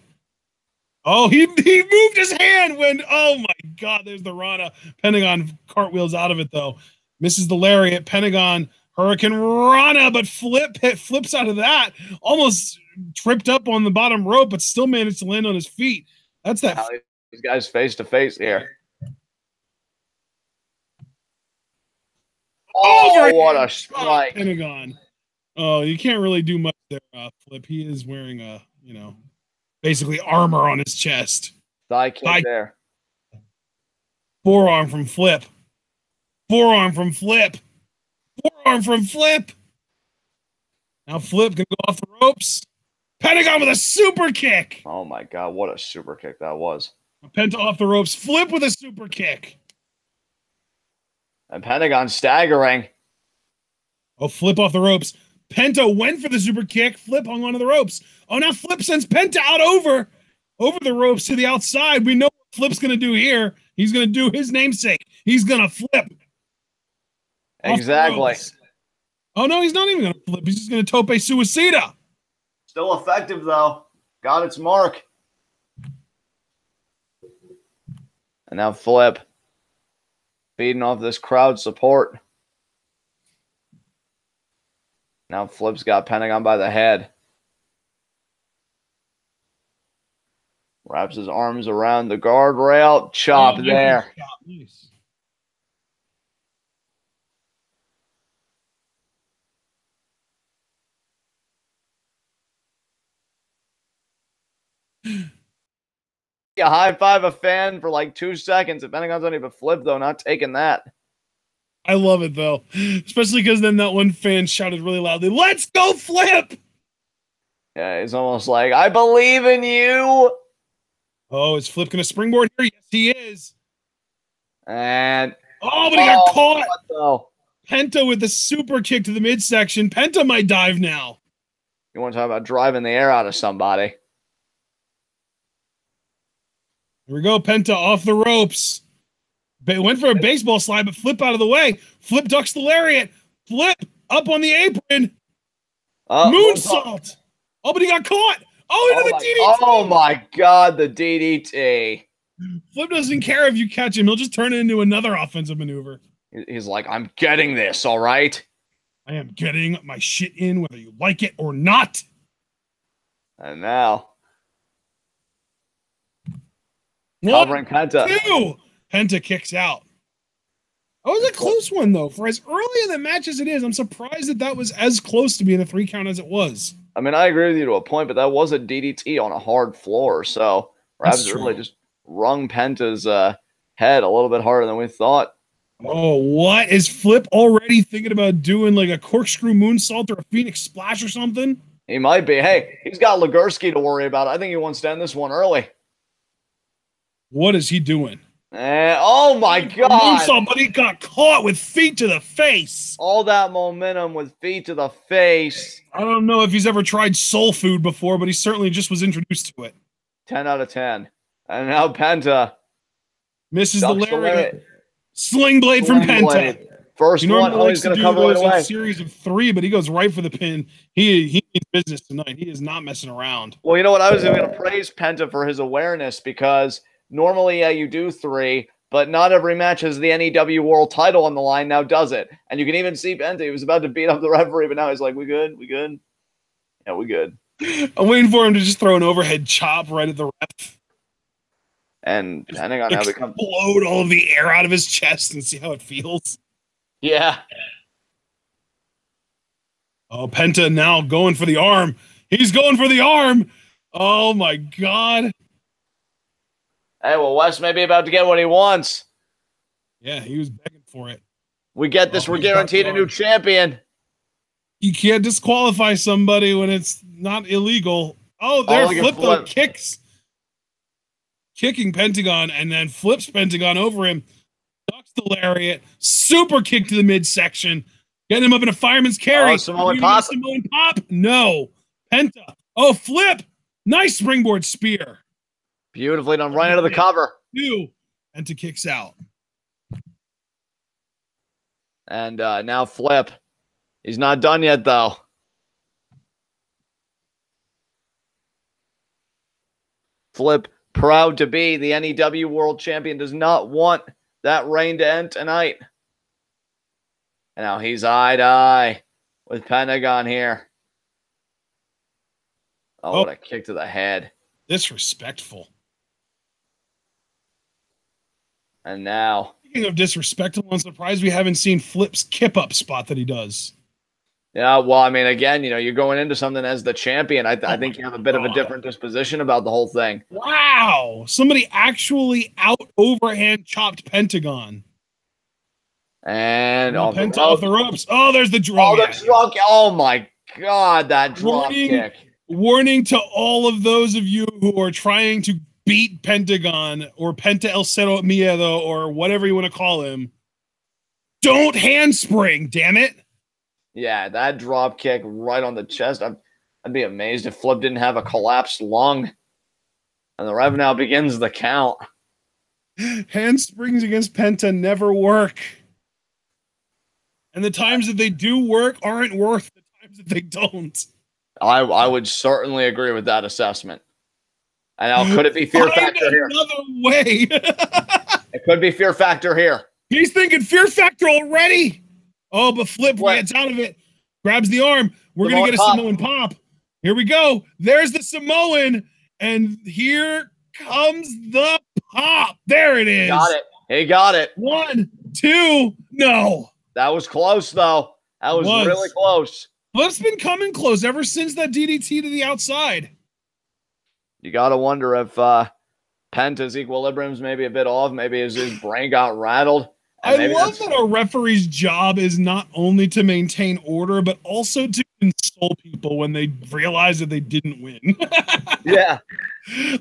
Oh, he moved his hand when, oh my God, there's the Rana. Pentagon cartwheels out of it though. Misses the lariat. Pentagon Hurricane Rana, but flips out of that. Almost tripped up on the bottom rope, but still managed to land on his feet. That's that These guys face to face here. Oh, what a strike. Pentagon. Oh, you can't really do much there, Flip. He is wearing a, basically armor on his chest. Thigh kick there. Forearm from Flip. Forearm from Flip. Forearm from Flip. Now Flip can go off the ropes. Pentagon with a super kick. Oh my God, what a super kick that was. Penta off the ropes. Flip with a super kick. And Pentagon staggering. Oh, Flip off the ropes. Penta went for the super kick. Flip hung onto the ropes. Oh, now Flip sends Penta out over the ropes to the outside. We know what Flip's going to do here. He's going to do his namesake. He's going to flip. Exactly. Oh, no, he's not even going to flip. He's just going to tope suicida. Still effective, though. Got its mark. And now Flip. Feeding off this crowd support. Now Flip's got Pentagon by the head. Wraps his arms around the guardrail. Chop there. Nice. You high five a fan for like 2 seconds. If Pentagon's on even Flip, though, not taking that. I love it, though. Especially because then that one fan shouted really loudly, "Let's go, Flip!" Yeah, he's almost like, I believe in you. Oh, is Flip going to springboard here? Yes, he is. And oh, but he got caught. No. Penta with the super kick to the midsection. Penta might dive now. You want to talk about driving the air out of somebody? Here we go. Penta off the ropes. Went for a baseball slide, but Flip out of the way. Flip ducks the lariat. Flip up on the apron. Moonsault. Oh, but he got caught. Oh, into the DDT. Oh, my God, the DDT. Flip doesn't care if you catch him. He'll just turn it into another offensive maneuver. He's like, I'm getting this, all right? I am getting my shit in, whether you like it or not. And now, covering Penta. 2. Penta kicks out. That was a close one, though. For as early in the match as it is, I'm surprised that was as close to being a 3 count as it was. I mean, I agree with you to a point, but that was a DDT on a hard floor, so perhaps really just rung Penta's head a little bit harder than we thought. Oh, what? Is Flip already thinking about doing like a corkscrew moonsault or a Phoenix splash or something? He might be. Hey, he's got Legursky to worry about. I think he wants to end this one early. What is he doing? Oh, my God. Moonsault, but he got caught with feet to the face. All that momentum with feet to the face. I don't know if he's ever tried soul food before, but he certainly just was introduced to it. 10 out of 10. And now Penta misses the lariat. Sling blade from Penta. First one, he's going to cover it away. A series of 3, but he goes right for the pin. He needs business tonight. He is not messing around. Well, you know what? I was going to praise Penta for his awareness because normally, yeah, you do 3, but not every match has the NEW World title on the line now, does it? And you can even see Penta. He was about to beat up the referee, but now he's like, we good? We good? Yeah, we good. I'm waiting for him to just throw an overhead chop right at the ref. And depending on how it comes, explode all of the air out of his chest and see how it feels. Yeah. Oh, Penta now going for the arm. He's going for the arm. Oh my God. Hey, well, Wes may be about to get what he wants. Yeah, he was begging for it. We get this. We're guaranteed a new champion. You can't disqualify somebody when it's not illegal. Oh, there, Flip kicks. Kicking Pentagon, and then flips Pentagon over him. Ducks the lariat. Super kick to the midsection. Getting him up in a fireman's carry. Oh, Samoan pop. Samoan pop. No. Penta. Oh, Flip. Nice springboard spear. Beautifully done. Right out of the cover. 2. Penta kicks out. And now Flip. He's not done yet, though. Flip, proud to be the NEW World Champion, does not want that reign to end tonight. And now he's eye to eye with Pentagon here. Oh, what a kick to the head. Disrespectful. And now, speaking of disrespectful, I'm surprised we haven't seen Flip's kip-up spot that he does. yeah, well, I mean, again, you're going into something as the champion. I think you have a bit of a different disposition about the whole thing. Wow. Somebody actually overhand chopped Pentagon. And Penta off the ropes. Oh, there's the drop. Oh, the drop. Oh, my God, that drop kick. Warning to all of those of you who are trying to beat Pentagon or Penta El Cero Miedo or whatever you want to call him. Don't handspring, damn it. Yeah, that drop kick right on the chest. I'd be amazed if Flip didn't have a collapsed lung. And the rev now begins the count. Handsprings against Penta never work. And the times that they do work aren't worth the times that they don't. I would certainly agree with that assessment. And now, could it be fear factor here? Another way. It could be fear factor here. He's thinking fear factor already. Oh, but Flip gets out of it. Grabs the arm. We're going to get a Samoan pop. Here we go. There's the Samoan. And here comes the pop. There it is. Got it. He got it. 1, 2. No. That was close, though. That was really close. Flip's been coming close ever since that DDT to the outside. You got to wonder if Penta's equilibrium's maybe a bit off. Maybe his brain got rattled. I love that a referee's job is not only to maintain order, but also to console people when they realize that they didn't win. Yeah.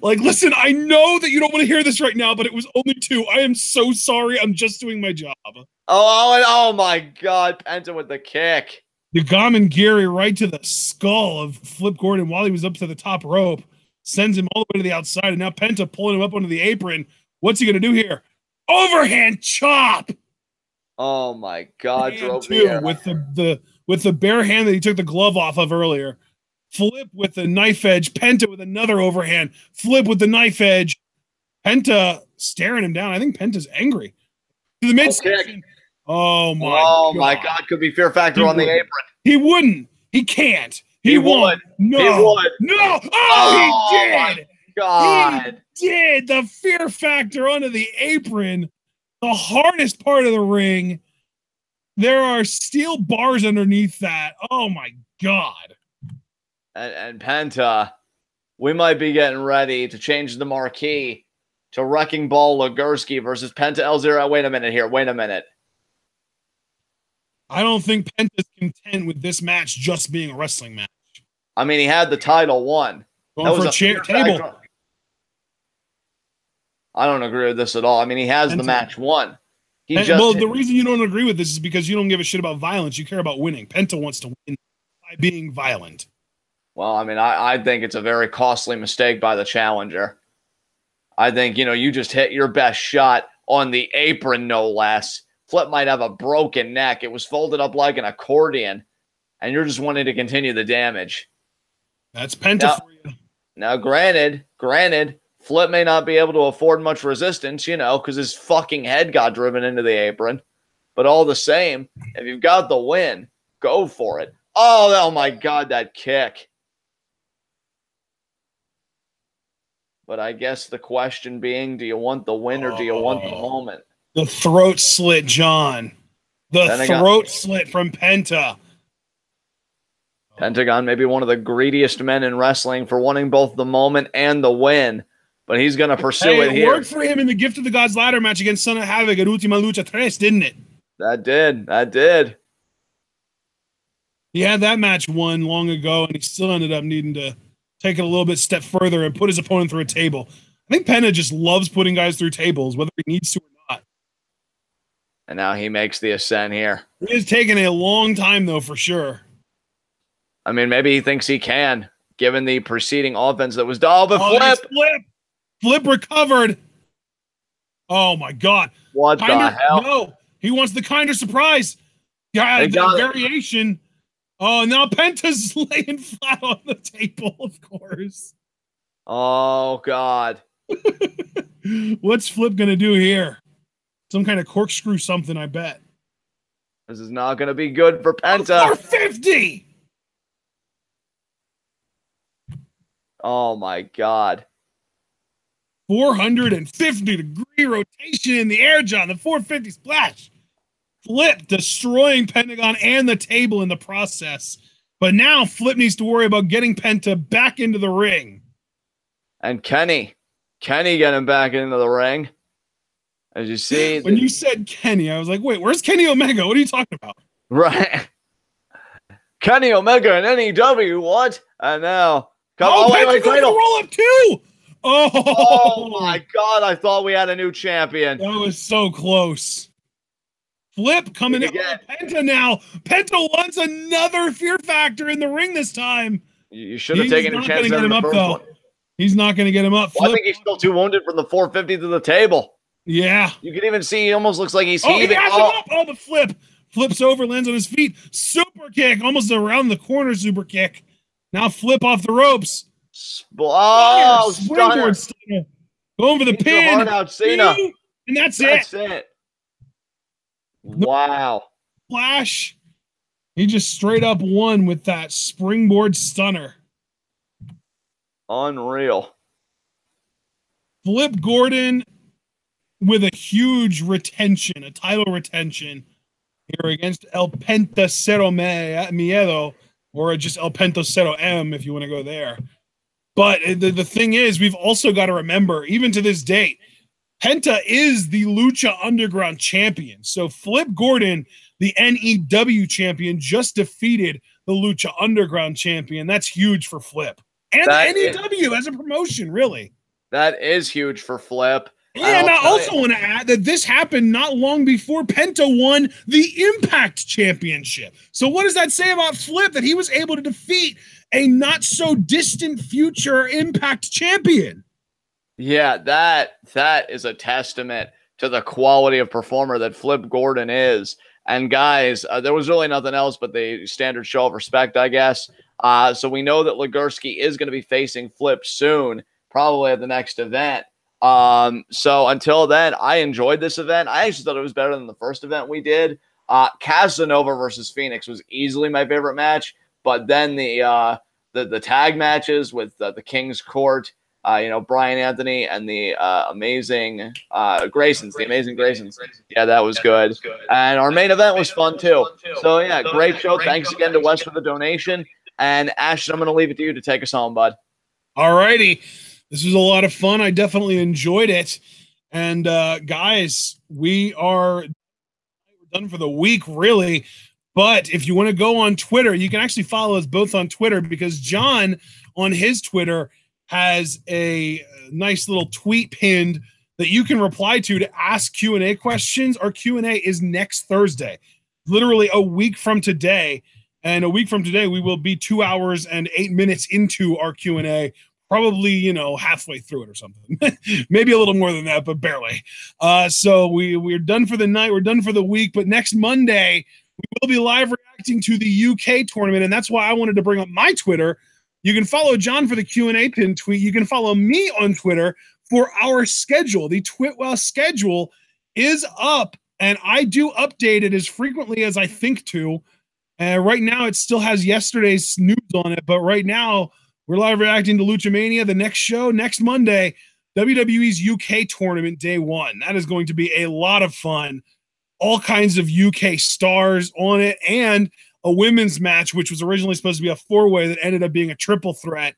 Like, listen, I know that you don't want to hear this right now, but it was only 2. I am so sorry. I'm just doing my job. Oh my God. Penta with the kick. The Gammon Gary right to the skull of Flip Gordon while he was up to the top rope. Sends him all the way to the outside, and now Penta pulling him up onto the apron. What's he going to do here? Overhand chop. Oh my God! With the bare hand that he took the glove off of earlier. Flip with the knife edge. Penta with another overhand. Flip with the knife edge. Penta staring him down. I think Penta's angry. To the midsection. Oh my God! Could be fear factor on the apron. He wouldn't. He can't. He won't. No. He would. No. Oh, he did. God. He did. The fear factor onto the apron. The hardest part of the ring. There are steel bars underneath that. Oh, my God. And Penta, we might be getting ready to change the marquee to Wrecking Ball Legursky versus Penta El Zero. Wait a minute here. Wait a minute. I don't think Penta's content with this match just being a wrestling match. I mean, he had the title won. Going for a chair table. I don't agree with this at all. I mean, he has the match won. The reason you don't agree with this is because you don't give a shit about violence. You care about winning. Penta wants to win by being violent. Well, I mean, I think it's a very costly mistake by the challenger. I think, you just hit your best shot on the apron, no less. Flip might have a broken neck. It was folded up like an accordion, and you're just wanting to continue the damage. That's Penta for you. Now, granted, Flip may not be able to afford much resistance, because his fucking head got driven into the apron. But all the same, if you've got the win, go for it. Oh my God, that kick. But I guess the question being, do you want the win or do you want the moment? The throat slit, John. The throat slit from Penta. Pentagon may be one of the greediest men in wrestling for wanting both the moment and the win. But he's going to pursue it here. It worked for him in the Gift of the Gods ladder match against Son of Havoc at Ultima Lucha 3, didn't it? That did. He had that match won long ago, and he still ended up needing to take it a little bit step further and put his opponent through a table. I think Penta just loves putting guys through tables, whether he needs to or not. And now he makes the ascent here. It is taking a long time, though, for sure. I mean, maybe he thinks he can, given the preceding offense that was done. But Flip recovered. Oh, my God. What the hell? No, he wants the kinder surprise. Yeah, the variation. Oh, now Penta's laying flat on the table, of course. Oh, God. What's Flip going to do here? Some kind of corkscrew something, I bet. This is not going to be good for Penta. 450! Oh, my God. 450-degree rotation in the air, John. The 450 splash. Flip destroying Pentagon and the table in the process. But now Flip needs to worry about getting Penta back into the ring. And Kenny getting back into the ring. As you see. When you said Kenny, I was like, wait, where's Kenny Omega? What are you talking about? Right. Kenny Omega and NEW, what? And now. Wait, roll up too. Oh my God, I thought we had a new champion. That was so close. Flip coming in. Penta now. Penta wants another fear factor in the ring this time. You should have taken your chance. He's not going to get him up, though. He's not going to get him up. Well, I think he's still too wounded from the 450 to the table. Yeah. You can even see he almost looks like he's heaving. He has him up. Oh, the flip. Flips over, lands on his feet. Super kick. Almost around the corner super kick. Now Flip off the ropes. Springboard stunner. Going for the pin. Hard out Cena. And that's it. Wow. Flash. He just straight up won with that springboard stunner. Unreal. Flip Gordon with a huge retention, a title retention here against El Penta Cero Miedo, or just El Penta Cero M if you want to go there. But the thing is, we've also got to remember, even to this date, Penta is the Lucha Underground champion. So Flip Gordon, the NEW champion, just defeated the Lucha Underground champion. That's huge for Flip. And the NEW as a promotion, really. That is huge for Flip. And I also want to add that this happened not long before Penta won the Impact Championship. So what does that say about Flip, that he was able to defeat a not-so-distant future Impact champion? Yeah, that is a testament to the quality of performer that Flip Gordon is. And guys, there was really nothing else but the standard show of respect, I guess. So we know that Legursky is going to be facing Flip soon, probably at the next event. So until then, I enjoyed this event. I actually thought it was better than the first event we did. Casanova versus Fenix was easily my favorite match, but then the tag matches with the King's Court, Brian Anthony and the amazing Graysons, the amazing Graysons. Yeah, that was good. And our main event was fun too. So yeah, great show. Thanks again to Wes for the donation. And Ashton, I'm going to leave it to you to take us home, bud. All righty. This was a lot of fun. I definitely enjoyed it. And guys, we're done for the week, really. But if you want to go on Twitter, you can actually follow us both on Twitter, because John on his Twitter has a nice little tweet pinned that you can reply to ask Q&A questions. Our Q&A is next Thursday, literally a week from today. And a week from today, we will be 2 hours and 8 minutes into our Q&A. Probably, halfway through it or something. Maybe a little more than that, but barely. So we're done for the night. We're done for the week. But next Monday, we will be live reacting to the UK tournament. And that's why I wanted to bring up my Twitter. You can follow John for the Q&A pin tweet. You can follow me on Twitter for our schedule. The TWitWoW schedule is up, and I do update it as frequently as I think to. Right now, it still has yesterday's news on it. But right now, we're live reacting to Luchamania. The next show, next Monday, WWE's UK tournament, day 1. That is going to be a lot of fun. All kinds of UK stars on it, and a women's match, which was originally supposed to be a 4-way that ended up being a triple threat.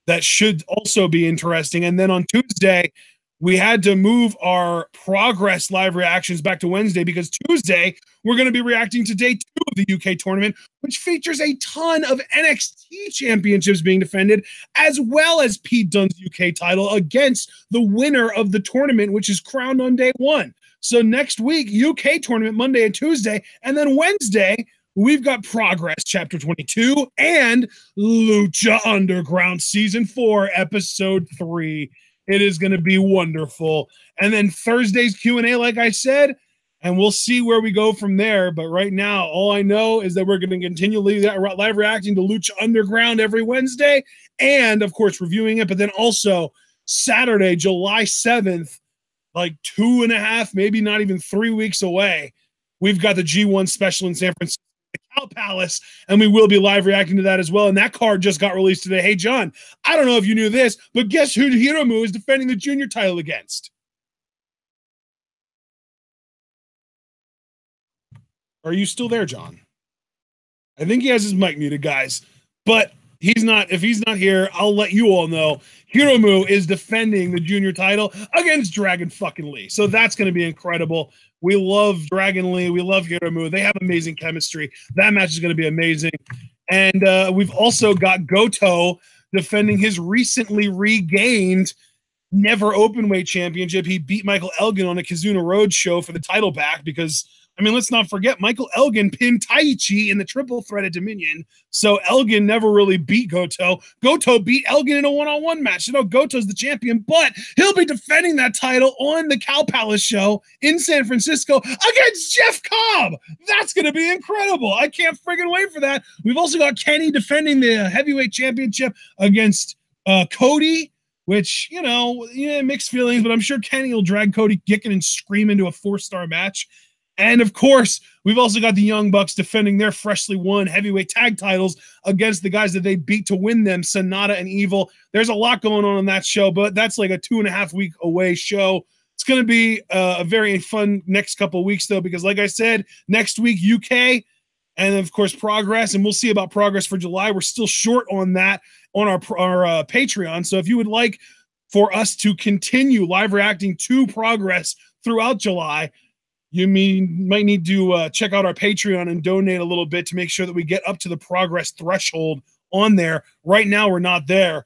That should also be interesting. And then on Tuesday, we had to move our Progress live reactions back to Wednesday, because Tuesday we're going to be reacting to day 2 of the UK tournament, which features a ton of NXT championships being defended, as well as Pete Dunne's UK title against the winner of the tournament, which is crowned on day 1. So next week, UK tournament Monday and Tuesday, and then Wednesday, we've got Progress Chapter 22 and Lucha Underground Season 4, Episode 3. It is going to be wonderful. And then Thursday's Q&A, like I said, and we'll see where we go from there. But right now, all I know is that we're going to continually live reacting to Lucha Underground every Wednesday, and, of course, reviewing it. But then also Saturday, July 7th, like 2.5, maybe not even 3 weeks away, we've got the G1 special in San Francisco. The Cal Palace, and we will be live reacting to that as well. And that card just got released today. Hey, John, I don't know if you knew this, but guess who Hiromu is defending the junior title against? Are you still there, John? I think he has his mic muted, guys. But he's not. If he's not here, I'll let you all know. Hiromu is defending the junior title against Dragon fucking Lee. So that's going to be incredible. We love Dragon Lee. We love Hiromu. They have amazing chemistry. That match is going to be amazing. And we've also got Goto defending his recently regained never openweight championship. He beat Michael Elgin on a Kizuna Road show for the title back because, I mean, let's not forget, Michael Elgin pinned Taichi in the triple threat at Dominion. So Elgin never really beat Goto. Goto beat Elgin in a one-on-one match. You know, Goto's the champion, but he'll be defending that title on the Cal Palace show in San Francisco against Jeff Cobb. That's going to be incredible. I can't friggin' wait for that. We've also got Kenny defending the heavyweight championship against Cody, which, you know, yeah, mixed feelings, but I'm sure Kenny will drag Cody kicking and scream into a 4-star match. And of course, we've also got the Young Bucks defending their freshly won heavyweight tag titles against the guys that they beat to win them, Sonata and Evil. There's a lot going on that show, but that's like a 2.5 week away show. It's going to be a very fun next couple of weeks, though, because like I said, next week, UK, and of course, Progress, and we'll see about Progress for July. We're still short on that on our Patreon. So if you would like for us to continue live reacting to Progress throughout July, you might need to check out our Patreon and donate a little bit to make sure that we get up to the Progress threshold on there. Right now, we're not there.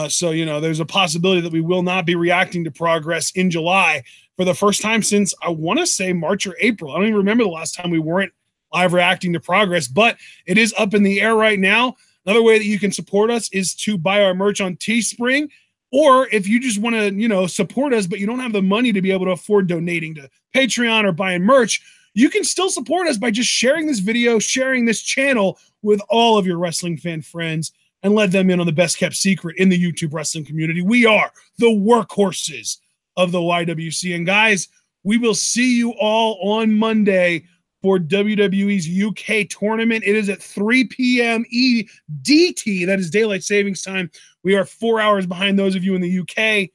So, you know, there's a possibility that we will not be reacting to Progress in July for the first time since, I want to say, March or April. I don't even remember the last time we weren't live reacting to Progress, but it is up in the air right now. Another way that you can support us is to buy our merch on Teespring. Or if you just want to, you know, support us, but you don't have the money to be able to afford donating to Patreon or buying merch, you can still support us by just sharing this video, sharing this channel with all of your wrestling fan friends, and let them in on the best kept secret in the YouTube wrestling community. We are the workhorses of the YWC. And guys, we will see you all on Monday for WWE's UK tournament. It is at 3 p.m. EDT. That is daylight savings time. We are 4 hours behind those of you in the UK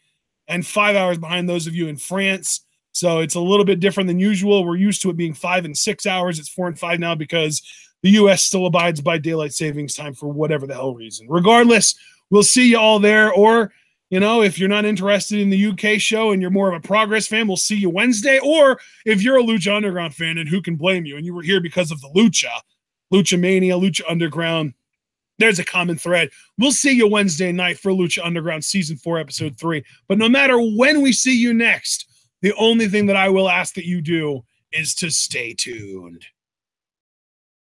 and 5 hours behind those of you in France. So it's a little bit different than usual. We're used to it being 5 and 6 hours. It's 4 and 5 now because the US still abides by daylight savings time for whatever the hell reason. Regardless, we'll see you all there. Or, you know, if you're not interested in the UK show and you're more of a Progress fan, we'll see you Wednesday. Or if you're a Lucha Underground fan, and who can blame you, and you were here because of the Luchamania, Lucha Underground, there's a common thread. We'll see you Wednesday night for Lucha Underground Season 4, Episode 3. But no matter when we see you next, the only thing that I will ask that you do is to stay tuned.